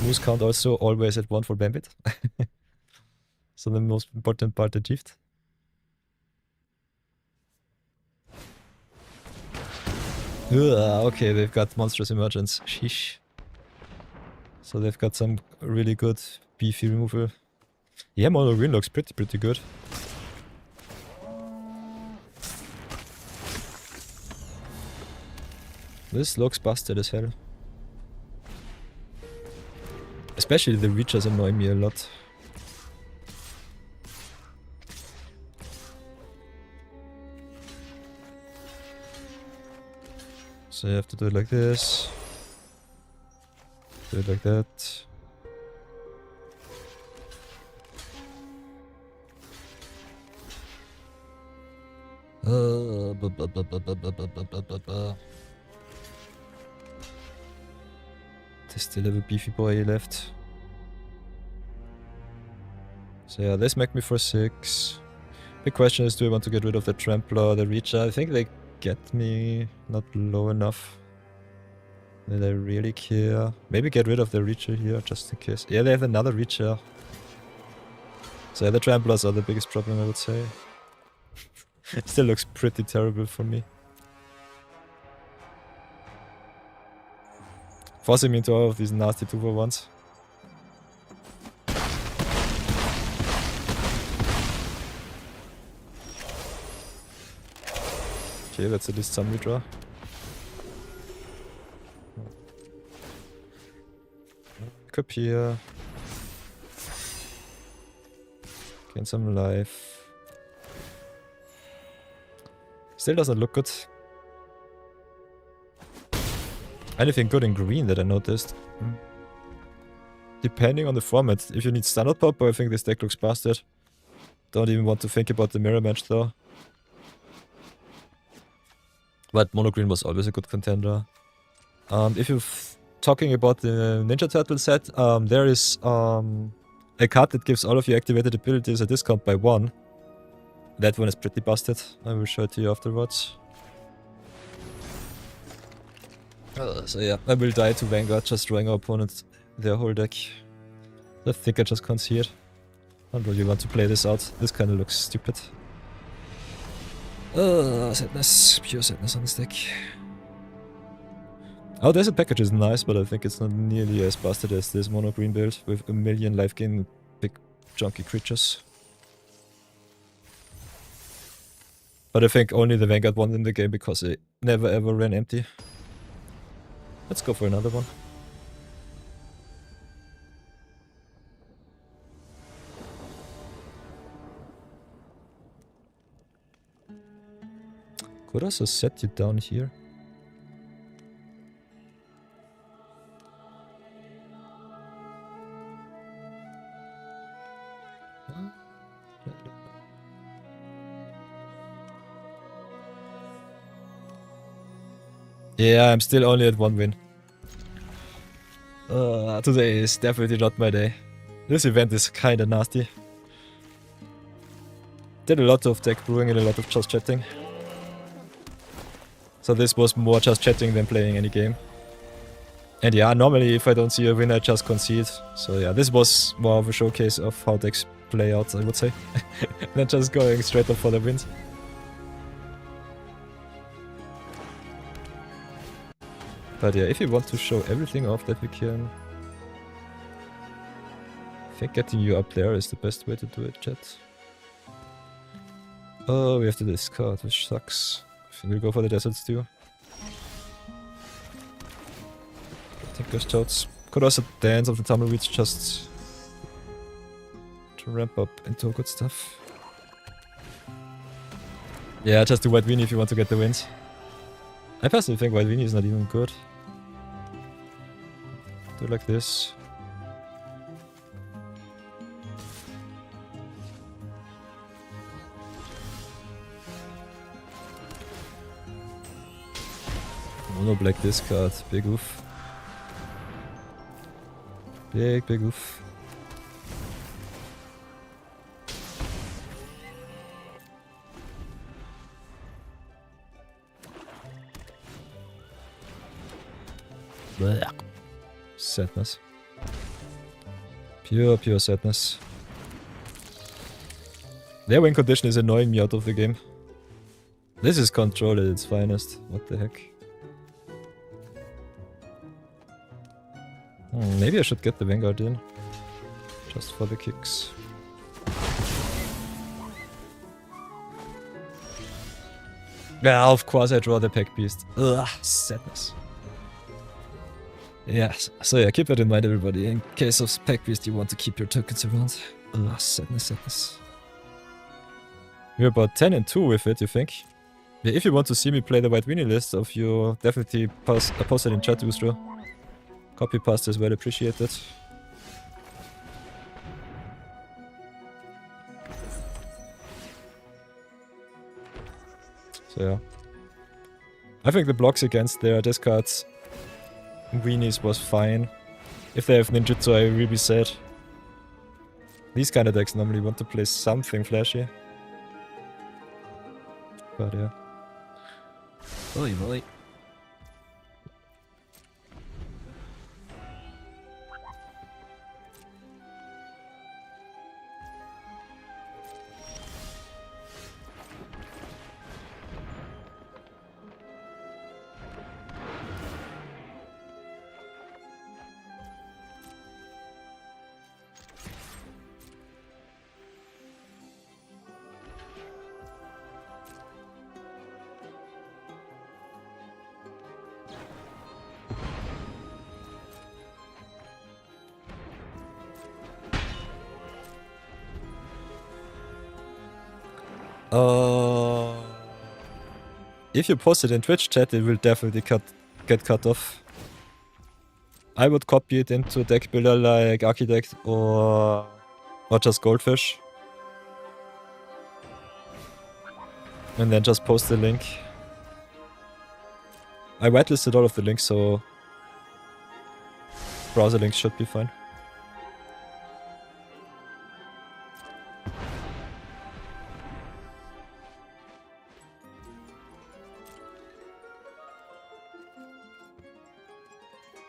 Moose count also always at 1 for Bambit. So the most important part achieved. Ugh, okay, they've got Monstrous Emergence. Sheesh. So they've got some really good beefy removal. Yeah, mono green looks pretty good. This looks busted as hell. Especially the reachers annoy me a lot. So you have to do it like this. Do it like that. They still have a beefy boy left. So yeah, they smacked me for 6. Big question is, do I want to get rid of the Trampler or the Reacher? I think they get me not low enough. Do they really care? Maybe get rid of the Reacher here, just in case. Yeah, they have another Reacher. So yeah, the Tramplers are the biggest problem, I would say. It still looks pretty terrible for me. Forcing me into all of these nasty 2-for-1s. Okay, that's at least some redraw. Cup here. Gain some life. Still doesn't look good. Anything good in green that I noticed? Depending on the format. If you need standard pop, I think this deck looks busted. Don't even want to think about the mirror match though. But mono green was always a good contender. If you're talking about the Ninja Turtle set, there is a card that gives all of your activated abilities a discount by 1. That one is pretty busted. I will show it to you afterwards. So yeah, I will die to Vanguard just drawing our opponent their whole deck. I think I just concede. I don't really want to play this out. This kind of looks stupid. Sadness. Pure sadness on this deck. Oh, there's a package is nice, but I think it's not nearly as busted as this mono green build with a million life gain big chunky creatures. But I think only the Vanguard won in the game because it never ever ran empty. Let's go for another one. Could also set you down here. Yeah, I'm still only at 1 win. Today is definitely not my day. This event is kinda nasty. Did a lot of deck brewing and a lot of just chatting. So this was more just chatting than playing any game. And yeah, normally if I don't see a win I just concede. So yeah, this was more of a showcase of how decks play out, I would say. Than just going straight up for the wins. But yeah, if you want to show everything off that we can... I think getting you up there is the best way to do it, chat. Oh, we have to discard, which sucks. I think we'll go for the deserts too. Tinker's Toads. Could also dance of the tumbleweeds just to ramp up into good stuff. Yeah, just do White Weenie if you want to get the wins. I personally think White Weenie is not even good. Do it like this. Mono black discard. Big oof. Big oof. Blech. Sadness. Pure sadness. Their win condition is annoying me out of the game. This is control at its finest. What the heck? Maybe I should get the Vanguard in. Just for the kicks. Yeah, of course I draw the Pack Beast. Ugh, sadness. Yeah, so yeah, keep that in mind everybody. In case of Pack Beast you want to keep your tokens around. Ugh, sadness. We're about 10 and 2 with it, you think? Yeah, if you want to see me play the White Weenie list of you, definitely post it in chat, Ustro. Copy paste is well appreciated. So yeah. I think the blocks against their discards Weenies was fine. If they have ninjutsu I will be sad. These kind of decks normally want to play something flashy. But yeah. Holy moly. If you post it in Twitch chat, it will definitely get cut off. I would copy it into a deck builder like Architect or just Goldfish. And then just post the link. I whitelisted all of the links, so browser links should be fine.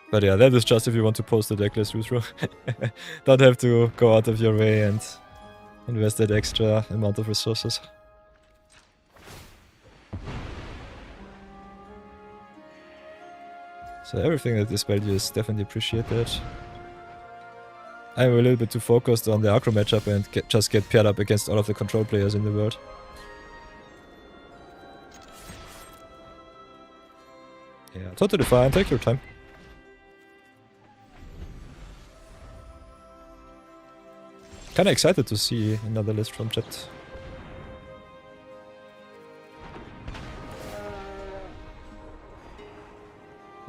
But yeah, that is just if you want to post the deck list, Rutro. Don't have to go out of your way and invest that extra amount of resources. So everything at this value is definitely appreciated. I'm a little bit too focused on the aggro matchup and just get paired up against all of the control players in the world. Yeah, totally fine, take your time. Kinda excited to see another list from chat.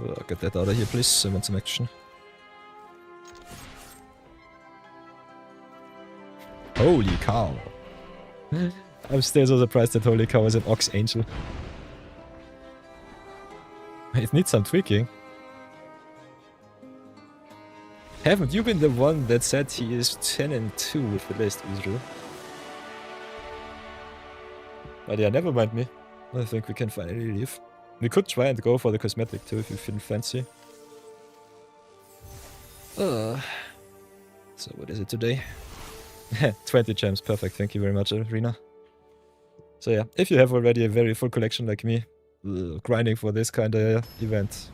Oh, get that out of here, please. I want some action. Holy cow. I'm still so surprised that Holy Cow is an Ox Angel. It needs some tweaking. Haven't you been the one that said he is 10-2 with the list, Israel? But yeah, never mind me. I think we can finally leave. We could try and go for the cosmetic too if you feel fancy. So what is it today? 20 gems, perfect, thank you very much, Arena. So yeah, if you have already a very full collection like me, grinding for this kind of event,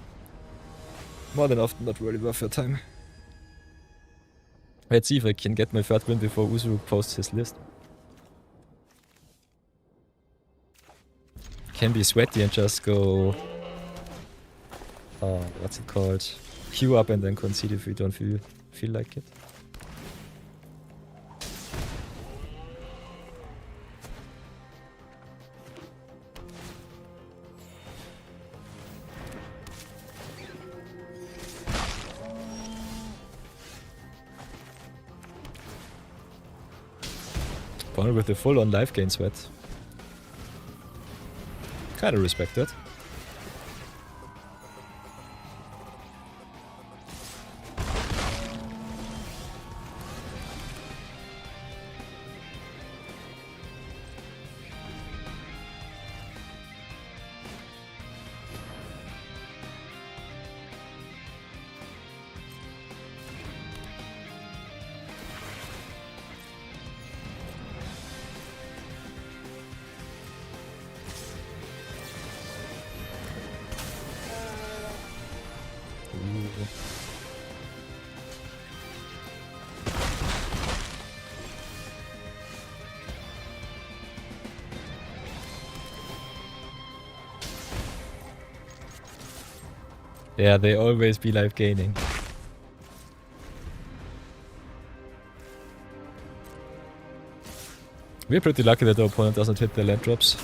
more than often not really worth your time. Let's see if I can get my third win before Uzuruk posts his list. Can be sweaty and just go... what's it called? Queue up and then concede if we don't feel like it. Opponent with the full-on life gain sweat. Kinda respect that. Yeah, they always be life gaining. We're pretty lucky that the opponent doesn't hit the land drops.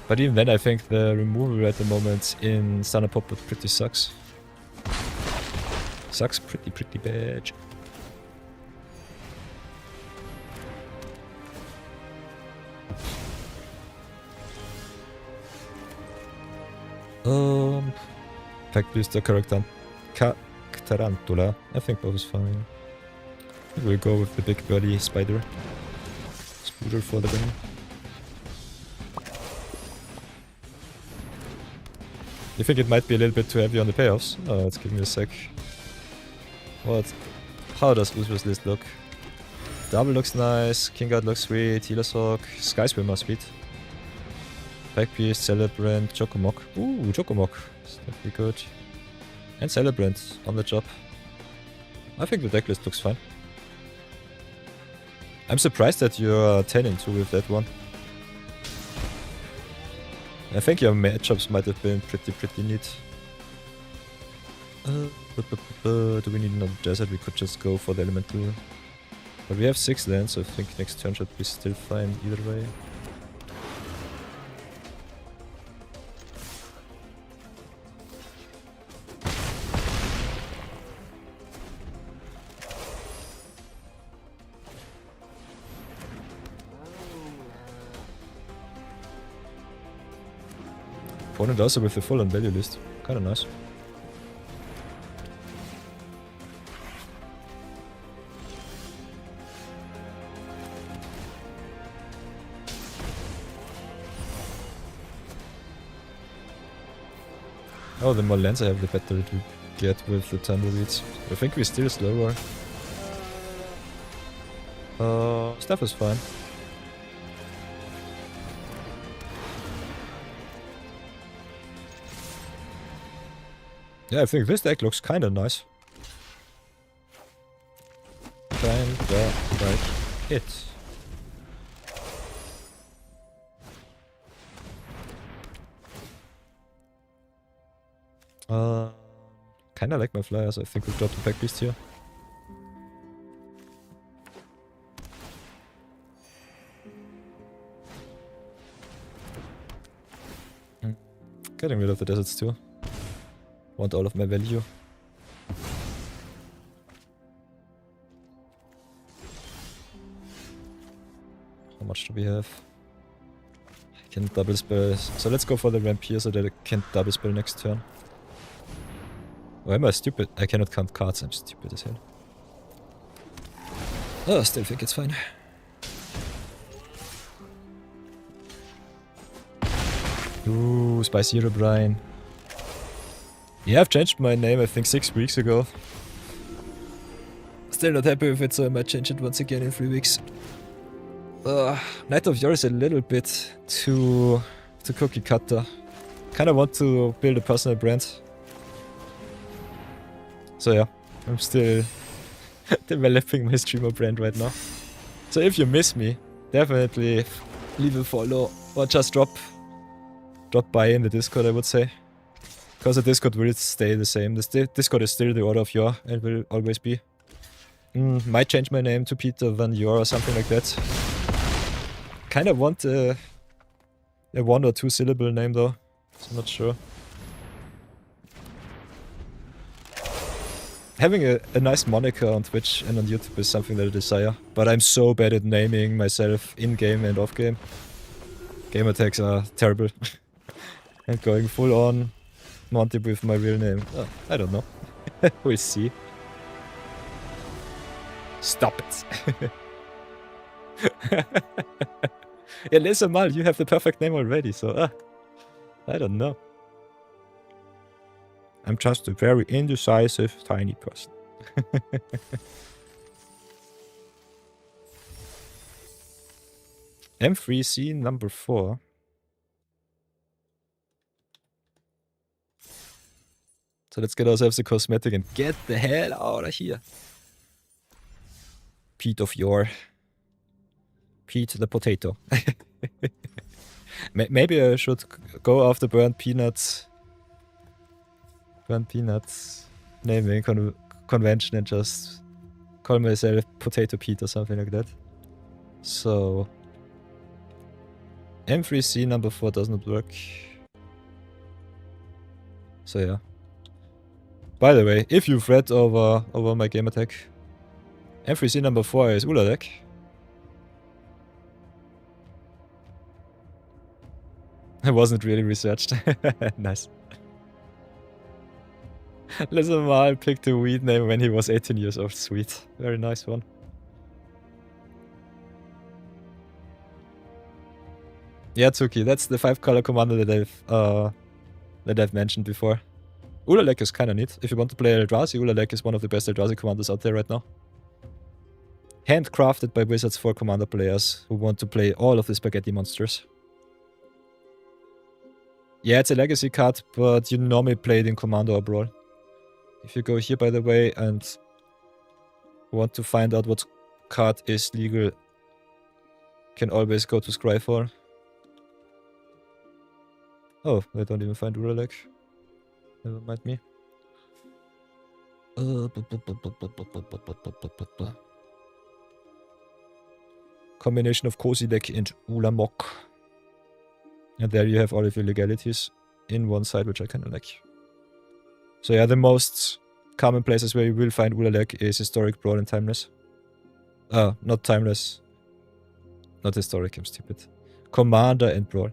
But even then I think the removal at the moment in Stunner Pop pretty sucks. Sucks pretty bad. Pack booster character Tarantula. I think both is fine. We'll go with the big burly spider. Spooder for the win. You think it might be a little bit too heavy on the payoffs? Oh, let's give me a sec. What? How does Uzur's list look? Double looks nice, King Guard looks sweet, Healer's Hawk, Sky Swimmer sweet. Pack Piece, Celebrant, Chocomok. Ooh, Chocomok. That's definitely good. And Celebrant on the job. I think the deck list looks fine. I'm surprised that you're 10-2 with that one. I think your matchups might have been pretty neat. Do we need another desert? We could just go for the elemental. But we have 6 lands, so I think next turn should be still fine either way. Opponent also with the full on value list. Kinda nice. Oh, the more lands I have, the better it will get with the tumbleweeds. I think we're still slower. Stuff is fine. Yeah, I think this deck looks kinda nice. Kinda like it. Kinda like my flyers. I think we'll drop the pack beast here. Getting rid of the deserts too. Want all of my value. How much do we have? I can double spell. So let's go for the ramp here so that I can double spell next turn. Why am I stupid? I cannot count cards, I'm stupid as hell. Oh, I still think it's fine. Ooh, Spicy Hero Brian. Yeah, I've changed my name I think 6 weeks ago. Still not happy with it, so I might change it once again in 3 weeks. Knight of Yore is a little bit too cookie cutter. Kinda want to build a personal brand. So yeah, I'm still developing my streamer brand right now. So if you miss me, definitely leave a follow or just drop by in the Discord, I would say. Because the Discord will stay the same. The Discord is still the Order of Yore and will always be. Might change my name to Peter Van Yore or something like that. Kinda want a 1 or 2 syllable name though, so I'm not sure. Having a nice moniker on Twitch and on YouTube is something that I desire, but I'm so bad at naming myself in-game and off-game. Gamer tags are terrible. And going full on Monty with my real name, I don't know. We'll see. Stop it. Yeah, listen, Mal, you have the perfect name already, so I don't know. I'm just a very indecisive, tiny person. M3C number 4. So let's get ourselves a cosmetic and get the hell out of here. Pete of Yore. Pete the potato. Maybe I should go after burnt peanuts. Burnt peanuts naming convention and just call myself Potato Pete or something like that. So M3C number 4 does not work. So yeah. By the way, if you've read over my gamertag, M3C number 4 is Ula deck. I wasn't really researched. Nice. Listen, Mal picked a weed name when he was 18 years old. Sweet. Very nice one. Yeah, Tsuki, that's the 5-color commander that I've mentioned before. Ulalek is kinda neat. If you want to play Eldrazi, Ulalek is one of the best Eldrazi commanders out there right now. Handcrafted by Wizards for commander players who want to play all of the spaghetti monsters. Yeah, it's a legacy card, but you normally play it in Commander or Brawl. If you go here, by the way, and want to find out what card is legal, you can always go to Scryfall. Oh, I don't even find Uralek. Never mind me. Combination of Cozy Deck and Ulamok. And there you have all of your legalities in one side, which I kinda like. So yeah, the most common places where you will find Ulalek is Historic, Brawl, and Timeless. Not Timeless. Not Historic, I'm stupid. Commander and Brawl.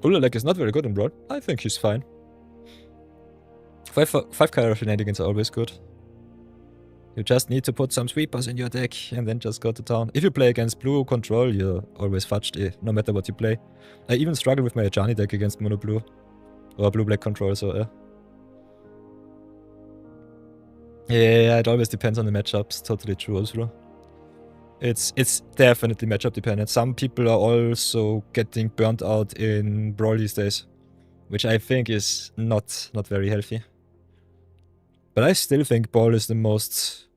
Ulalek is not very good in Brawl. I think he's fine. 5-color shenanigans are always good. You just need to put some sweepers in your deck and then just go to town. If you play against blue control, you're always fudged, no matter what you play. I even struggle with my Ajani deck against mono blue. Or blue-black control, so yeah, it always depends on the matchups. Totally true also. It's definitely matchup dependent. Some people are also getting burnt out in Brawl these days, which I think is not very healthy. But I still think Brawl is the most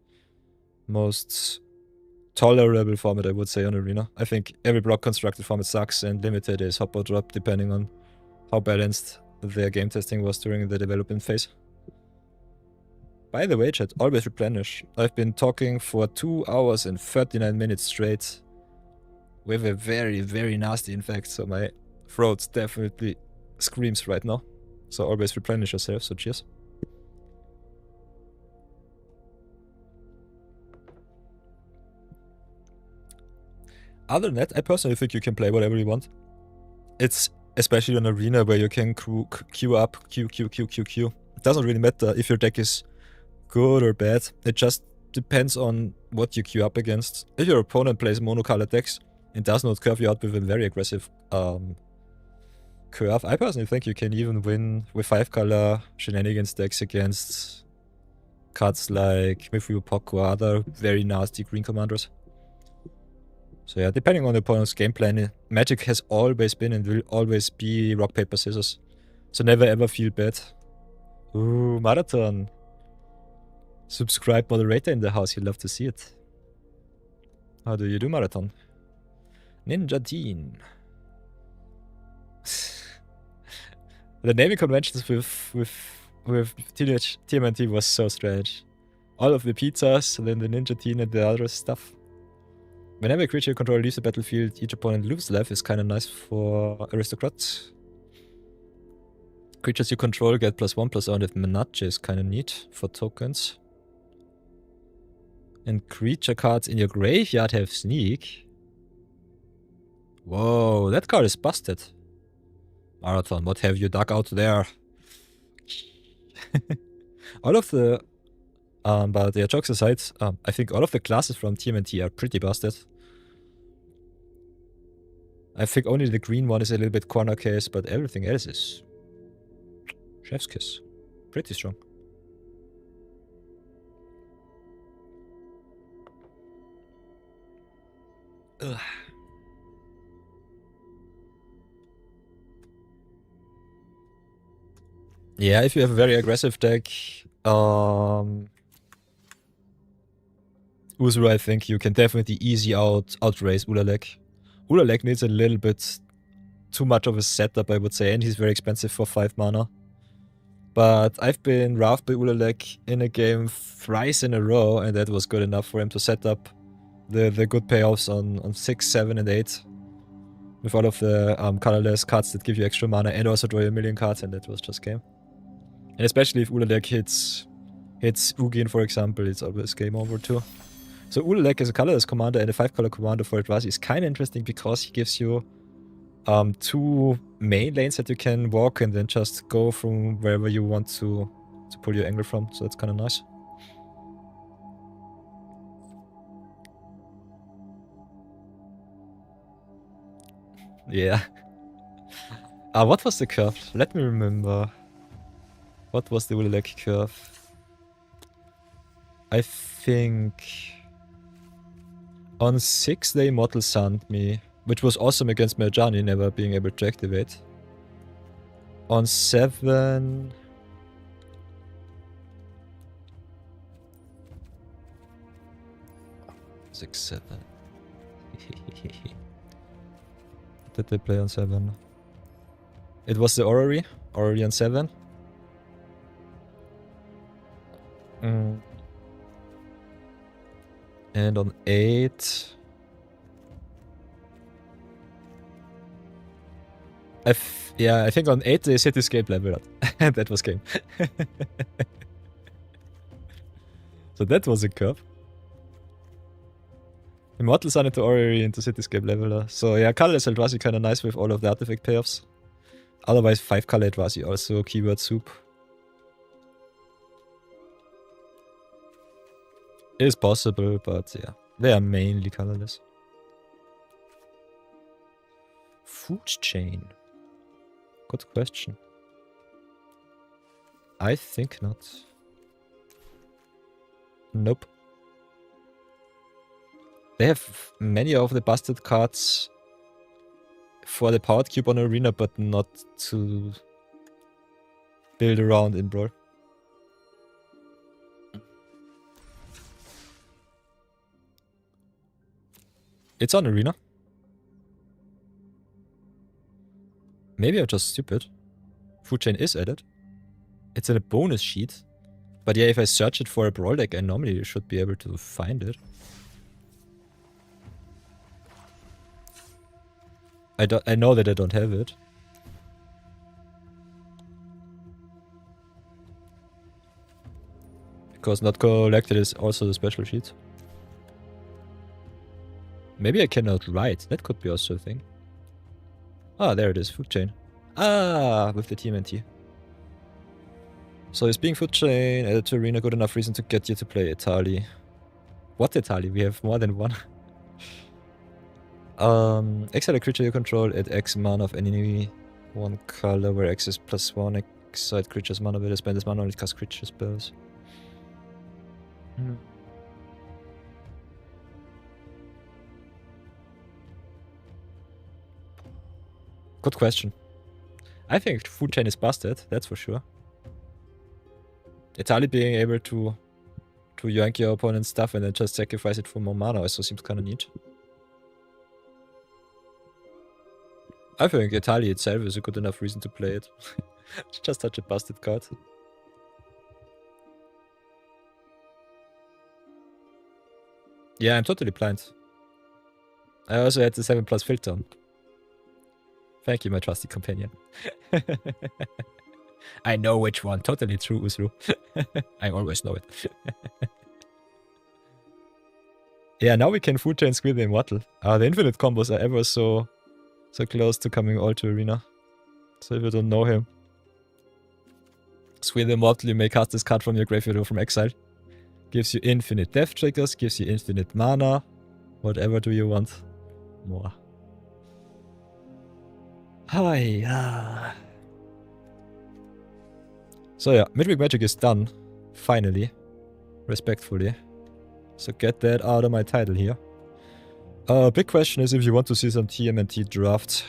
tolerable format, I would say, on Arena. I think every block constructed format sucks, and limited is hop or drop depending on how balanced their game testing was during the development phase. By the way, chat, always replenish. I've been talking for 2 hours and 39 minutes straight with a very nasty infect, so my throat definitely screams right now. So always replenish yourself, so cheers. Other than that, I personally think you can play whatever you want. It's especially an arena where you can queue up, queue. It doesn't really matter if your deck is good or bad. It just depends on what you queue up against. If your opponent plays monocolored decks and does not curve you out with a very aggressive curve, I personally think you can even win with 5-color shenanigans decks against cards like Midweek or other very nasty green commanders. So yeah, depending on the opponent's game plan, Magic has always been and will always be rock, paper, scissors. So never ever feel bad. Ooh, Marathon. Subscribe moderator in the house, you'd love to see it. How do you do, Marathon? Ninja Dean. The naming conventions with Teenage TMNT was so strange. All of the pizzas, and then the Ninja Teen and the other stuff. Whenever a creature you control leaves the battlefield, each opponent loses life is kinda nice for aristocrats. Creatures you control get +1/+1 with Menage is kinda neat for tokens. And creature cards in your graveyard have sneak. Whoa, that card is busted. Marathon, what have you dug out there? All of the but yeah, jokes aside, I think all of the classes from TMNT are pretty busted. I think only the green one is a little bit corner case, but everything else is chef's kiss. Pretty strong. Ugh. Yeah, if you have a very aggressive deck, Uzuru, I think you can definitely easy outrace Ulalek. Ulalek needs a little bit too much of a setup, I would say, and he's very expensive for 5 mana. But I've been roughed by Ulalek in a game thrice in a row, and that was good enough for him to set up the good payoffs on 6, 7, and 8. With all of the colorless cards that give you extra mana and also draw a million cards, and that was just game. And especially if Ulalek hits Ugin, for example, it's always game over too. So Ulalek as a colorless commander and a 5-color commander for Eldrazi is kind of interesting because he gives you 2 main lanes that you can walk and then just go from wherever you want to pull your angle from. So that's kind of nice. Yeah. What was the curve? Let me remember. What was the Ulalek curve? I think on 6 they Immortal Sunned me, which was awesome against Merjani, never being able to activate. On 7... Six, 7. Did they play on 7? It was the Orrery on 7. And on 8... yeah, I think on 8 they Cityscape level up. And that was game. So that was a curve. Immortal Sun into Orrery into Cityscape leveler. So yeah, colorless Eldrazi kinda nice with all of the artifact payoffs. Otherwise 5-color Eldrazi also keyword soup. It is possible, but yeah. They are mainly colorless. Food chain. Good question. I think not. Nope. They have many of the busted cards for the powered cube on Arena, but not to build around in Brawl. It's on Arena. Maybe I'm just stupid. Food chain is added. It's in a bonus sheet. But yeah, if I search it for a Brawl deck, I normally should be able to find it. I know that I don't have it. Because not collected is also the special sheet. Maybe I cannot write. That could be also a thing. Ah, there it is. Food chain. Ah, with the TMNT. So is being food chain added to Arena good enough reason to get you to play Italy? What Italy? We have more than one. Exile a creature you control at X mana of any one color where X is +1. Exile creature's mana will spend this mana only cast creature spells. Good question. I think food chain is busted, that's for sure. Italy being able to yank your opponent's stuff and then just sacrifice it for more mana also seems kinda neat. I think Italy itself is a good enough reason to play it. It's just such a busted card. Yeah, I'm totally blind. I also had the 7+ filter on. Thank you, my trusty companion. I know which one. Totally true, Usru. I always know it. Yeah, now we can food chain Squid the Immortal. The infinite combos are ever so close to coming all to Arena. So if you don't know him, Squid the Immortal, you may cast this card from your graveyard or from exile. Gives you infinite death triggers, gives you infinite mana. Whatever do you want more? Hi. So yeah, Midweek-Magic is done. Finally. Respectfully. So get that out of my title here. Big question is if you want to see some TMNT-Draft.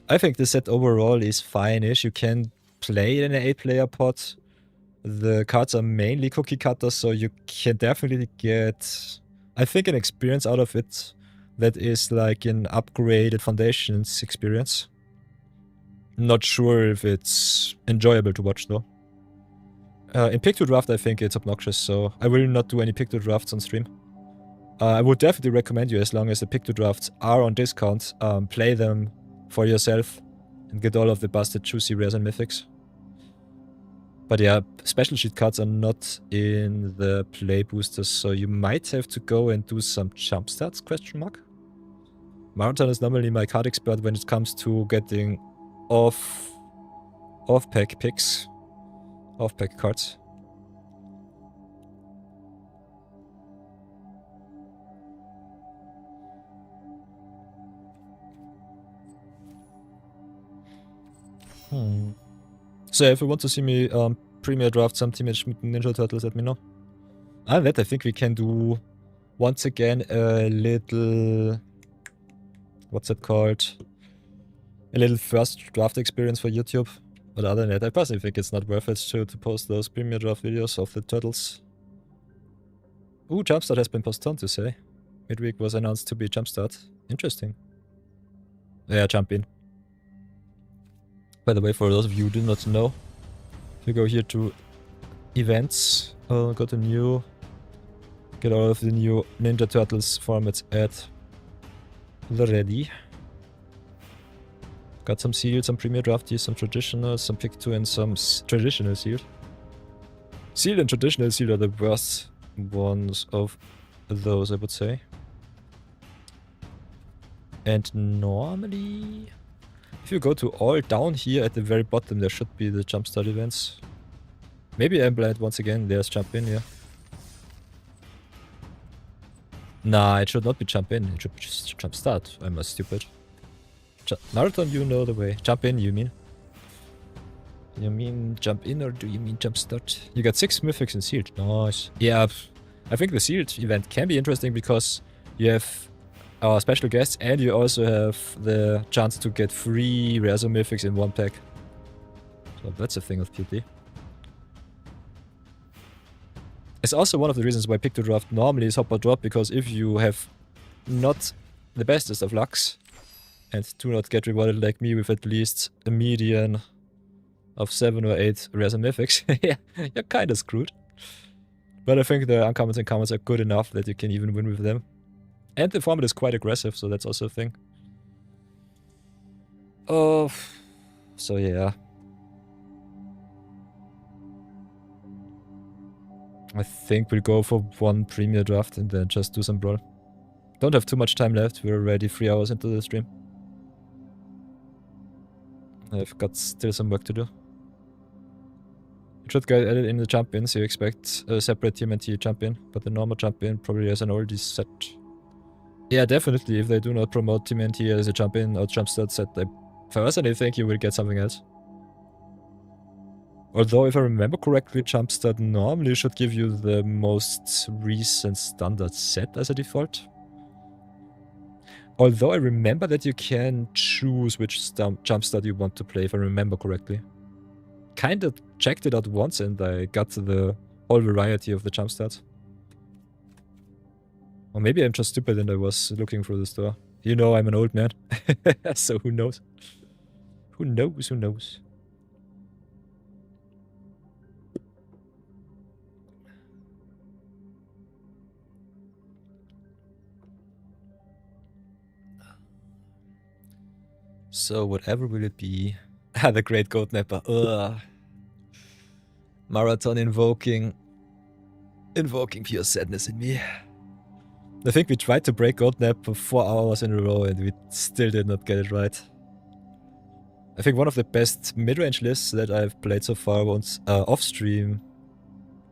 I think the set overall is fine-ish. You can play it in an 8-player pot. The cards are mainly cookie cutters, so you can definitely get, I think, an experience out of it that is like an upgraded Foundations experience. Not sure if it's enjoyable to watch though. In pick-to-draft I think it's obnoxious, so I will not do any pick-to-drafts on stream. I would definitely recommend you, as long as the pick-to-drafts are on discount, play them for yourself and get all of the busted juicy rares and mythics. But yeah, special sheet cards are not in the play boosters, so you might have to go and do some jump starts, question mark. Marathon is normally my card expert when it comes to getting off-pack picks. Off-pack cards. So if you want to see me premier draft some Teenage Mutant Ninja Turtles, let me know. That I think we can do once again a little, what's it called? A little first draft experience for YouTube. But other than that, I personally think it's not worth it to post those premier draft videos of the turtles. Ooh, Jumpstart has been postponed to say. Midweek was announced to be Jumpstart. Interesting. Yeah, jump in. By the way, for those of you who do not know, if you go here to events, go to new, get all of the new Ninja Turtles formats at the ready. Got some sealed, some premier drafties, some traditional, some pick 2 and some traditional sealed. Sealed and traditional sealed are the worst ones of those, I would say. And normally, if you go to all down here at the very bottom, there should be the Jumpstart events. Maybe I'm blind once again, there's Jump In here. Nah, it should not be jump in. It should be just jump start. I'm not stupid. Marathon, you know the way. Jump in, you mean? You mean jump in or do you mean jump start? You got 6 mythics and sealed. Nice. Yeah, I think the sealed event can be interesting because you have our special guests and you also have the chance to get 3 rares or mythics in one pack. So that's a thing of beauty. It's also one of the reasons why pick to draft normally is hop or drop, because if you have not the bestest of lucks and do not get rewarded like me with at least a median of 7 or 8 rares and mythics, yeah, you're kinda screwed. But I think the uncommons and commons are good enough that you can even win with them. And the format is quite aggressive, so that's also a thing. Oh, so yeah. I think we'll go for 1 premier draft and then just do some brawl. Don't have too much time left, we're already 3 hours into the stream. I've got still some work to do. It should get added in the champion, so you expect a separate TMNT champion, but the normal champion probably has an oldie set. Yeah, definitely, if they do not promote TMNT as a champion or jumpstart set, I personally think you will get something else. Although, if I remember correctly, Jumpstart normally should give you the most recent standard set as a default. Although I remember that you can choose which Jumpstart you want to play, if I remember correctly. Kinda checked it out once and I got the whole variety of the Jumpstarts. Or maybe I'm just stupid and I was looking through the store. You know I'm an old man, so who knows? Who knows, who knows? So whatever will it be? The great goat napper. Ugh. Marathon invoking pure sadness in me. I think we tried to break goat nap for 4 hours in a row and we still did not get it right. I think one of the best mid-range lists that I've played so far once off stream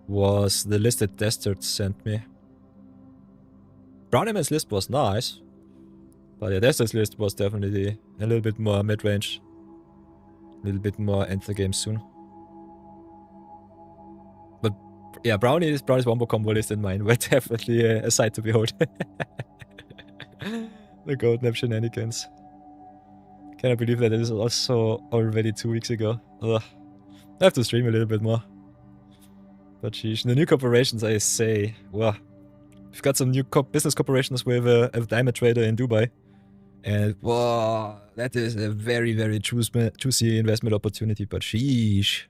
was the list that Destard sent me. Brownieman's list was nice. But yeah, Destard's list was definitely a little bit more mid-range. A little bit more end the game soon. But yeah, Brownie's wombo combo list and mine were definitely a sight to behold. The gold nap shenanigans. Can I believe that it is also already 2 weeks ago? Ugh. I have to stream a little bit more. But sheesh, the new corporations, I say, wow. We've got some new business corporations with a diamond trader in Dubai. And wow, that is a very, very juicy investment opportunity, but sheesh.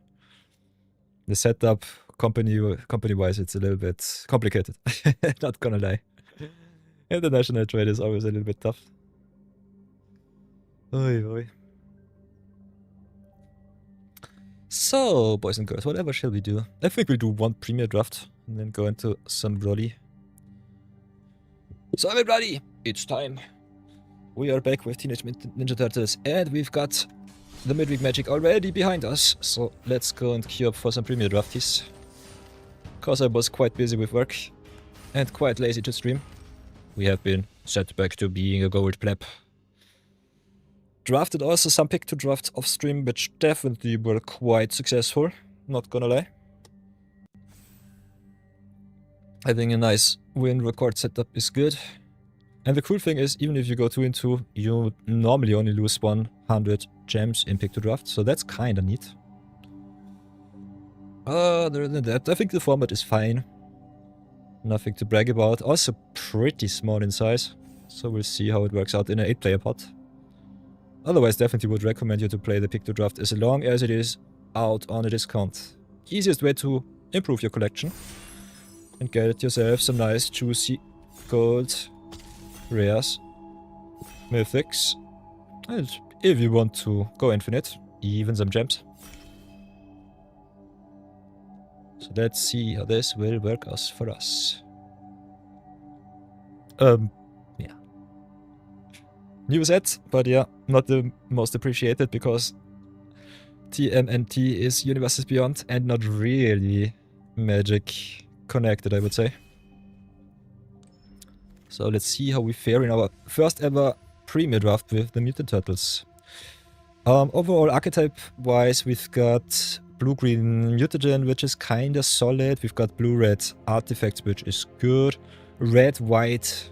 The setup, company-wise, it's a little bit complicated. Not gonna lie. International trade is always a little bit tough. Oi, oi. So, boys and girls, whatever shall we do? I think we'll do 1 premier draft and then go into some brawly. So everybody, it's time. We are back with Teenage Ninja Turtles and we've got the Midweek-Magic already behind us. So let's go and queue up for some premier drafties. Cause I was quite busy with work and quite lazy to stream. We have been set back to being a gold pleb. Drafted also some pick to draft off stream, which definitely were quite successful, not gonna lie. Having a nice win record setup is good. And the cool thing is, even if you go 2 in 2, you normally only lose 100 gems in pick to draft, so that's kinda neat. Other than that, I think the format is fine. Nothing to brag about. Also pretty small in size, so we'll see how it works out in an 8-player pot. Otherwise, definitely would recommend you to play the pick to draft as long as it is out on a discount. Easiest way to improve your collection and get yourself some nice juicy gold, rares, mythics, and if you want to go infinite, even some gems. So let's see how this will work out for us. Yeah. New set, but yeah, not the most appreciated because TMNT is Universes Beyond and not really Magic connected, I would say. So let's see how we fare in our first ever Premier Draft with the Mutant Turtles. Overall archetype-wise, we've got blue-green mutagen, which is kinda solid. We've got blue-red artifacts, which is good. Red-white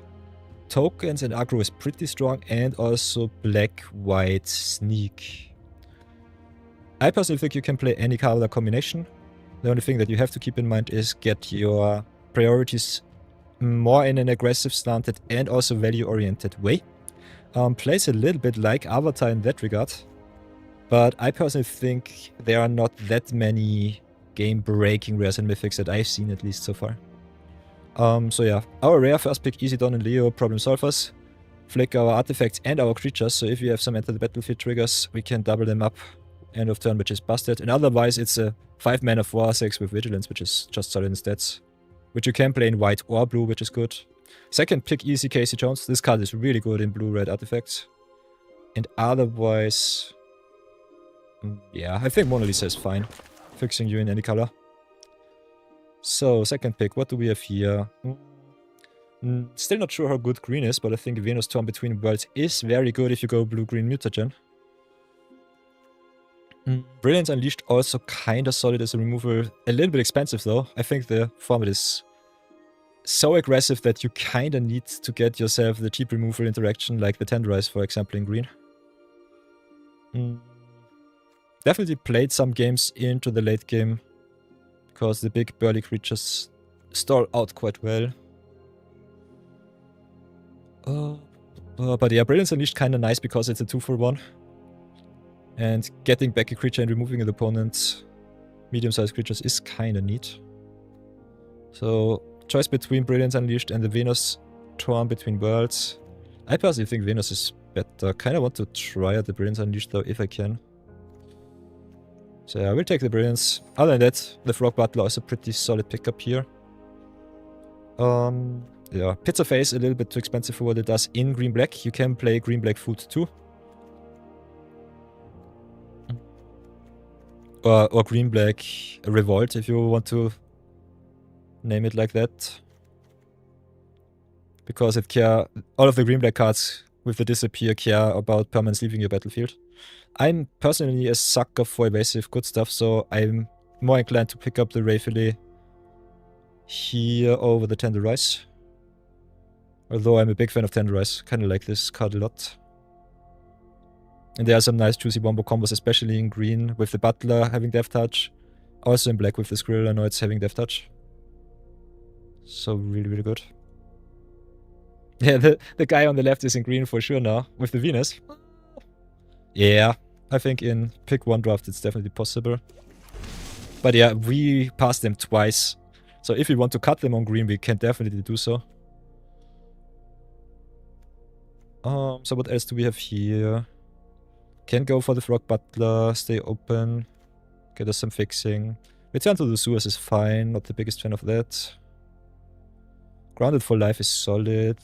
tokens and aggro is pretty strong, and also black-white sneak. I personally think you can play any color combination. The only thing that you have to keep in mind is get your priorities more in an aggressive slanted and also value-oriented way. Plays a little bit like Avatar in that regard. But I personally think there are not that many game-breaking rares and mythics that I've seen, at least so far. So yeah, our rare first pick, Easy Don and Leo, problem solvers. Flick our artifacts and our creatures, so if we have some enter the battlefield triggers, we can double them up end of turn, which is busted. And otherwise, it's a 5 mana 4/6 with vigilance, which is just solid in stats. Which you can play in white or blue, which is good. Second pick, Easy Casey Jones. This card is really good in blue-red artifacts. And otherwise... yeah, I think Mona Lisa is fine. Fixing you in any color. So, second pick, what do we have here? Still not sure how good green is, but I think Venus Torn Between Worlds is very good if you go blue-green mutagen. Brilliance Unleashed also kinda solid as a removal. A little bit expensive though. I think the format is so aggressive that you kinda need to get yourself the cheap removal interaction like the Tenderize, for example, in green. Definitely played some games into the late game because the big burly creatures stall out quite well. But yeah, Brilliance Unleashed kinda nice because it's a 2-for-1. And getting back a creature and removing an opponent's medium-sized creatures is kinda neat. So, choice between Brilliance Unleashed and the Venus Torn Between Worlds. I personally think Venus is better. Kinda want to try out the Brilliance Unleashed though, if I can. So yeah, I will take the Brilliance. Other than that, the Frog Butler is a pretty solid pickup here. Yeah, Pizza Face a little bit too expensive for what it does in green-black. You can play green-black food too. Or green-black Revolt, if you want to name it like that. Because it all of the green-black cards with the Disappear care about permanents leaving your battlefield. I'm personally a sucker for evasive good stuff, so I'm more inclined to pick up the Wraithily here over the Tenderize. Although I'm a big fan of Tenderize, kinda like this card a lot. And there are some nice juicy Wombo combos, especially in green with the Butler having Death Touch. Also in black with the Skrillanoids having Death Touch. So really, really good. Yeah, the guy on the left is in green for sure now, with the Venus. Yeah, I think in pick 1 draft it's definitely possible. But yeah, we passed them twice. So if we want to cut them on green, we can definitely do so. So what else do we have here? Can go for the Frog Butler, stay open, get us some fixing. Return to the sewers is fine, not the biggest fan of that. Grounded for Life is solid.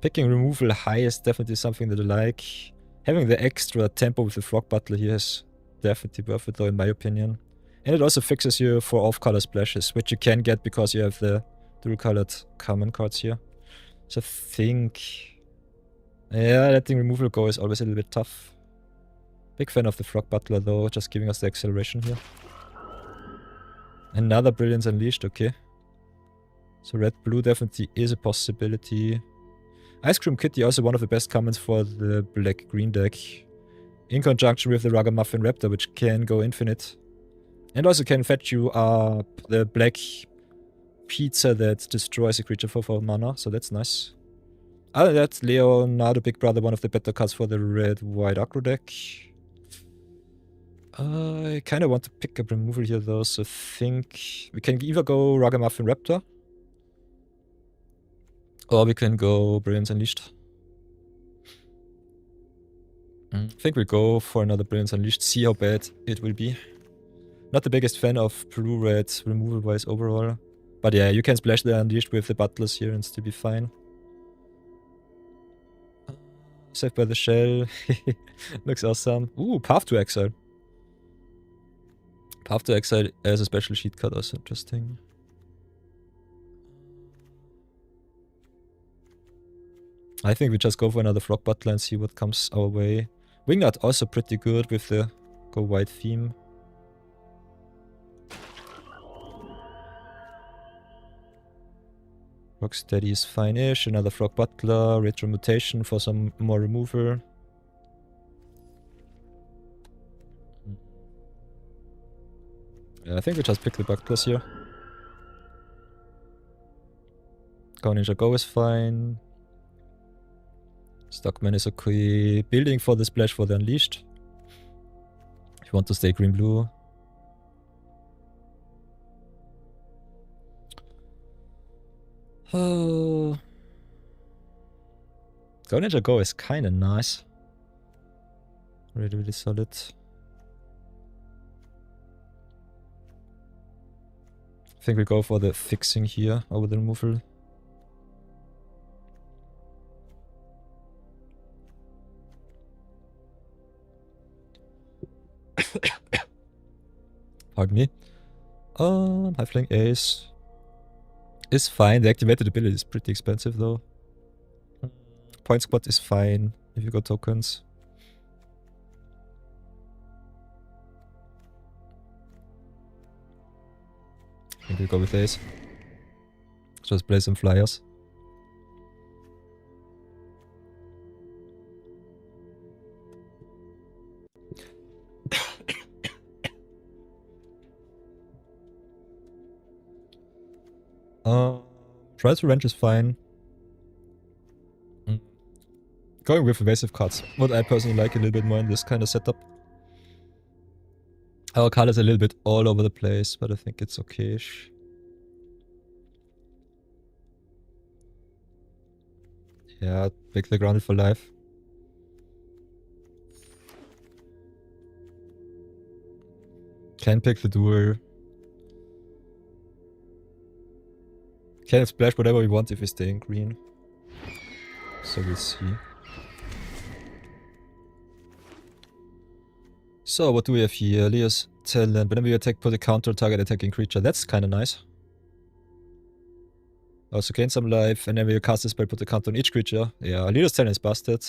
Picking removal high is definitely something that I like. Having the extra tempo with the Frog Butler here is definitely worth it though, in my opinion. And it also fixes you for off-color splashes, which you can get because you have the dual-colored common cards here. So I think... yeah, letting removal go is always a little bit tough. Big fan of the Frog Butler though, just giving us the acceleration here. Another Brilliance Unleashed, okay. So red-blue definitely is a possibility. Ice Cream Kitty, also one of the best commons for the black-green deck. In conjunction with the Ragamuffin Raptor, which can go infinite. And also can fetch you up the black pizza that destroys a creature for 4 mana, so that's nice. Other than that, Leonardo Big Brother, one of the better cards for the red-white aggro deck. I kind of want to pick up removal here though, so I think we can either go Ragamuffin Raptor. Or we can go Brilliance Unleashed. I think we'll go for another Brilliance Unleashed, see how bad it will be. Not the biggest fan of blue-red removal-wise overall. But yeah, you can splash the Unleashed with the Butlers here and still be fine. Saved by the Shell. Looks awesome. Ooh, Path to Exile. Path to Exile as a special sheet card, also interesting. I think we just go for another Frog Butler and see what comes our way. Wingnut also pretty good with the go white theme. Rocksteady is fine-ish. Another Frog Butler. Retro Mutation for some more removal. Yeah, I think we just pick the Bug Plus here. Go Ninja Go is fine. Stockman is okay. Building for the splash for the Unleashed. If you want to stay green-blue. Oh. Go Ninja Go is kinda nice. Really, really solid. I think we go for the fixing here over the removal. Pardon me. Halfling Ace is fine. The activated ability is pretty expensive though. Point Squad is fine if you got tokens. I think we go with Ace. Just play some flyers. Trial to Range is fine. Going with evasive cards. What I personally like a little bit more in this kind of setup. Our card is a little bit all over the place, but I think it's okay-ish. Yeah, pick the Grounded for life. Can pick the duel. Can splash whatever we want if we stay in green. So we'll see. So what do we have here? Leo's talent. Whenever you attack, put a counter target attacking creature. That's kind of nice. Also gain some life, and then when you cast a spell, put a counter on each creature. Yeah, Leo's talent is busted.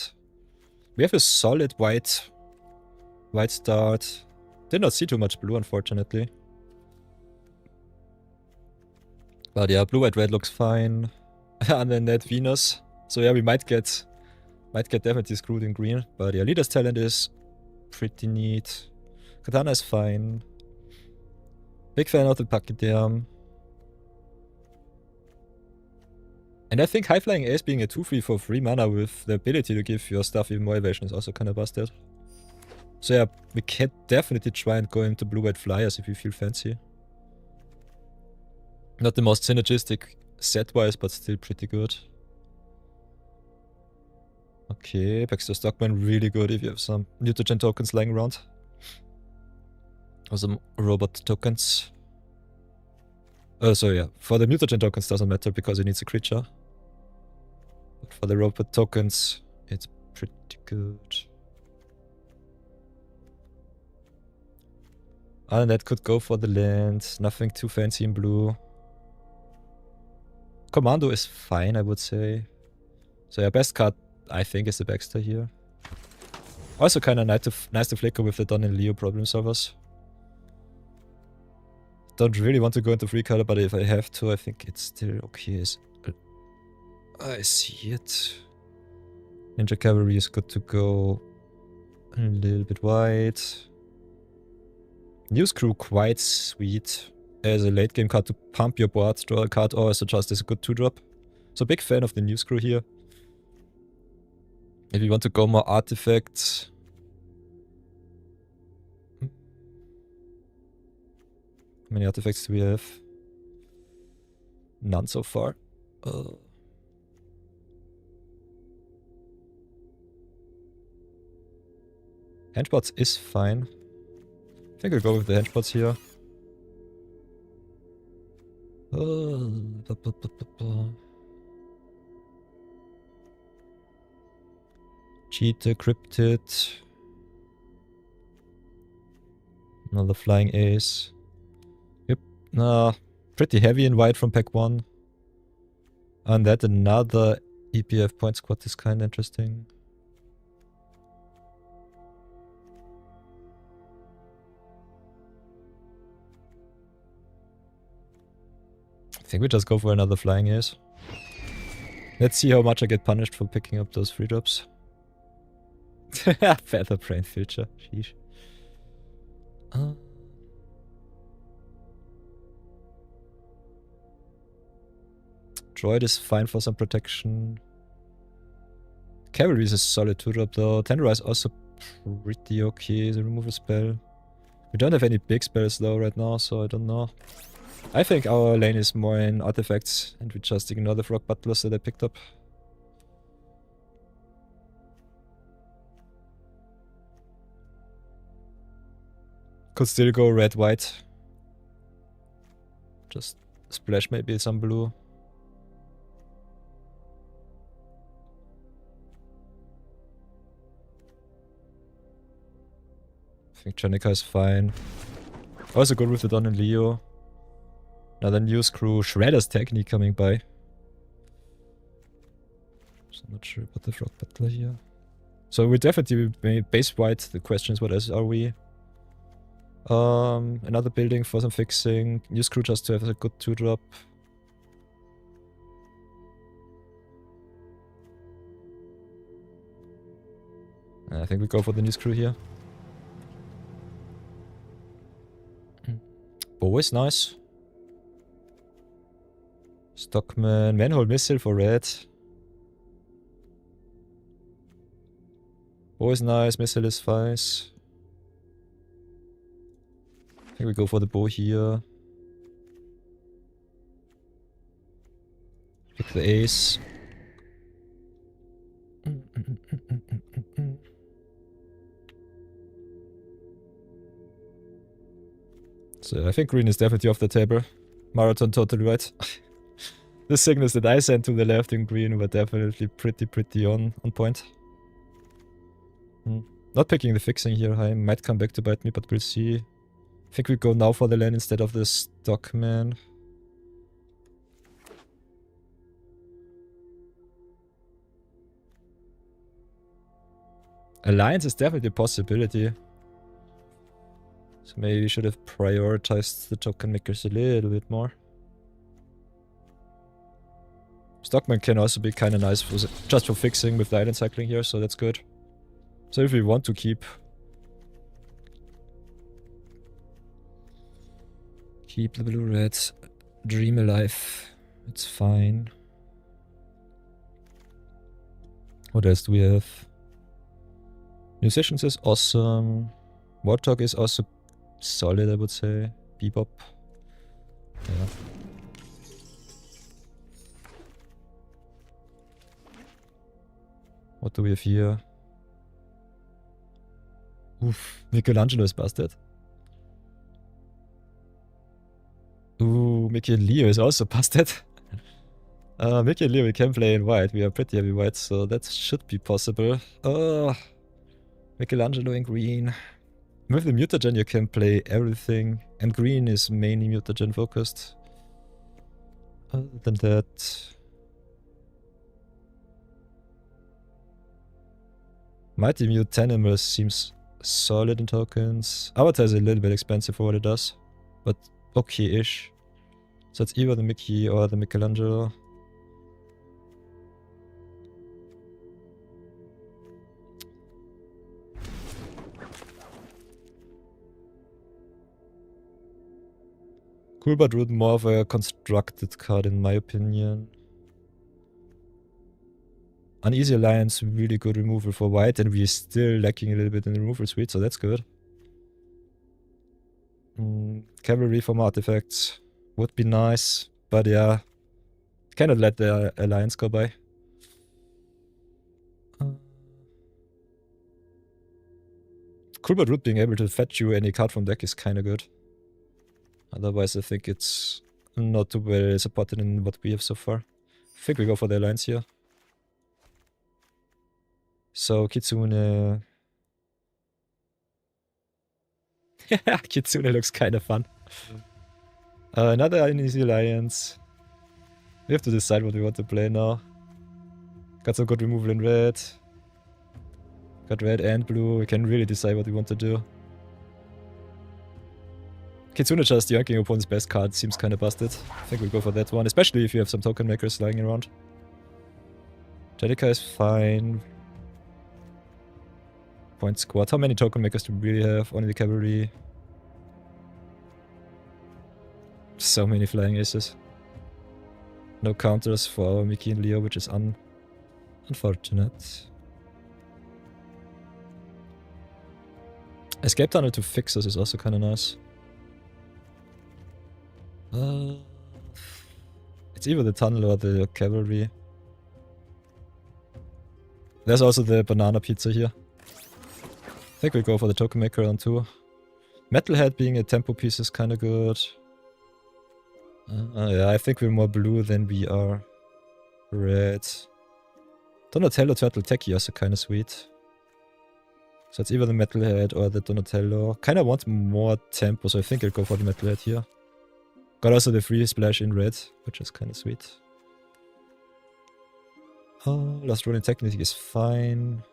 We have a solid white start. Did not see too much blue, unfortunately. But yeah, blue, white, red looks fine. And then that Venus. So yeah, we might get definitely screwed in green. But yeah, Leader's talent is pretty neat. Katana is fine. Big fan of the Pachyderm. And I think High Flying Ace being a 2/3 for 3 mana with the ability to give your stuff even more evasion is also kind of busted. So yeah, we can definitely try and go into blue-white flyers if you feel fancy. Not the most synergistic set-wise, but still pretty good. Okay, Baxter Stockman really good if you have some mutagen tokens lying around. Or some robot tokens. So yeah, for the mutagen tokens doesn't matter because it needs a creature. But for the robot tokens, it's pretty good. And that could go for the land. Nothing too fancy in blue. Commando is fine, I would say. So yeah, best card I think is the Baxter here. Also kind of nice to flicker with the Don and Leo problem solvers. Don't really want to go into free color, but if I have to, I think it's still okay. I see it. Ninja Cavalry is good to go. A little bit white. News Crew quite sweet. As a late game card to pump your board, draw a card, or as a just as a good 2-drop. So big fan of the News Crew here. If you want to go more artifacts. How many artifacts do we have? None so far. Henchpots is fine. I think I'll go with the henchpots here. Cheetah, Cryptid. Another Flying Ace. Yep. Pretty heavy in white from pack 1. And that another EPF point squad is kind of interesting. I think we just go for another flying ace. Let's see how much I get punished for picking up those free drops. Feather brain filter. Sheesh. Droid is fine for some protection. Cavalry is a solid 2-drop though. Tendera is also pretty okay as a removal spell. We don't have any big spells though right now, so I don't know. I think our lane is more in artifacts and we just ignore the frog butlers that I picked up. Could still go red-white. Just splash maybe some blue. I think Janica is fine. Also good with the Don and Leo. Another new screw. Shredder's technique coming by. So I'm not sure about the frog butler here. So we definitely base white. The question is what else are we? Another building for some fixing. New screw just to have a good 2-drop. I think we go for the new screw here. Bow is nice. Stockman, manhole missile for red. Bow is nice, missile is fine. I think we go for the bow here. Pick the ace. So I think green is definitely off the table. Marathon totally right. The signals that I sent to the left in green were definitely pretty on point. Not picking the fixing here. I might come back to bite me, but we'll see. I think we go now for the land instead of the Stockman. Alliance is definitely a possibility. So maybe we should have prioritized the token makers a little bit more. Stockman can also be kind of nice for just for fixing with the island cycling here, so that's good. So if we want to keep the blue-red dream alive, it's fine. What else do we have? Musicians is awesome. Warthog is also solid, I would say. Bebop. Yeah. What do we have here? Oof, Michelangelo is busted. Ooh, Mickey and Leo is also busted. Mickey and Leo, we can play in white. We are pretty heavy white, so that should be possible. Michelangelo in green. With the mutagen you can play everything, and green is mainly mutagen focused. Other than that... Mighty Mutanimal seems solid in tokens. Avatar is a little bit expensive for what it does, but okay-ish. So it's either the Mickey or the Michelangelo. Cool, but would more of a constructed card in my opinion. Uneasy Alliance, really good removal for white, and we're still lacking a little bit in the removal suite, so that's good. Cavalry from artifacts would be nice, but yeah, cannot let the Alliance go by. Cool, but Root being able to fetch you any card from deck is kinda good. Otherwise, I think it's not too well supported in what we have so far. I think we go for the Alliance here. So, Kitsune... Kitsune looks kinda fun. Another Uneasy Alliance. We have to decide what we want to play now. Got some good removal in red. Got red and blue. We can really decide what we want to do. Kitsune just yanking opponent's best card seems kind of busted. I think we'll go for that one, especially if you have some token makers lying around. Jellica is fine. Point squad. How many token makers do we really have? Only the cavalry. So many flying aces. No counters for Mickey and Leo, which is unfortunate. Escape tunnel to fix us is also kind of nice. It's either the tunnel or the cavalry. There's also the banana pizza here. I think we'll go for the token maker on 2. Metalhead being a tempo piece is kind of good. Yeah, I think we're more blue than we are red. Donatello Turtle Techie also kind of sweet. So it's either the Metalhead or the Donatello. Kind of want more tempo, so I think I'll go for the Metalhead here. Got also the free splash in red, which is kind of sweet. Last rolling technique is fine.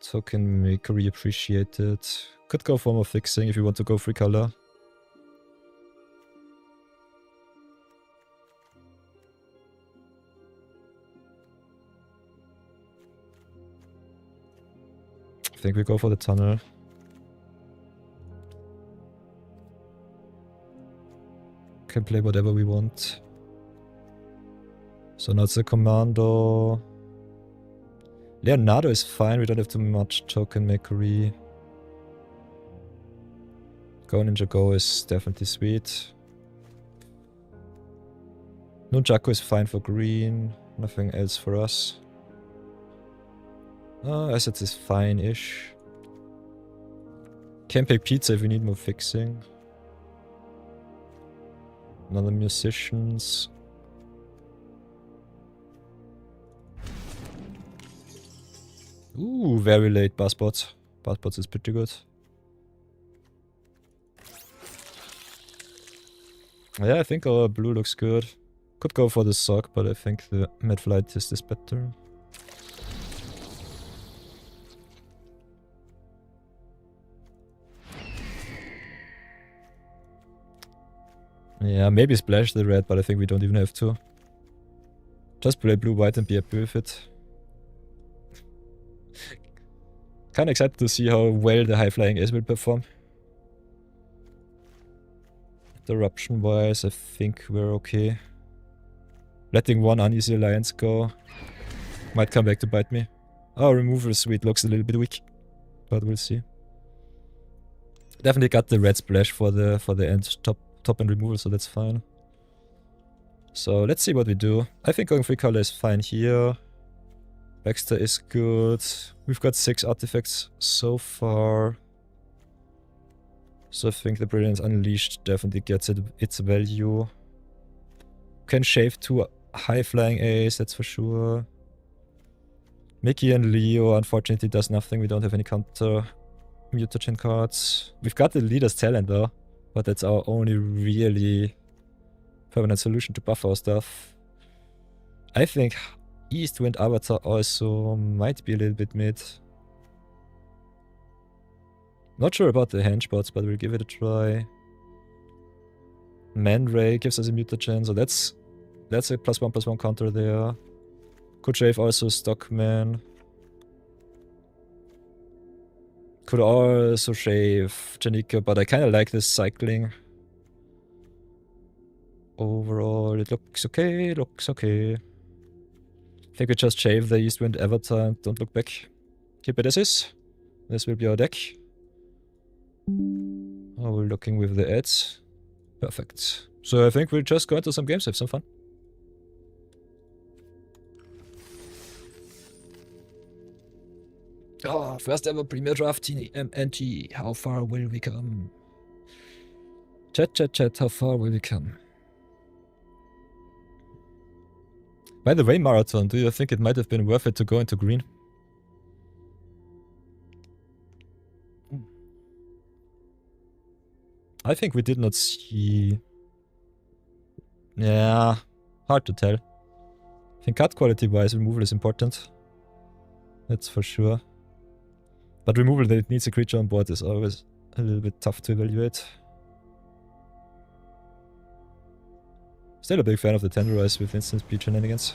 Token makery appreciated. Could go for more fixing if you want to go free color. I think we go for the tunnel. Can play whatever we want. So now it's a commando. Leonardo is fine, we don't have too much token makery. Go Ninja Go is definitely sweet. Nunchaku is fine for green, nothing else for us. Assets is fine-ish. Can pick pizza if we need more fixing. Another musicians. Ooh, very late Buzzbots. Buzzbots is pretty good. Yeah, I think our blue looks good. Could go for the sock, but I think the mid flight is better. Yeah, maybe splash the red, but I think we don't even have to. Just play blue-white and be happy with it. Kinda excited to see how well the high-flying ace will perform. Interruption-wise, I think we're okay. Letting one uneasy alliance go might come back to bite me. Oh, removal suite looks a little bit weak, but we'll see. Definitely got the red splash for the end top and removal, so that's fine. So let's see what we do. I think going free color is fine here. Baxter is good. We've got 6 artifacts so far. So I think the Brilliance Unleashed definitely gets its value. Can shave 2 high-flying A's, that's for sure. Mickey and Leo unfortunately does nothing. We don't have any counter mutagen cards. We've got the Leader's Talent though, but that's our only really permanent solution to buff our stuff. I think Eastwind Avatar also might be a little bit mid. Not sure about the henchbots, but we'll give it a try. Mandray gives us a mutagen, so that's a +1/+1 counter there. Could shave also Stockman. Could also shave Janika, but I kind of like this cycling. Overall, it looks okay, I think we just shave the Eastwind Avatar and don't look back. Keep it as is. This will be our deck. Oh, we're looking with the ads. Perfect. So I think we'll just go into some games, have some fun. Oh, first ever Premier Draft TMNT. How far will we come? Chat, how far will we come? By the way, Marathon, do you think it might have been worth it to go into green? I think we did not see... Yeah, hard to tell. think card quality wise, removal is important. That's for sure. But removal that it needs a creature on board is always a little bit tough to evaluate. Still a big fan of the Tenderize with instant speed shenanigans.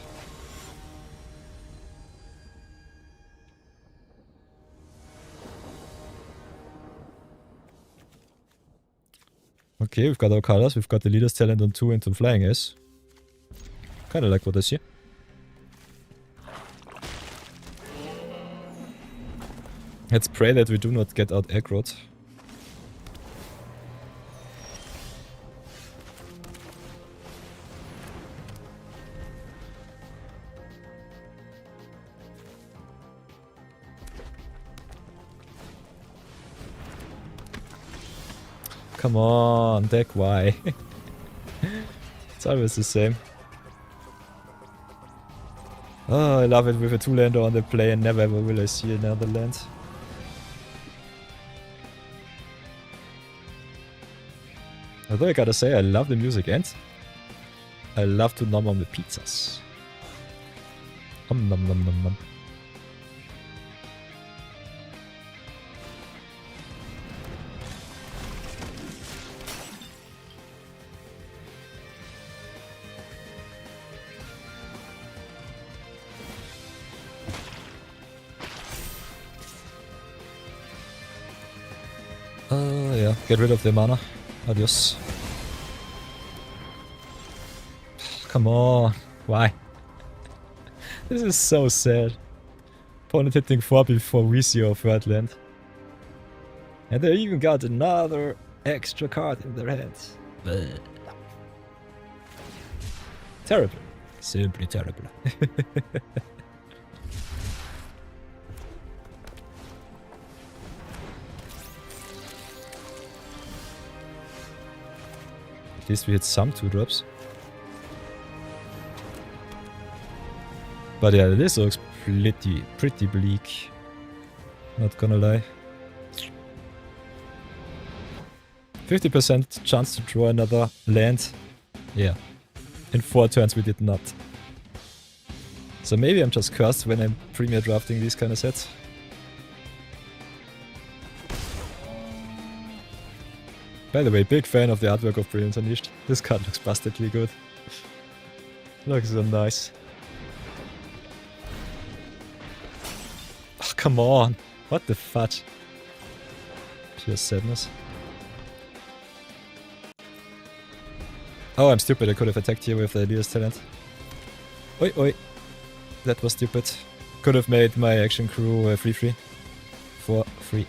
Okay, we've got our colors. We've got the Leader's Talent on 2 into Flying Ace. Kinda like what I see. Let's pray that we do not get out aggroed. Come on, deck Y. It's always the same. Oh, I love it with a 2-lander on the play and never ever will I see another land. Although I gotta say, I love the music and I love to nom on the pizzas. Nom nom nom nom nom. Yeah, get rid of the mana. Adios. Come on. Why? This is so sad. Opponent hitting 4 before we see our third land. And they even got another extra card in their hands. Bleh. Terrible. Simply terrible. At least we hit some 2-drops. But yeah, this looks pretty bleak. Not gonna lie. 50% chance to draw another land. Yeah. In 4 turns we did not. So maybe I'm just cursed when I'm premier drafting these kind of sets. By the way, big fan of the artwork of Brilliance Unleashed. This card looks bastardly good. Looks so nice. Oh, come on! What the fudge? Pure sadness. Oh, I'm stupid. I could have attacked here with the Leader's Talent. Oi, oi. That was stupid. Could have made my action crew free. For free.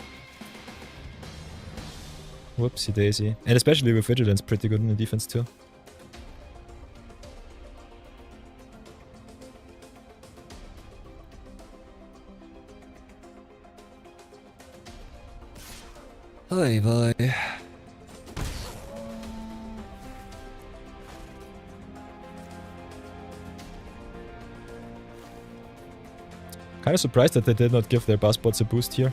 Whoopsie daisy. And especially with Vigilance, pretty good in the defense too. Bye bye. Kinda surprised that they did not give their boss bots a boost here.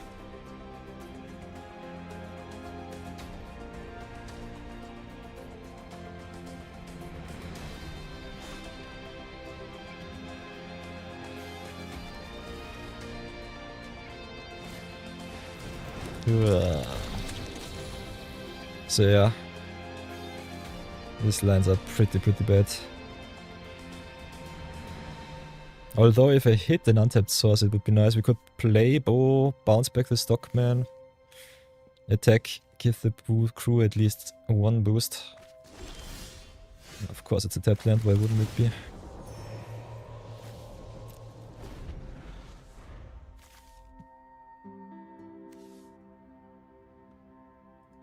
So yeah, these lines are pretty bad. Although if I hit an untapped source it would be nice. We could play Bow, bounce back the Stockman, attack, give the crew at least 1 boost. Of course it's a tapped land, why wouldn't it be?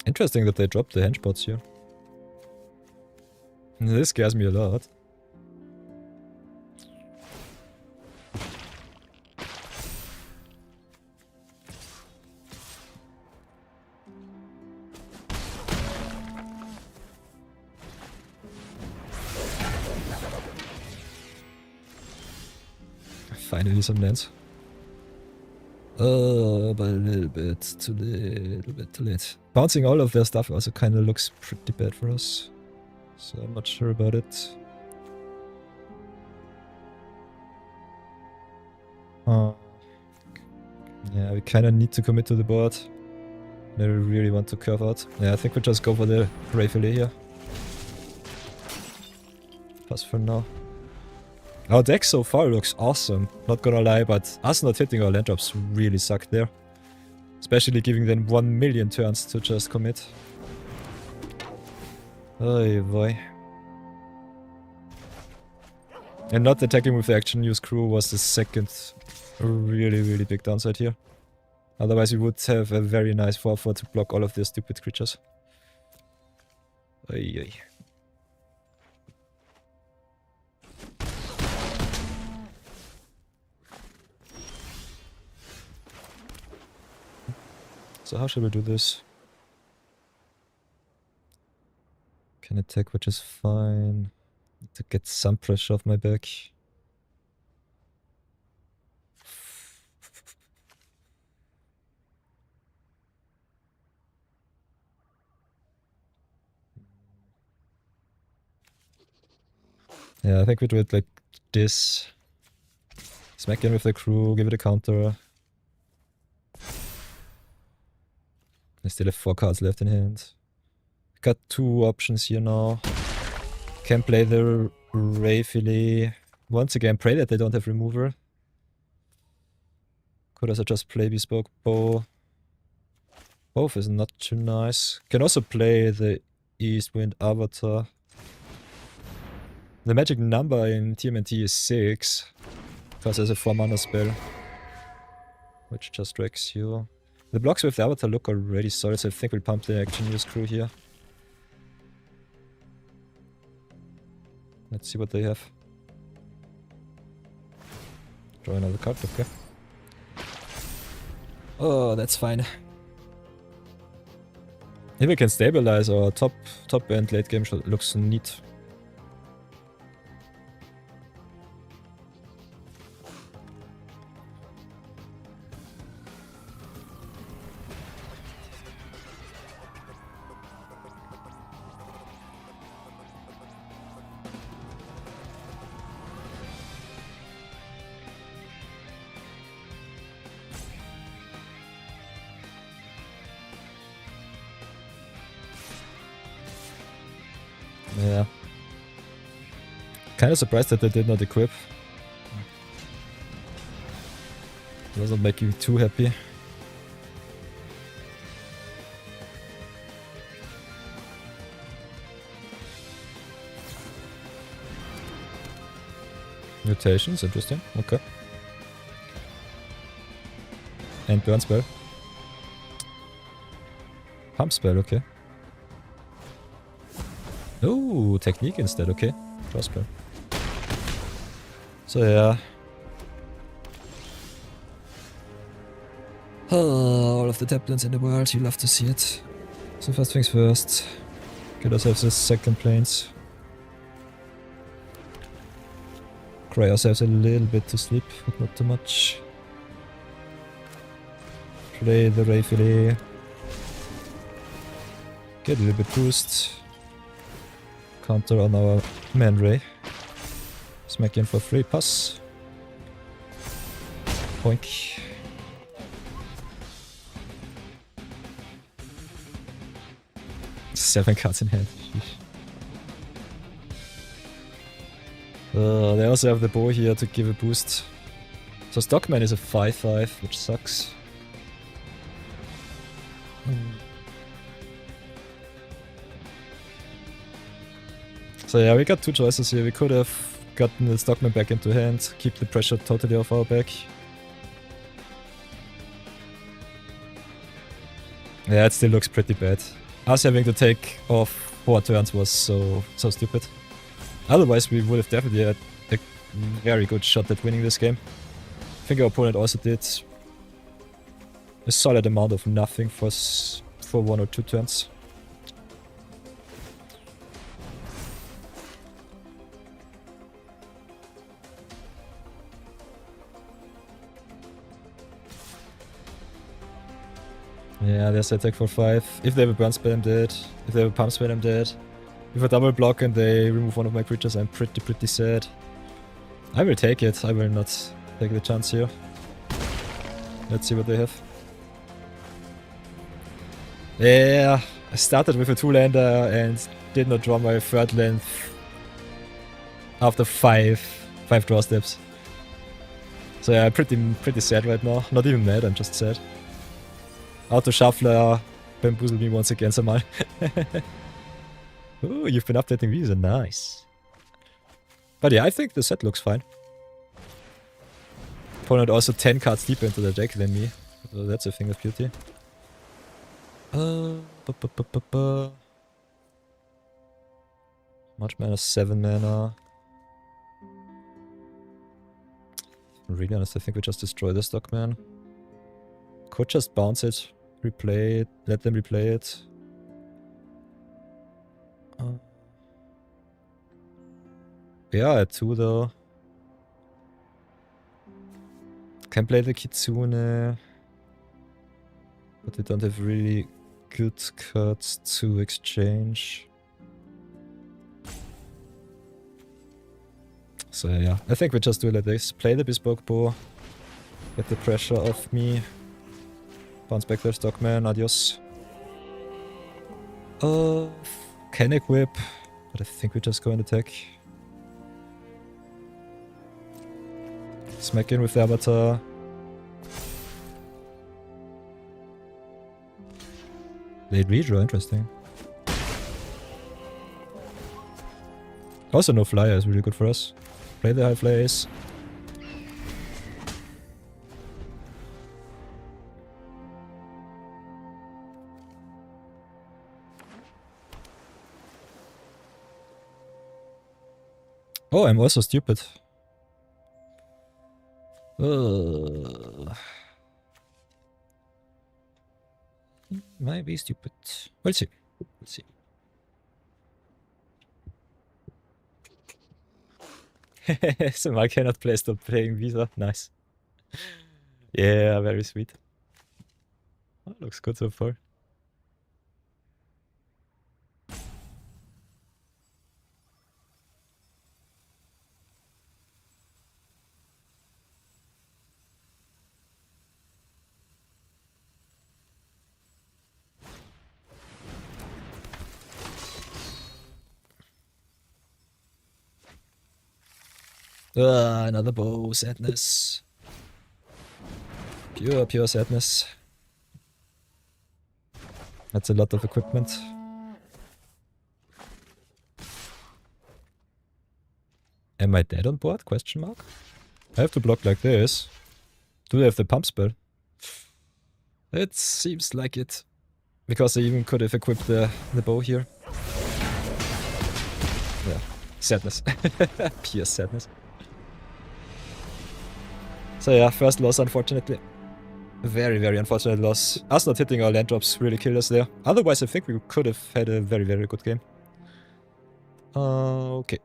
Interesting that they dropped the henchpots here. This scares me a lot. Finally some lands. Oh, but a little bit too late. Bouncing all of their stuff also kind of looks pretty bad for us. So I'm not sure about it. Yeah, we kinda need to commit to the board. I really want to curve out. Yeah, I think we'll just go for the Rayfilet here. Pass for now. Our deck so far looks awesome, not gonna lie, but us not hitting our land drops really sucked there. Especially giving them 1 million turns to just commit. Oh boy. And not attacking with the action use crew was the second really big downside here. Otherwise we would have a very nice 4-4 to block all of their stupid creatures. Oy, oy. So how should we do this? Can attack, which is fine. Need to get some pressure off my back. Yeah, I think we do it like this. Smack in with the crew, give it a counter. I still have 4 cards left in hand. Got 2 options here now. Can play the Rayfilet. Once again, pray that they don't have remover. Could also just play Bespoke Bow. Both is not too nice. Can also play the East Wind Avatar. The magic number in TMNT is 6. Because there's a 4 mana spell. Which just wrecks you. The blocks with the Avatar look already solid, so I think we'll pump the action use crew here. Let's see what they have. Draw another card, okay. Oh, that's fine. If we can stabilize our top end late game, looks neat. Yeah. Kinda surprised that they did not equip. Doesn't make you too happy. Mutations, interesting. Okay. And burn spell. Pump spell, okay. Oh, technique instead, okay. Draw spell. So yeah. Oh, all of the taplins in the world, you love to see it. So first things first. Get ourselves the second planes. Cry ourselves a little bit to sleep, but not too much. Play the Rayfilet. Get a little bit boost. Counter on our Man Ray. Smack in for free pass. Poink. Seven cards in hand. They also have the bow here to give a boost. So Stockman is a 5-5, which sucks. So yeah, we got 2 choices here. We could have gotten the Stockman back into hand, keep the pressure totally off our back. Yeah, it still looks pretty bad. Us having to take off 4 turns was so stupid. Otherwise we would have definitely had a very good shot at winning this game. I think our opponent also did a solid amount of nothing for 1 or 2 turns. Yeah, there's attack for 5. If they have a burn spell, I'm dead. If they have a pump spell, I'm dead. If I double block and they remove one of my creatures, I'm pretty sad. I will take it. I will not take the chance here. Let's see what they have. Yeah, I started with a 2-lander and did not draw my 3rd land after 5 draw steps. So yeah, pretty sad right now. Not even mad, I'm just sad. Auto Shuffler bamboozled me once again somehow. Ooh, you've been updating these, nice. But yeah, I think the set looks fine. Opponent also 10 cards deeper into the deck than me. So that's a thing of beauty. Much mana, 7 mana. Really honest, I think we just destroy this stock, man. Could just bounce it, replay it, let them replay it. Yeah, at 2 though. Can play the Kitsune. But they don't have really good cards to exchange. So yeah, I think we just do it like this. Play the Bespoke Bow. Get the pressure off me. Bounce back their Stockman, adios. Can equip, but I think we just go and attack. Smack in with the Avatar. Late redraw, interesting. Also no flyer is really good for us. Play the high flyer ace. Oh, I'm also stupid. Might be stupid. We'll see. We'll see. So I cannot play stop playing Visa. Nice. Yeah, very sweet. Oh, looks good so far. Another bow, sadness. Pure sadness. That's a lot of equipment. Am I dead on board? Question mark. I have to block like this. Do they have the pump spell? It seems like it. Because I even could have equipped the bow here. Yeah. Sadness. Pure sadness. So yeah, first loss unfortunately. Very, very unfortunate loss. Us not hitting our land drops really killed us there. Otherwise I think we could have had a very, very good game. Okay.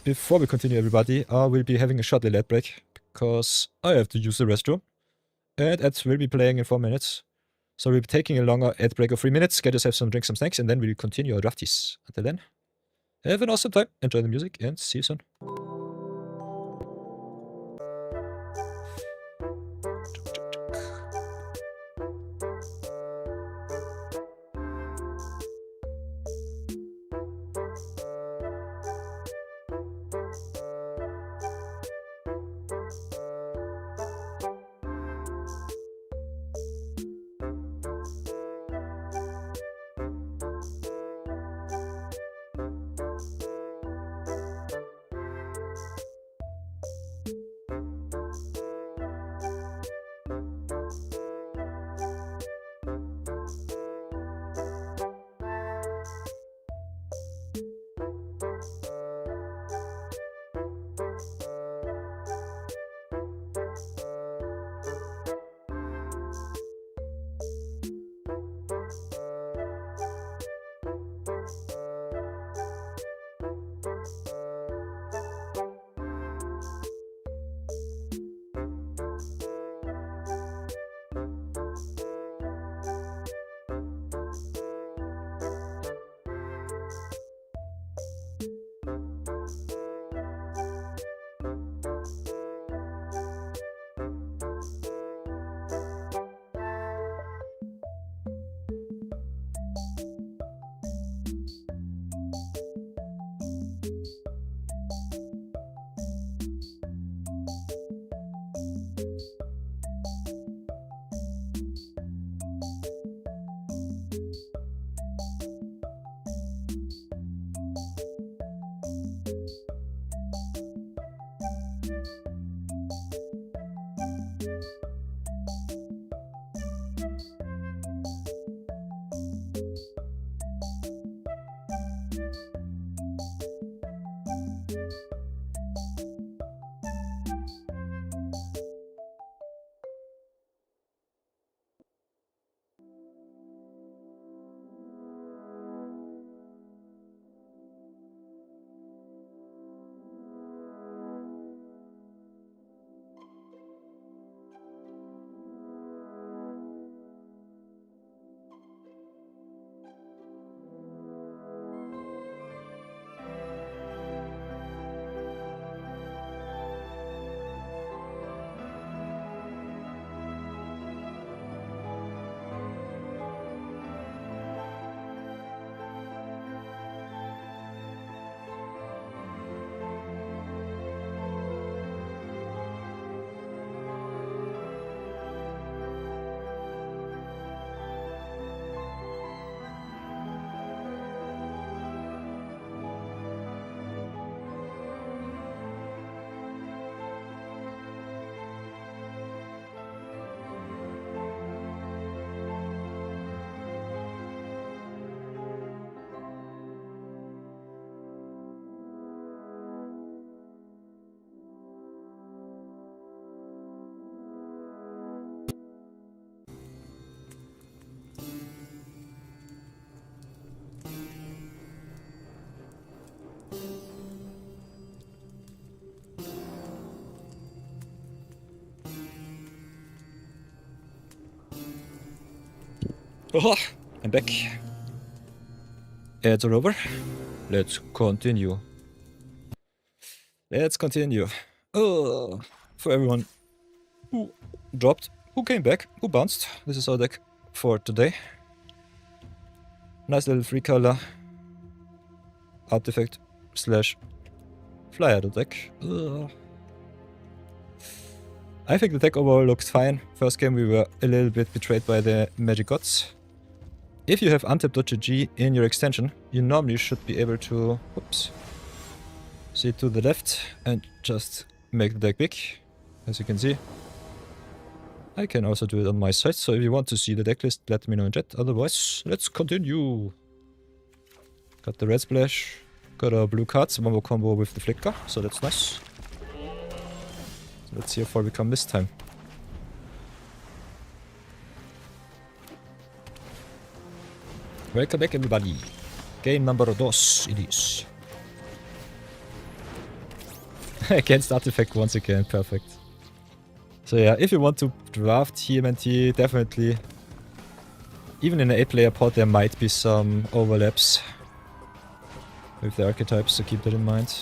Before we continue everybody, we'll be having a short delay break. Because I have to use the restroom. And Ed will be playing in 4 minutes. So we'll be taking a longer ad break of 3 minutes. Get yourself some drinks, some snacks, and then we'll continue our drafties. Until then, have an awesome time. Enjoy the music and see you soon. Oh, I'm back. Ads are over. Let's continue. Let's continue. Oh, for everyone who dropped, who came back, who bounced, this is our deck for today. Nice little 3-color artifact slash flyer deck. I think the deck overall looks fine. First game we were a little bit betrayed by the magic gods. If you have untapped.gg in your extension, you normally should be able to, whoops, see to the left and just make the deck big, as you can see. I can also do it on my side, so if you want to see the deck list, let me know in chat. Otherwise, let's continue. Got the red splash, got our blue cards, one more combo with the flicker, so that's nice. So let's see how far we come this time. Welcome back everybody. Game number 2 it is. Against artifact once again, perfect. So yeah, if you want to draft TMNT, definitely. Even in an 8-player pod there might be some overlaps with the archetypes, so keep that in mind.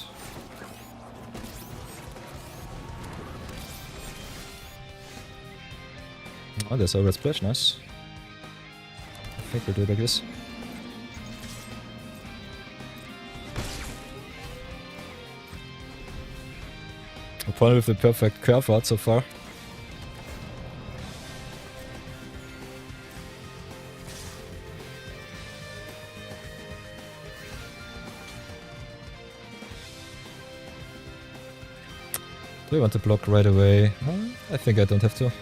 Oh, there's a red splash, nice. I think we'll do it like this. Opponent with the perfect curve out so far. Do I want to block right away? I think I don't have to.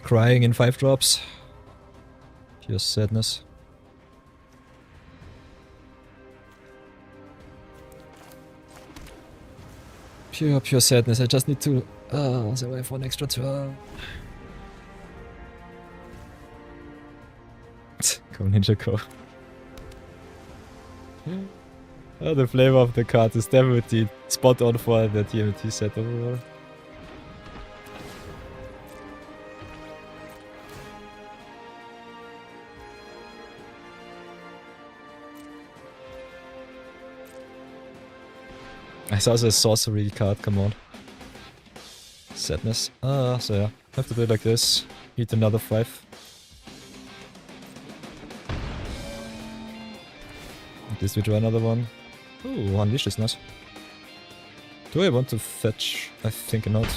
Crying in 5 drops. Pure sadness. Pure sadness. I just need to survive one extra turn. Go Ninja Go. Oh, the flavor of the card is definitely spot on for the TMNT set overall. It's also a sorcery card, come on. Sadness. So yeah, have to do it like this. Eat another 5. At least we draw another one. Ooh, Unleash is nice. Do I want to fetch? I think not.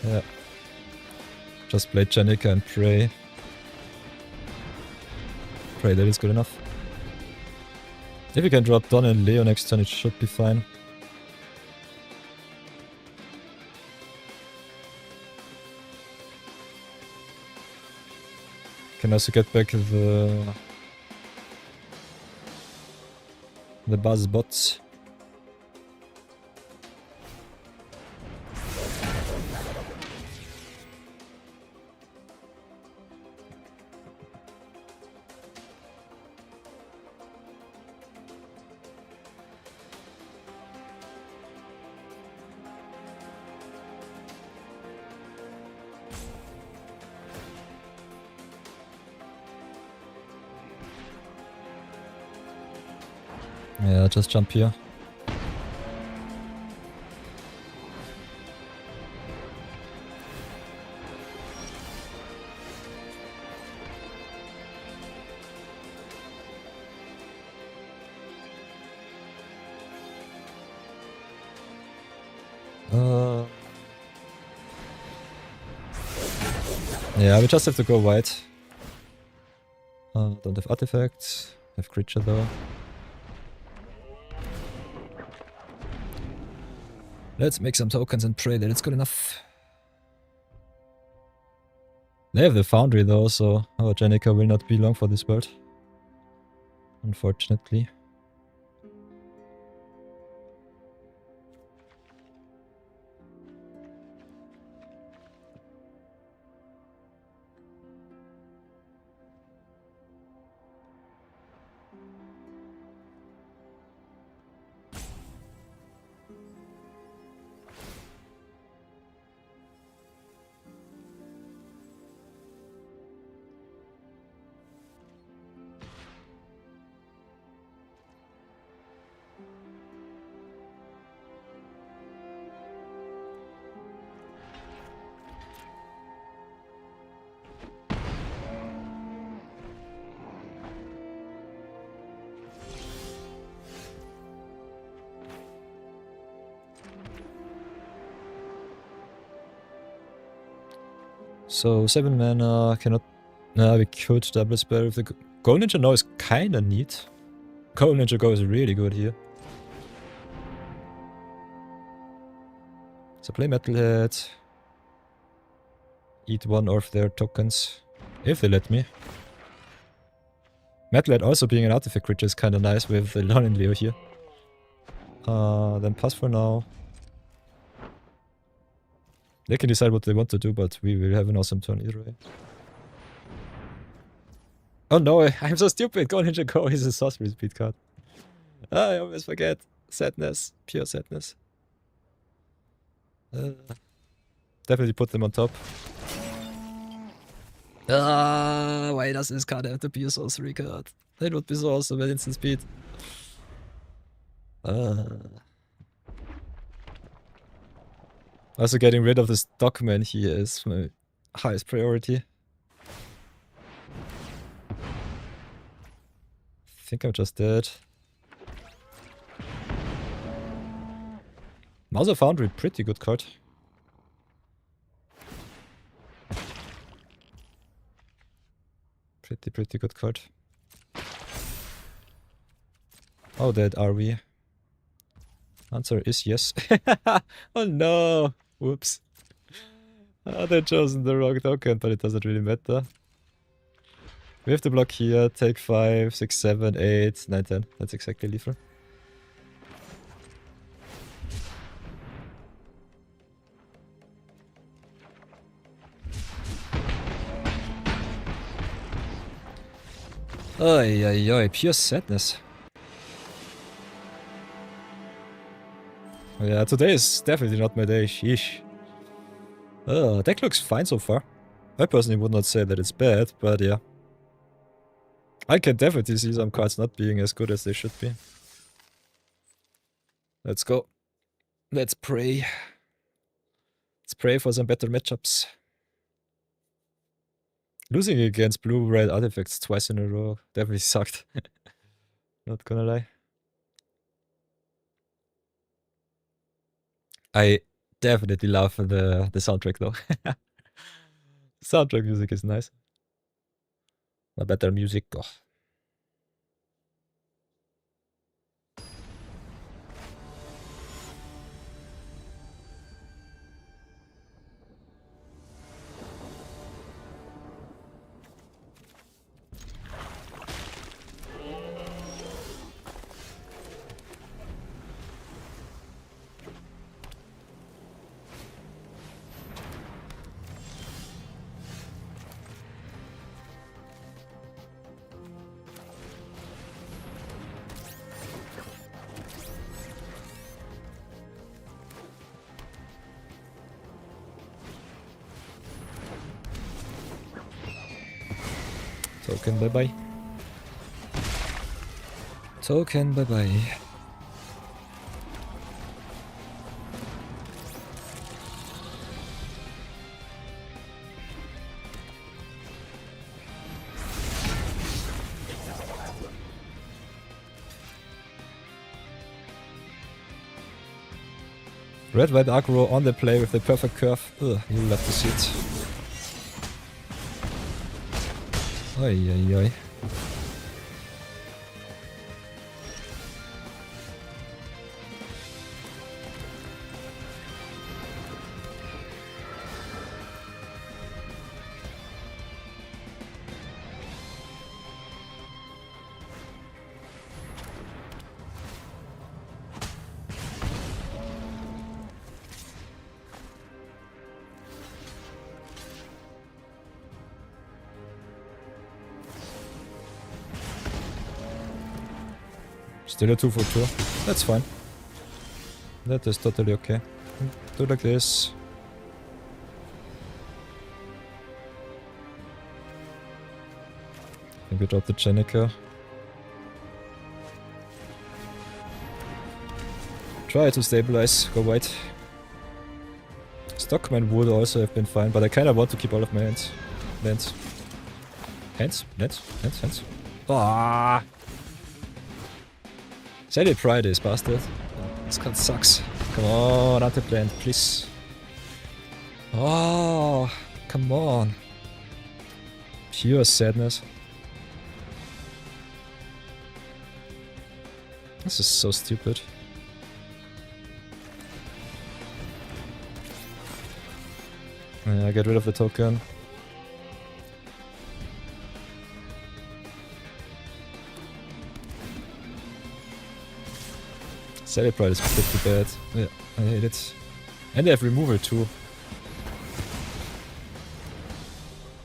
Yeah. Just play Janica and pray. Pray that is good enough. If you can drop Don and Leo next turn, it should be fine. Can also get back the buzz bots. Yeah, just jump here. Yeah, we just have to go white. Don't have artifacts. Have creature though. Let's make some tokens and pray that it's good enough. They have the foundry though, so our Janica will not be long for this world. Unfortunately. So 7 mana, cannot... Nah, we could double spell with the... Gold Ninja now is kinda neat. Gold Ninja Go is really good here. So play Metalhead. Eat one of their tokens. If they let me. Metalhead also being an artifact creature is kinda nice with the Lon and Leo here. Then pass for now. They can decide what they want to do, but we will have an awesome turn either way. Oh no, I'm so stupid. Go Ninja Go is a sorcery speed card. I always forget. Sadness. Pure sadness. Definitely put them on top. Why does this card have to be a sorcery card? That would be so awesome at instant speed. Also getting rid of this Stockman here is my highest priority. I think I'm just dead. Mouser Foundry, pretty good card. Pretty good card. How dead are we? Answer is yes. Oh no! Whoops. They've chosen the wrong token, but it doesn't really matter. We have to block here, take 5, 6, 7, 8, 9, 10. That's exactly lethal. Oi, oi, oi, pure sadness. Yeah, today is definitely not my day, sheesh. Deck looks fine so far. I personally would not say that it's bad, but yeah. I can definitely see some cards not being as good as they should be. Let's go. Let's pray. Let's pray for some better matchups. Losing against blue-red artifacts twice in a row definitely sucked. Not gonna lie. I definitely love the soundtrack though. Soundtrack music is nice. A better music. Oh. Token bye bye. Token bye bye. Red-white aggro on the play with the perfect curve. Ugh, you'll love to see it. Oi, oi, oi. Still a 2 for 2. That's fine. That is totally okay. Do like this. I think we drop the Jenica. Try to stabilize, go white. Stockman would also have been fine, but I kinda want to keep all of my hands. Lands. Hands. Ah! Say they try this, bastard. This card sucks. Come on, anti-plant, please. Oh, Come on. Pure sadness. This is so stupid. Yeah, get rid of the token. Celebrate is pretty bad. Yeah, I hate it. And they have removal too.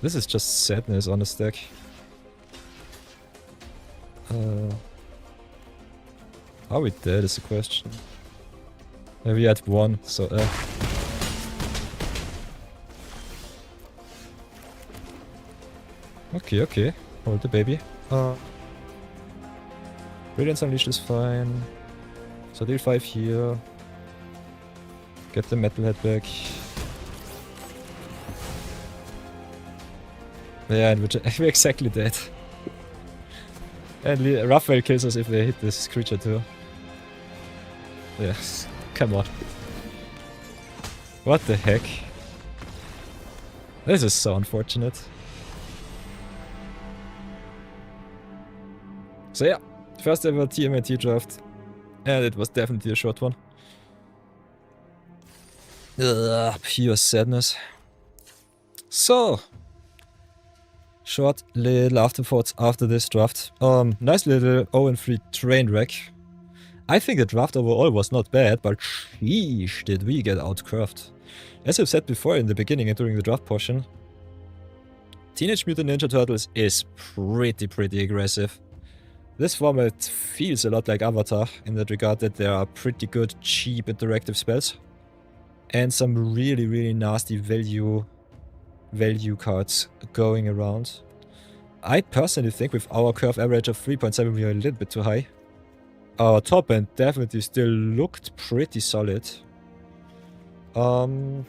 This is just sadness on the stack. Are we dead is the question. We had one, so Okay, okay. Hold the baby. Brilliance Unleashed is fine. So deal 5 here. Get the metalhead back. Yeah, and we're exactly dead. And Raphael kills us if they hit this creature too. Yes, come on. What the heck? This is so unfortunate. So yeah, first ever TMNT-Draft. And it was definitely a short one. Ugh, pure sadness. So, short little afterthoughts after this draft. Nice little 0-3 train wreck. I think the draft overall was not bad, but sheesh, did we get outcurved. As I've said before in the beginning and during the draft portion, Teenage Mutant Ninja Turtles is pretty aggressive. This format feels a lot like Avatar in that regard that there are pretty good, cheap interactive spells. And some really nasty value cards going around. I personally think with our curve average of 3.7 we are a little bit too high. Our top end definitely still looked pretty solid. The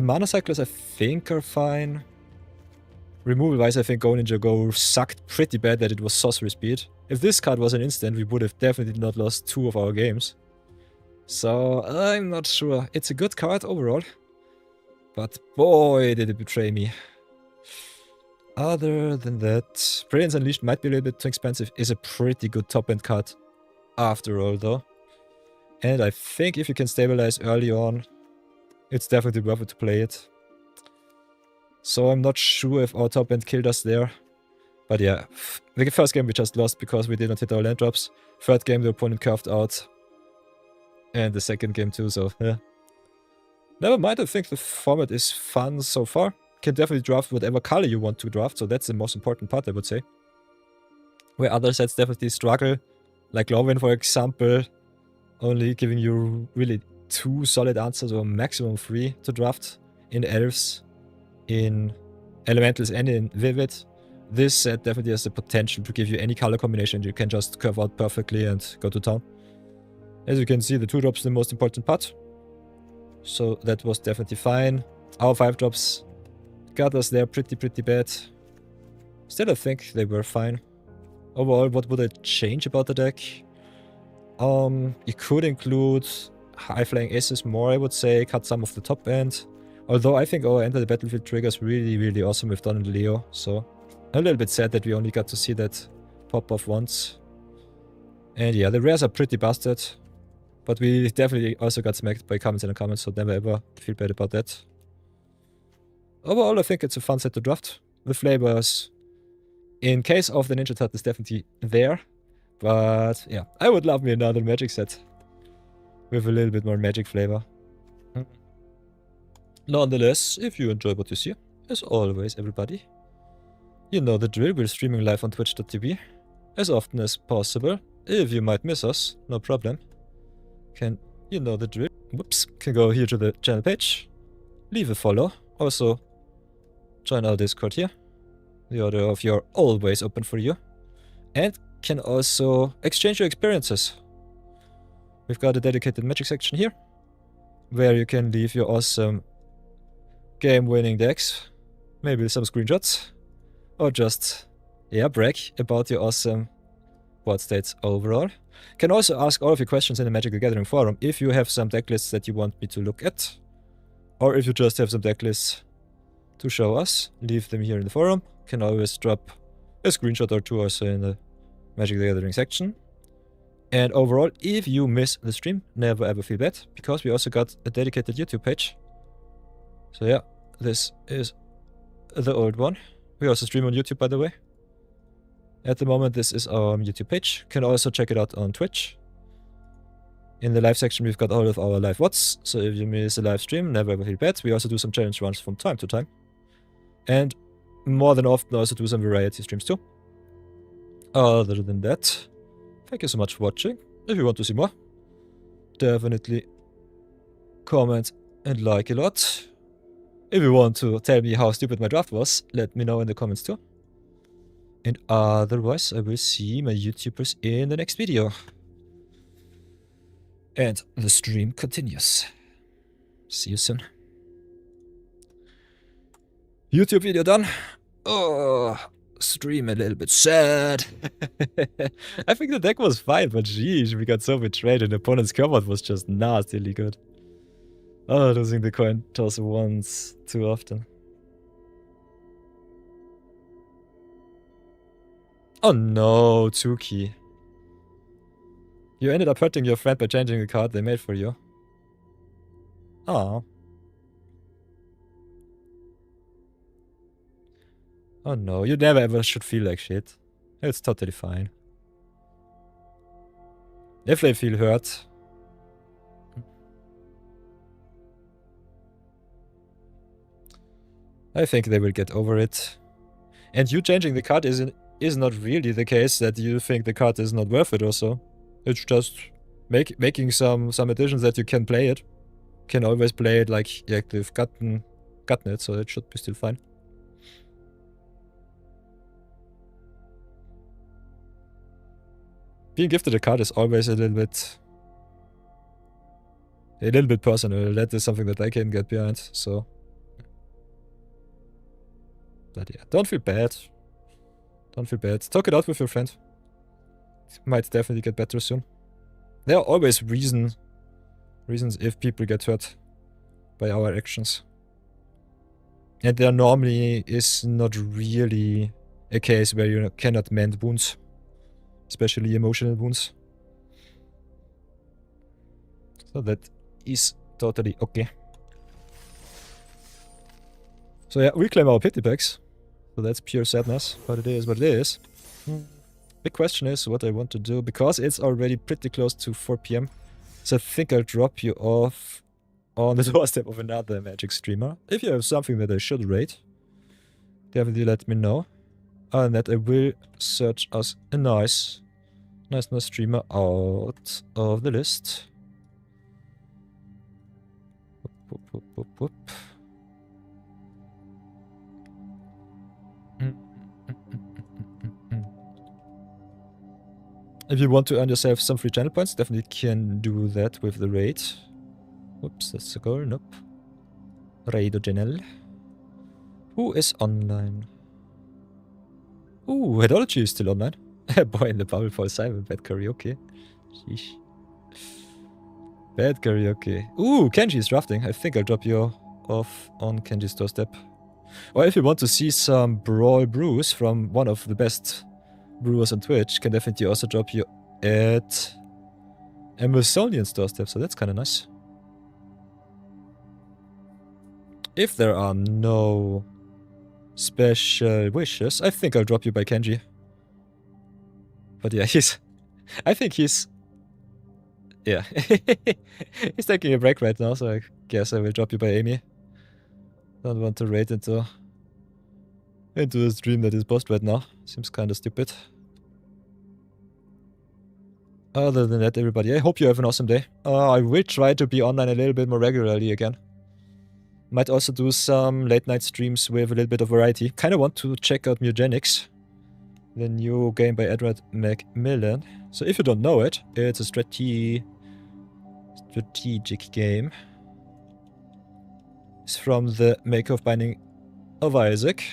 mana cycles I think are fine. Removal wise I think Go Ninja Go sucked pretty bad that it was sorcery speed. If this card was an instant we would have definitely not lost 2 of our games. So I'm not sure. It's a good card overall. But boy did it betray me. Other than that, Brilliance Unleashed might be a little bit too expensive. Is a pretty good top end card after all though. And I think if you can stabilize early on, it's definitely worth it to play it. So I'm not sure if our top end killed us there. But yeah, the first game we just lost because we did not hit our land drops. Third game the opponent curved out. And the second game too, so yeah. Never mind, I think the format is fun so far. Can definitely draft whatever color you want to draft, so that's the most important part I would say. Where other sets definitely struggle, like Lorwyn for example, only giving you really 2 solid answers or maximum 3 to draft in Elves, in Elementals and in Vivid. This set definitely has the potential to give you any color combination you can just curve out perfectly and go to town. As you can see, the 2 drops are the most important part. So that was definitely fine. Our 5 drops got us there pretty bad. Still I think they were fine. Overall, what would I change about the deck? You could include high flying aces more, I would say, cut some of the top end. Although I think our Enter the Battlefield triggers really awesome with Don and Leo, so a little bit sad that we only got to see that pop off once. And yeah, the rares are pretty busted. But we definitely also got smacked by comments in the comments, so never ever feel bad about that. Overall, I think it's a fun set to draft. The flavors, in case of the Ninja Turtles, definitely there. But yeah, I would love me another Magic set with a little bit more Magic flavor. Nonetheless, if you enjoy what you see, as always, everybody, you know the drill. We're streaming live on twitch.tv as often as possible. If you might miss us, no problem. You know the drill. Whoops. Can go here to the channel page, leave a follow. Also, join our Discord here. The order of you are always open for you. And can also exchange your experiences. We've got a dedicated Magic section here, where you can leave your awesome game-winning decks, maybe some screenshots, or just, yeah, brag about your awesome board states overall. Can also ask all of your questions in the Magic the Gathering forum if you have some deck lists that you want me to look at. Or if you just have some deck lists to show us, leave them here in the forum. Can always drop a screenshot or two also in the Magic the Gathering section. And overall, if you miss the stream, never ever feel bad, because we also got a dedicated YouTube page. So yeah, this is the old one. We also stream on YouTube, by the way. At the moment, this is our YouTube page. You can also check it out on Twitch. In the live section, we've got all of our live VODs, so if you miss a live stream, never ever feel bad. We also do some challenge runs from time to time. And more than often, also do some variety streams too. Other than that, thank you so much for watching. If you want to see more, definitely comment and like a lot. If you want to tell me how stupid my draft was, let me know in the comments too. And otherwise, I will see my YouTubers in the next video. And the stream continues. See you soon. YouTube video done. Oh, stream a little bit sad. I think the deck was fine, but geez, we got so betrayed and the opponent's combat was just nastily good. Oh, losing the coin toss once too often. Oh no, Tsuki. You ended up hurting your friend by changing the card they made for you. Oh. Oh no, you never ever should feel like shit. It's totally fine. If they feel hurt. I think they will get over it. And you changing the card is not really the case that you think the card is not worth it also. It's just making some additions that you can play it. Can always play it like you've gotten it, so it should be still fine. Being gifted a card is always a little bit personal. That is something that I can get behind, so. But yeah, don't feel bad. Don't feel bad. Talk it out with your friend. It might definitely get better soon. There are always reasons if people get hurt by our actions. And there normally is not really a case where you cannot mend wounds. Especially emotional wounds. So that is totally okay. So yeah, we claim our pity packs. So that's pure sadness, but it is what it is. The question is what I want to do, because it's already pretty close to 4 PM. So I think I'll drop you off on the doorstep of another Magic streamer. If you have something that I should rate, definitely let me know. Other than that, I will search us a nice streamer out of the list. Whoop, whoop, whoop. If you want to earn yourself some free channel points, definitely can do that with the raid. Whoops, that's a goal. Nope. Raid channel. Who is online? Ooh, Headology is still online. Boy in the bubble for Simon. Bad karaoke. Sheesh. Bad karaoke. Ooh, Kenji is drafting. I think I'll drop you off on Kenji's doorstep. Or if you want to see some Brawl brews from one of the best brewers on Twitch, can definitely also drop you at Amazonian's doorstep, so that's kind of nice. If there are no special wishes, I think I'll drop you by Kenji. But yeah, I think he's... Yeah. He's taking a break right now, so I guess I will drop you by Amy. Don't want to raid into a stream that is paused right now. Seems kind of stupid. Other than that, everybody, I hope you have an awesome day. I will try to be online a little bit more regularly again. Might also do some late night streams with a little bit of variety. Kind of want to check out Mugenics, the new game by Edward Macmillan. So if you don't know it, it's a strategic game. It's from the maker of Binding of Isaac.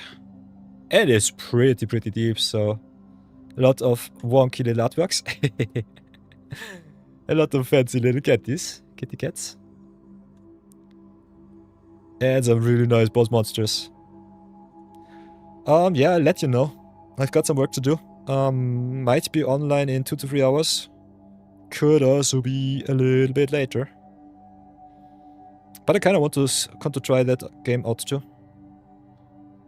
And it's pretty deep, so a lot of wonky little artworks. A lot of fancy little kitty cats. And some really nice boss monsters. Yeah, I'll let you know. I've got some work to do. Might be online in 2 to 3 hours. Could also be a little bit later. But I kind of want to try that game out too.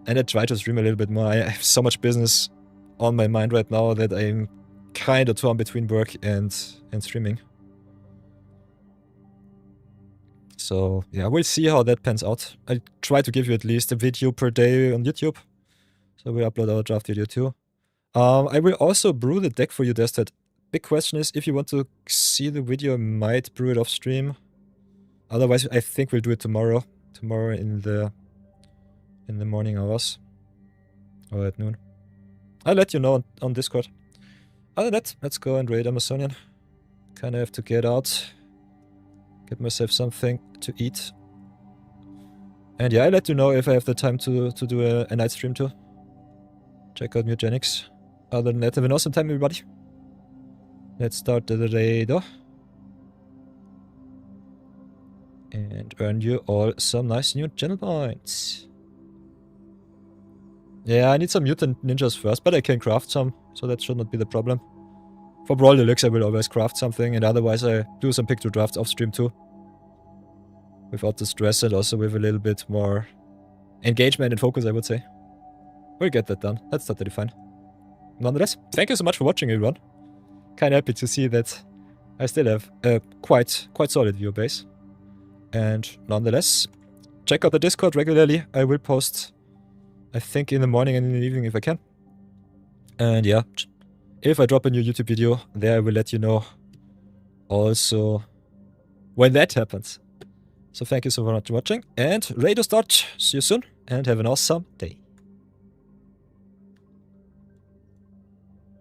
And I try to stream a little bit more. I have so much business on my mind right now that I'm kind of torn between work and streaming. So yeah, we'll see how that pans out. I try to give you at least a video per day on YouTube. So we upload our draft video too. I will also brew the deck for you, Destat. Big question is, if you want to see the video, I might brew it off stream. Otherwise, I think we'll do it tomorrow. Tomorrow in the morning hours. Or at noon. I'll let you know on Discord. Other than that, let's go and raid Amazonian. Kinda have to get out. Get myself something to eat. And yeah, I'll let you know if I have the time to do a night stream too. Check out Mutagenics. Other than that, have an awesome time, everybody. Let's start the raid. And earn you all some nice new channel points. Yeah, I need some mutant ninjas first, but I can craft some, so that should not be the problem. For Brawl Deluxe I will always craft something, and otherwise I do some picture drafts off stream too. Without the stress and also with a little bit more engagement and focus, I would say. We'll get that done. That's totally fine. Nonetheless, thank you so much for watching, everyone. Kinda happy to see that I still have a quite solid viewer base. And nonetheless, check out the Discord regularly. I will post, I think, in the morning and in the evening if I can. And yeah, if I drop a new YouTube video, there I will let you know also when that happens. So thank you so much for watching, and ready to start. See you soon, and have an awesome day.